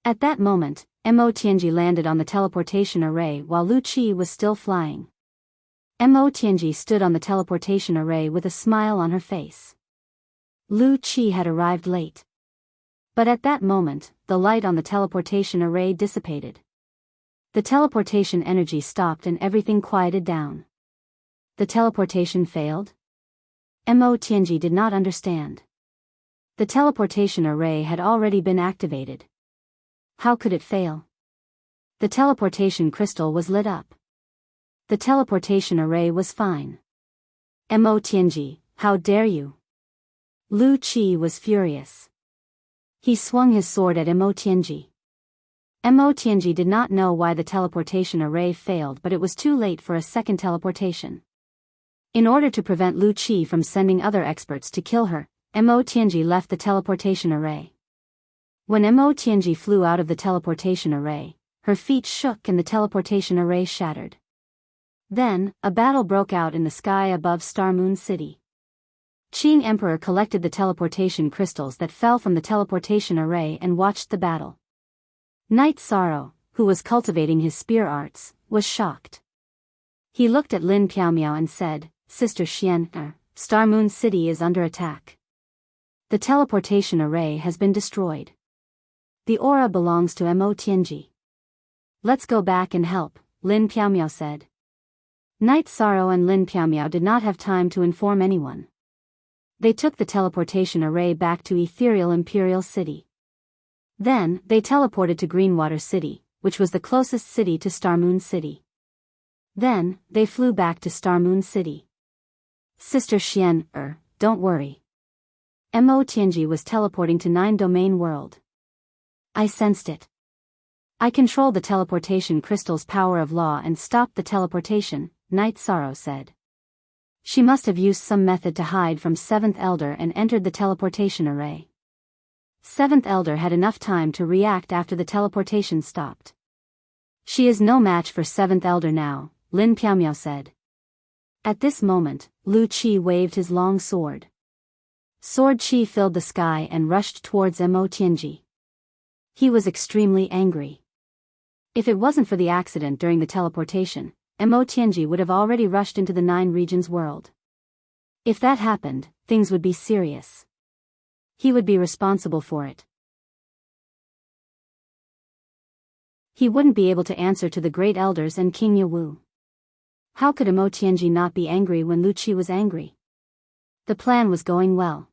At that moment, Mo Tianji landed on the teleportation array while Lu Qi was still flying. Mo Tianji stood on the teleportation array with a smile on her face. Lu Qi had arrived late. But at that moment, the light on the teleportation array dissipated. The teleportation energy stopped and everything quieted down. The teleportation failed? Mo Tianji did not understand. The teleportation array had already been activated. How could it fail? The teleportation crystal was lit up. The teleportation array was fine. Mo Tianji, how dare you? Lu Qi was furious. He swung his sword at Mo Tianji. Mo Tianji did not know why the teleportation array failed, but it was too late for a second teleportation. In order to prevent Lu Qi from sending other experts to kill her, Mo Tianji left the teleportation array. When Mo Tianji flew out of the teleportation array, her feet shook and the teleportation array shattered. Then, a battle broke out in the sky above Star Moon City. Qing Emperor collected the teleportation crystals that fell from the teleportation array and watched the battle. Night Sorrow, who was cultivating his spear arts, was shocked. He looked at Lin Piaomiao and said, Sister Xian, Star Moon City is under attack. The teleportation array has been destroyed. The aura belongs to Mo Tianji. Let's go back and help, Lin Piaomiao said. Night Sorrow and Lin Piaomiao did not have time to inform anyone. They took the teleportation array back to Ethereal Imperial City. Then, they teleported to Greenwater City, which was the closest city to Star Moon City. Then, they flew back to Star Moon City. Sister Xian, don't worry. Mo Tianji was teleporting to 9 Domain World. I sensed it. I controlled the teleportation crystal's power of law and stopped the teleportation, Night Sorrow said. She must have used some method to hide from 7th Elder and entered the teleportation array. 7th Elder had enough time to react after the teleportation stopped. She is no match for 7th Elder now, Lin Piaomiao said. At this moment, Lu Qi waved his long sword. Sword Qi filled the sky and rushed towards Mo Tianji. He was extremely angry. If it wasn't for the accident during the teleportation, Mo Tianji would have already rushed into the 9 regions world. If that happened, things would be serious. He would be responsible for it. He wouldn't be able to answer to the great elders and King Yawu. How could Mo Tianji not be angry when Lu Qi was angry? The plan was going well.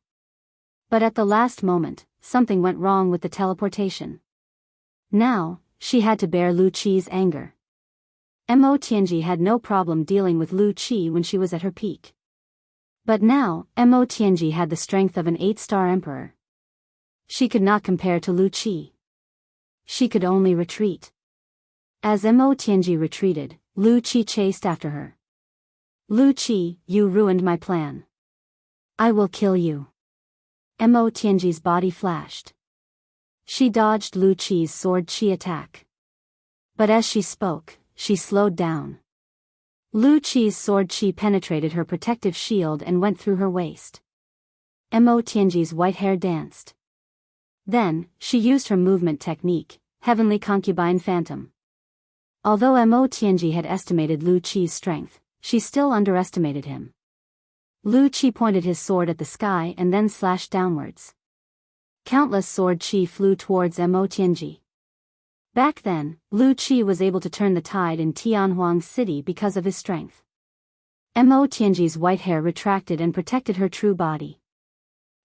But at the last moment, something went wrong with the teleportation. Now, she had to bear Lu Qi's anger. Mo Tianji had no problem dealing with Lu Qi when she was at her peak. But now, Mo Tianji had the strength of an 8-star emperor. She could not compare to Lu Qi. She could only retreat. As Mo Tianji retreated, Lu Qi chased after her. Lu Qi, you ruined my plan. I will kill you. Mo Tianji's body flashed. She dodged Lu Qi's sword Qi attack. But as she spoke, she slowed down. Lu Qi's sword Qi penetrated her protective shield and went through her waist. Mo Tianji's white hair danced. Then, she used her movement technique, Heavenly Concubine Phantom. Although Mo Tianji had estimated Lu Qi's strength, she still underestimated him. Lu Qi pointed his sword at the sky and then slashed downwards. Countless sword Qi flew towards Mo Tianji. Back then, Lu Qi was able to turn the tide in Tianhuang City because of his strength. Mo Tianji's white hair retracted and protected her true body.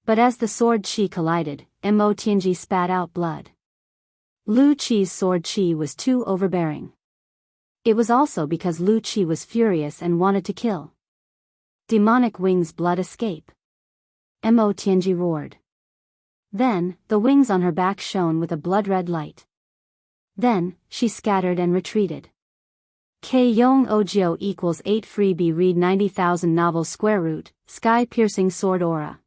But as the sword Qi collided, Mo Tianji spat out blood. Lu Qi's sword Qi was too overbearing. It was also because Lu Qi was furious and wanted to kill. Demonic wings blood escape. Mo Tianji roared. Then, the wings on her back shone with a blood-red light. Then, she scattered and retreated. K-Yong Ogyo equals 8 freebie read 90,000 novels square root, sky-piercing sword aura.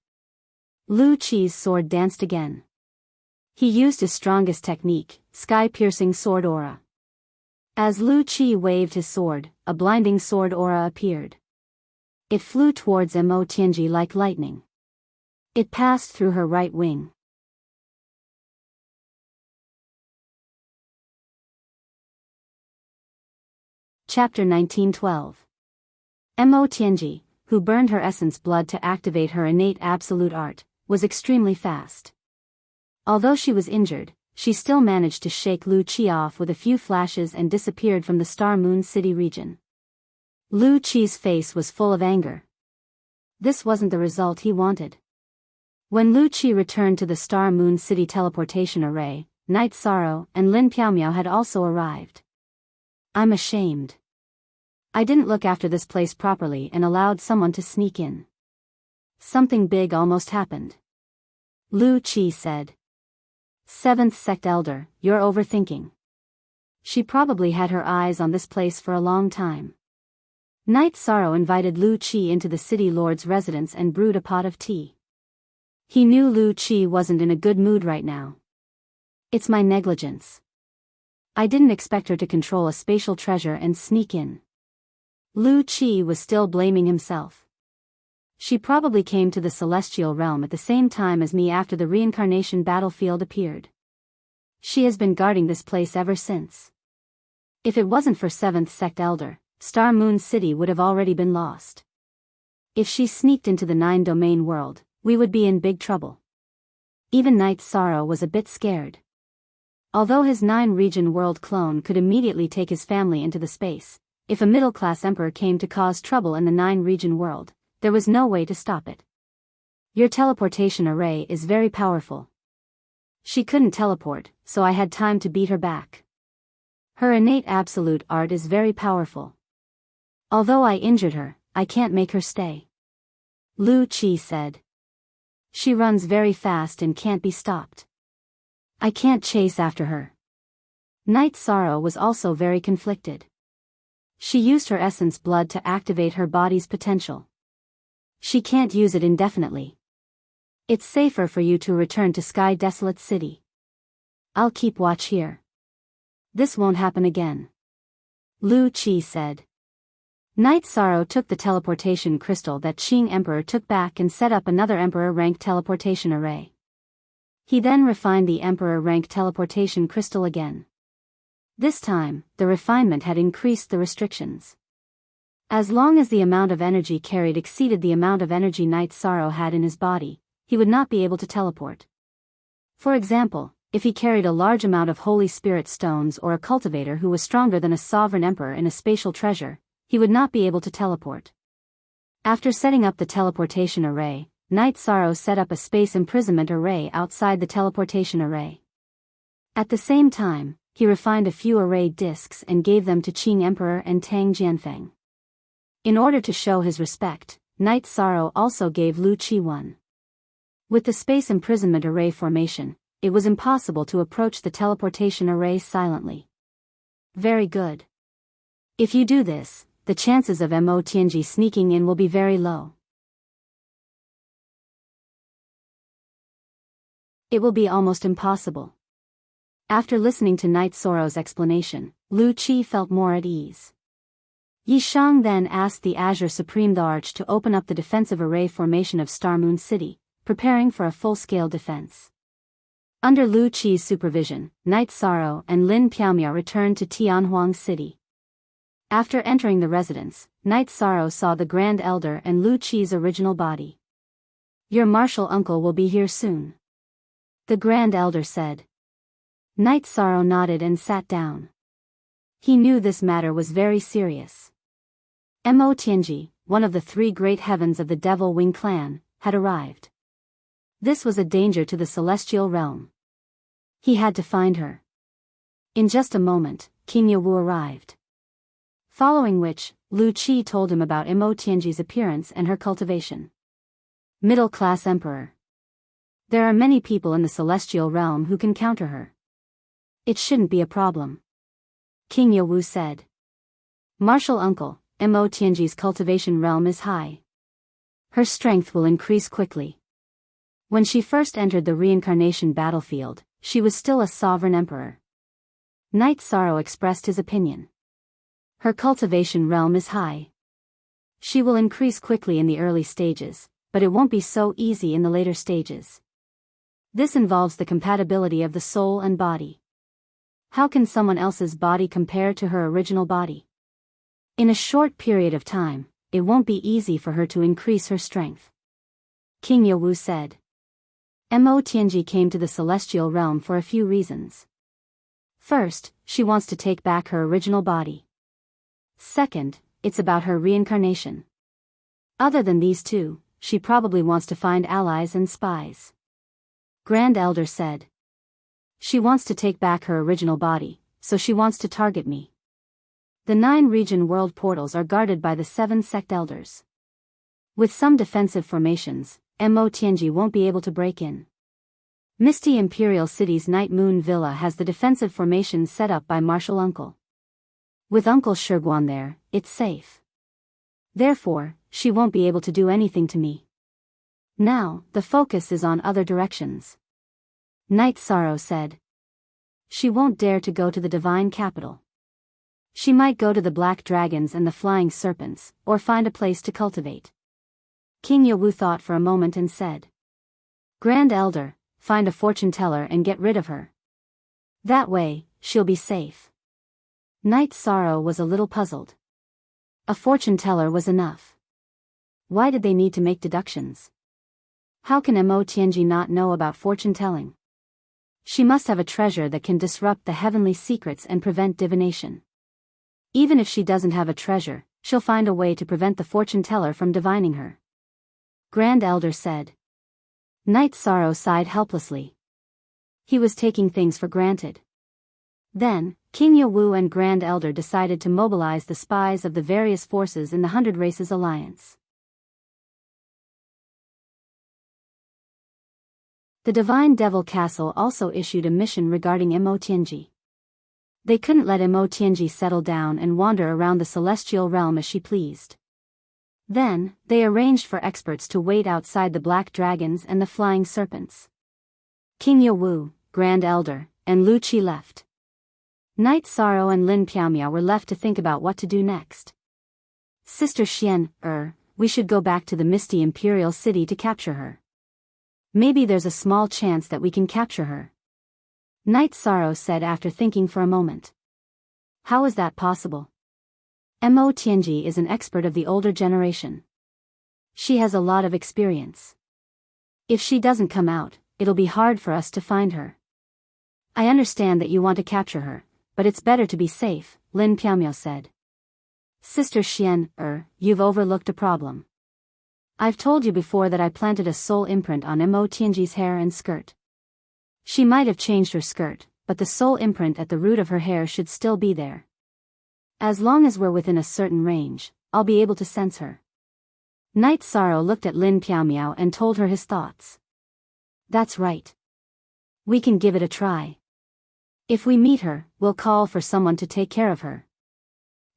Lu Qi's sword danced again. He used his strongest technique, sky-piercing sword aura. As Lu Qi waved his sword, a blinding sword aura appeared. It flew towards Mo Tianji like lightning. It passed through her right wing. Chapter 1912. Mo Tianji, who burned her essence blood to activate her innate absolute art, was extremely fast. Although she was injured, she still managed to shake Lu Qi off with a few flashes and disappeared from the Star Moon City region. Lu Qi's face was full of anger. This wasn't the result he wanted. When Lu Qi returned to the Star Moon City teleportation array, Night Sorrow and Lin Piaomiao had also arrived. I'm ashamed. I didn't look after this place properly and allowed someone to sneak in. Something big almost happened. Lu Qi said. 7th Sect Elder, you're overthinking. She probably had her eyes on this place for a long time. Night Sorrow invited Lu Qi into the city lord's residence and brewed a pot of tea. He knew Lu Qi wasn't in a good mood right now. It's my negligence. I didn't expect her to control a spatial treasure and sneak in. Lu Qi was still blaming himself. She probably came to the celestial realm at the same time as me after the reincarnation battlefield appeared. She has been guarding this place ever since. If it wasn't for 7th Sect Elder, Star Moon City would have already been lost. If she sneaked into the 9 Domain world, we would be in big trouble. Even Night Sorrow was a bit scared. Although his 9 region world clone could immediately take his family into the space, if a middle-class emperor came to cause trouble in the 9 region world, there was no way to stop it. Your teleportation array is very powerful. She couldn't teleport, so I had time to beat her back. Her innate absolute art is very powerful. Although I injured her, I can't make her stay. Lu Qi said. She runs very fast and can't be stopped. I can't chase after her. Night Sorrow was also very conflicted. She used her essence blood to activate her body's potential. She can't use it indefinitely. It's safer for you to return to Sky Desolate City. I'll keep watch here. This won't happen again. Lu Qi said. Night Sorrow took the teleportation crystal that Qing Emperor took back and set up another Emperor-rank teleportation array. He then refined the Emperor-rank teleportation crystal again. This time, the refinement had increased the restrictions. As long as the amount of energy carried exceeded the amount of energy Night Sorrow had in his body, he would not be able to teleport. For example, if he carried a large amount of Holy Spirit stones or a cultivator who was stronger than a sovereign emperor in a spatial treasure, he would not be able to teleport. After setting up the teleportation array, Night Sorrow set up a space imprisonment array outside the teleportation array. At the same time, he refined a few array discs and gave them to Qing Emperor and Tang Jianfeng. In order to show his respect, Night Sorrow also gave Lu Qi one. With the space imprisonment array formation, it was impossible to approach the teleportation array silently. Very good. If you do this, the chances of Mo Tianji sneaking in will be very low. It will be almost impossible. After listening to Night Sorrow's explanation, Lu Qi felt more at ease. Yi Shang then asked the Azure Supreme the Arch to open up the defensive array formation of Star Moon City, preparing for a full-scale defense. Under Lu Qi's supervision, Night Sorrow and Lin Piaomia returned to Tianhuang City. After entering the residence, Night Sorrow saw the Grand Elder and Lu Qi's original body. Your martial uncle will be here soon, the Grand Elder said. Night Sorrow nodded and sat down. He knew this matter was very serious. Mo Tianji, one of the three great heavens of the Devil Wing clan, had arrived. This was a danger to the celestial realm. He had to find her. In just a moment, King Yawu arrived. Following which, Lu Qi told him about Mo Tianji's appearance and her cultivation. Middle-class emperor. There are many people in the celestial realm who can counter her. It shouldn't be a problem, King Yawu said. Martial uncle, Mo Tianji's cultivation realm is high. Her strength will increase quickly. When she first entered the reincarnation battlefield, she was still a sovereign emperor. Night Sorrow expressed his opinion. Her cultivation realm is high. She will increase quickly in the early stages, but it won't be so easy in the later stages. This involves the compatibility of the soul and body. How can someone else's body compare to her original body? In a short period of time, it won't be easy for her to increase her strength, King Yawu said. Mo Tianji came to the celestial realm for a few reasons. First, she wants to take back her original body. Second, it's about her reincarnation. Other than these two, she probably wants to find allies and spies. Grand Elder said. She wants to take back her original body, so she wants to target me. The 9 region world portals are guarded by the 7 sect elders. With some defensive formations, Mo Tianji won't be able to break in. Misty Imperial City's Night Moon Villa has the defensive formation set up by Martial Uncle. With Uncle Shiguan there, it's safe. Therefore, she won't be able to do anything to me. Now, the focus is on other directions, Night Sorrow said. She won't dare to go to the divine capital. She might go to the black dragons and the flying serpents, or find a place to cultivate. King Yawu thought for a moment and said. Grand Elder, find a fortune teller and get rid of her. That way, she'll be safe. Night Sorrow was a little puzzled. A fortune teller was enough. Why did they need to make deductions? How can Mo Tianji not know about fortune telling? She must have a treasure that can disrupt the heavenly secrets and prevent divination. Even if she doesn't have a treasure, she'll find a way to prevent the fortune teller from divining her, Grand Elder said. Night Sorrow sighed helplessly. He was taking things for granted. Then, King Yawu and Grand Elder decided to mobilize the spies of the various forces in the 100 Races Alliance. The Divine Devil Castle also issued a mission regarding Imo-Tianji. They couldn't let Imo-Tianji settle down and wander around the celestial realm as she pleased. Then, they arranged for experts to wait outside the black dragons and the flying serpents. King Yawu, Grand Elder, and Lu Qi left. Knight Sorrow and Lin Piaomiao were left to think about what to do next. Sister Xian, we should go back to the misty imperial city to capture her. Maybe there's a small chance that we can capture her. Knight Sorrow said after thinking for a moment. How is that possible? Imo-Tianji is an expert of the older generation. She has a lot of experience. If she doesn't come out, it'll be hard for us to find her. I understand that you want to capture her, but it's better to be safe, Lin Piaomiao said. Sister Xian, you've overlooked a problem. I've told you before that I planted a soul imprint on Imo-Tianji's hair and skirt. She might have changed her skirt, but the soul imprint at the root of her hair should still be there. As long as we're within a certain range, I'll be able to sense her. Knight Sorrow looked at Lin Piaomiao and told her his thoughts. That's right. We can give it a try. If we meet her, we'll call for someone to take care of her.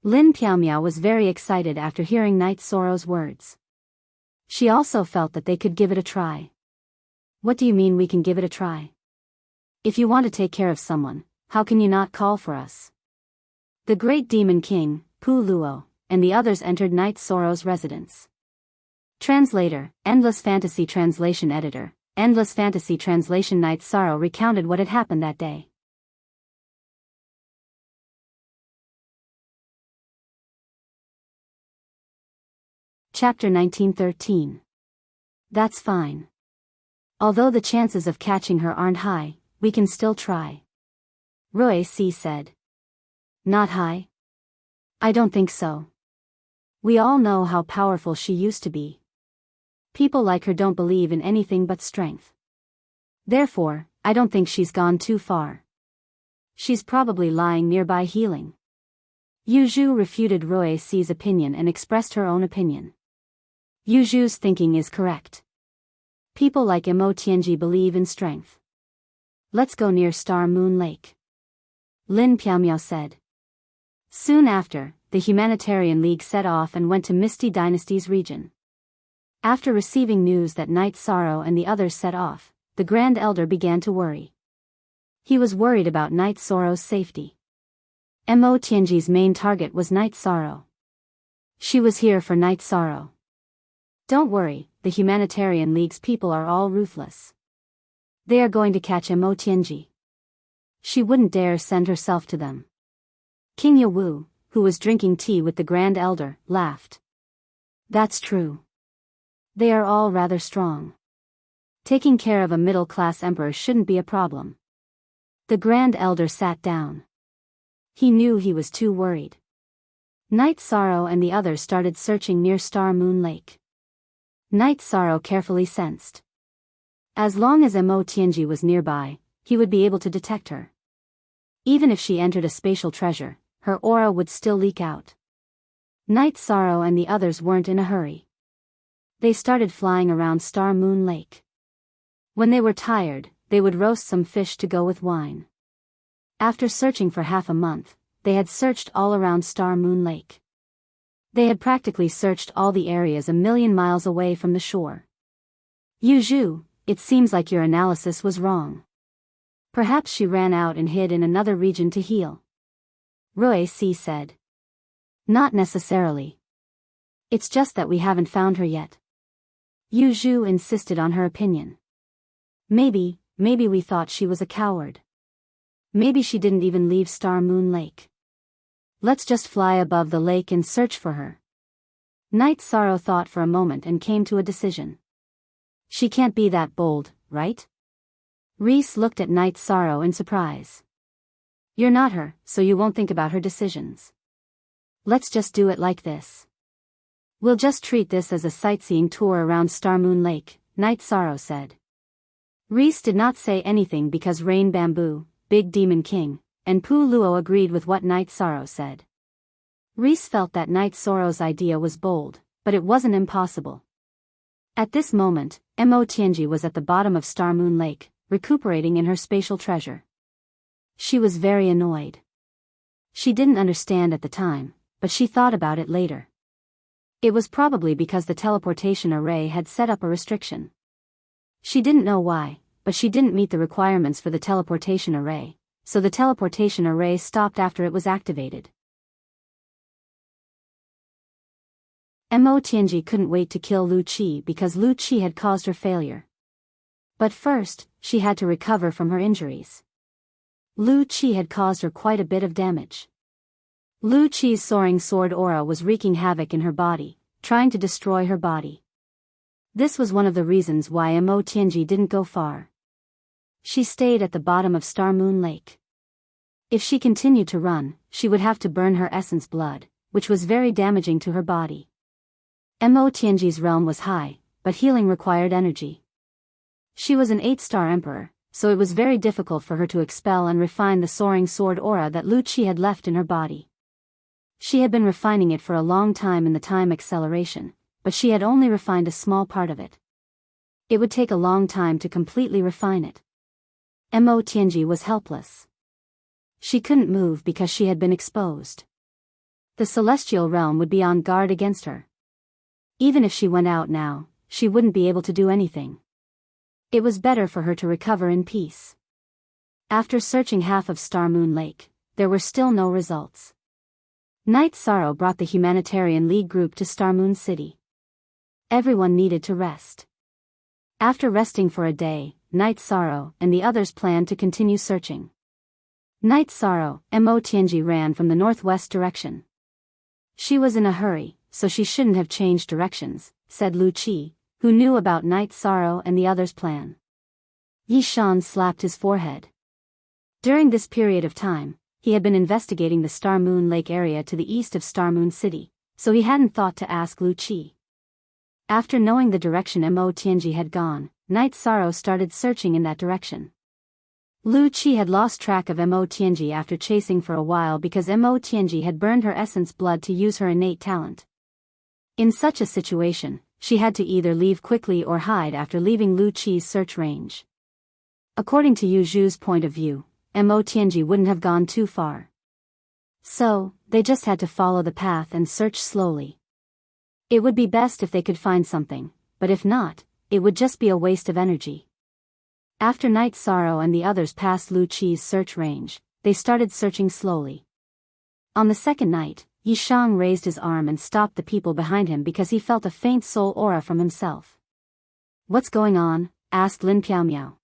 Lin Piaomiao was very excited after hearing Knight Sorrow's words. She also felt that they could give it a try. What do you mean we can give it a try? If you want to take care of someone, how can you not call for us? The Great Demon King, Pu Luo, and the others entered Knight Sorrow's residence. Translator, Endless Fantasy Translation Editor, Endless Fantasy Translation. Knight Sorrow recounted what had happened that day. Chapter 1913. That's fine. Although the chances of catching her aren't high, we can still try. Roy C. said. Not high? I don't think so. We all know how powerful she used to be. People like her don't believe in anything but strength. Therefore, I don't think she's gone too far. She's probably lying nearby healing. Yu Zhu refuted Roy C's opinion and expressed her own opinion. Yu Zhu's thinking is correct. People like Imo-Tianji believe in strength. Let's go near Star Moon Lake. Lin Piaomiao said. Soon after, the Humanitarian League set off and went to Misty Dynasty's region. After receiving news that Knight Sorrow and the others set off, the Grand Elder began to worry. He was worried about Knight Sorrow's safety. Imo-Tianji's main target was Knight Sorrow. She was here for Knight Sorrow. Don't worry, the Humanitarian League's people are all ruthless. They are going to catch Imo-Tianji. She wouldn't dare send herself to them. King Yawu, who was drinking tea with the Grand Elder, laughed. That's true. They are all rather strong. Taking care of a middle-class emperor shouldn't be a problem. The Grand Elder sat down. He knew he was too worried. Knight Sorrow and the others started searching near Star Moon Lake. Knight Sorrow carefully sensed. As long as Imo-Tianji was nearby, he would be able to detect her. Even if she entered a spatial treasure, her aura would still leak out. Knight Sorrow and the others weren't in a hurry. They started flying around Star Moon Lake. When they were tired, they would roast some fish to go with wine. After searching for half a month, they had searched all around Star Moon Lake. They had practically searched all the areas 1,000,000 miles away from the shore. Yu Zhu, it seems like your analysis was wrong. Perhaps she ran out and hid in another region to heal. Roy C. said. Not necessarily. It's just that we haven't found her yet. Yu Zhu insisted on her opinion. Maybe we thought she was a coward. Maybe she didn't even leave Star Moon Lake. Let's just fly above the lake and search for her. Knight Sorrow thought for a moment and came to a decision. She can't be that bold, right? Reese looked at Knight Sorrow in surprise. You're not her, so you won't think about her decisions. Let's just do it like this. We'll just treat this as a sightseeing tour around Star Moon Lake, Knight Sorrow said. Reese did not say anything because Rain Bamboo, Big Demon King, and Pu Luo agreed with what Night Sorrow said. Reese felt that Night Sorrow's idea was bold, but it wasn't impossible. At this moment, Mo Tianji was at the bottom of Star Moon Lake, recuperating in her spatial treasure. She was very annoyed. She didn't understand at the time, but she thought about it later. It was probably because the teleportation array had set up a restriction. She didn't know why, but she didn't meet the requirements for the teleportation array, so the teleportation array stopped after it was activated. Mo Tianji couldn't wait to kill Lu Qi because Lu Qi had caused her failure. But first, she had to recover from her injuries. Lu Qi had caused her quite a bit of damage. Lu Qi's soaring sword aura was wreaking havoc in her body, trying to destroy her body. This was one of the reasons why Mo Tianji didn't go far. She stayed at the bottom of Star Moon Lake. If she continued to run, she would have to burn her essence blood, which was very damaging to her body. Mo Tianji's realm was high, but healing required energy. She was an 8-star emperor, so it was very difficult for her to expel and refine the soaring sword aura that Lu Qi had left in her body. She had been refining it for a long time in the time acceleration, but she had only refined a small part of it. It would take a long time to completely refine it. Mo Tianji was helpless. She couldn't move because she had been exposed. The celestial realm would be on guard against her. Even if she went out now, she wouldn't be able to do anything. It was better for her to recover in peace. After searching half of Star Moon Lake, there were still no results. Night Sorrow brought the Humanitarian League group to Star Moon City. Everyone needed to rest. After resting for a day, Night Sorrow and the others planned to continue searching. Night Sorrow, Mo Tianji ran from the northwest direction. She was in a hurry, so she shouldn't have changed directions, said Lu Qi, who knew about Night Sorrow and the others' plan. Yi Shan slapped his forehead. During this period of time, he had been investigating the Star Moon Lake area to the east of Star Moon City, so he hadn't thought to ask Lu Qi. After knowing the direction Mo Tianji had gone, Night Sorrow started searching in that direction. Lu Qi had lost track of Mo Tianji after chasing for a while because Mo Tianji had burned her essence blood to use her innate talent. In such a situation, she had to either leave quickly or hide after leaving Lu Qi's search range. According to Yu Zhu's point of view, Mo Tianji wouldn't have gone too far. So, they just had to follow the path and search slowly. It would be best if they could find something, but if not, it would just be a waste of energy. After Night Sorrow and the others passed Lu Qi's search range, they started searching slowly. On the second night, Yi Shang raised his arm and stopped the people behind him because he felt a faint soul aura from himself. "What's going on?" asked Lin Piaomiao.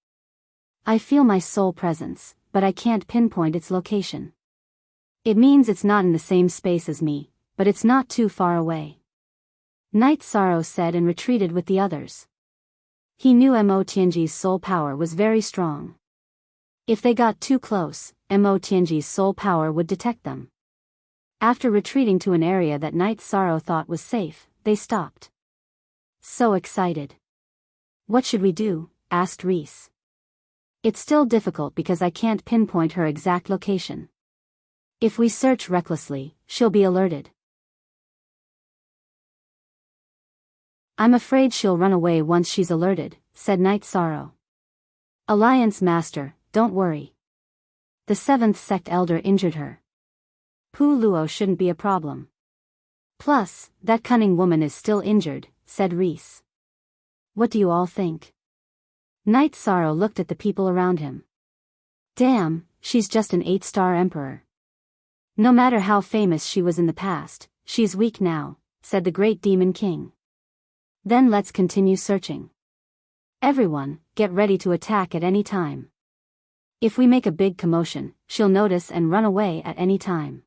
"I feel my soul presence, but I can't pinpoint its location. It means it's not in the same space as me, but it's not too far away," Night Sorrow said and retreated with the others. He knew Mo Tianji's soul power was very strong. If they got too close, Mo Tianji's soul power would detect them. After retreating to an area that Night Sorrow thought was safe, they stopped. So excited. "What should we do?" asked Reese. "It's still difficult because I can't pinpoint her exact location. If we search recklessly, she'll be alerted. I'm afraid she'll run away once she's alerted," said Night Sorrow. "Alliance Master, don't worry. The 7th sect elder injured her. Pu Luo shouldn't be a problem. Plus, that cunning woman is still injured," said Reese. "What do you all think?" Night Sorrow looked at the people around him. "Damn, she's just an 8-star emperor. No matter how famous she was in the past, she's weak now," said the Great Demon King. "Then let's continue searching. Everyone, get ready to attack at any time. If we make a big commotion, she'll notice and run away at any time.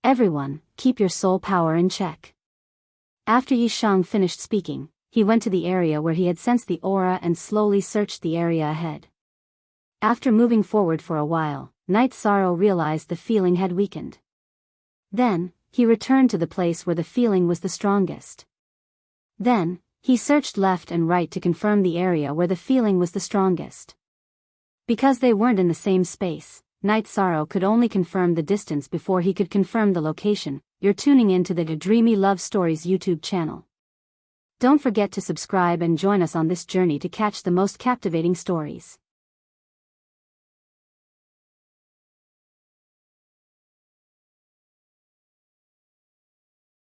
Everyone, keep your soul power in check." After Yi Shang finished speaking, he went to the area where he had sensed the aura and slowly searched the area ahead. After moving forward for a while, Night Sorrow realized the feeling had weakened. Then, he returned to the place where the feeling was the strongest. Then, He searched left and right to confirm the area where the feeling was the strongest. Because they weren't in the same space, Night Sorrow could only confirm the distance before he could confirm the location. You're tuning into the Dreamy Love Stories YouTube channel. Don't forget to subscribe and join us on this journey to catch the most captivating stories.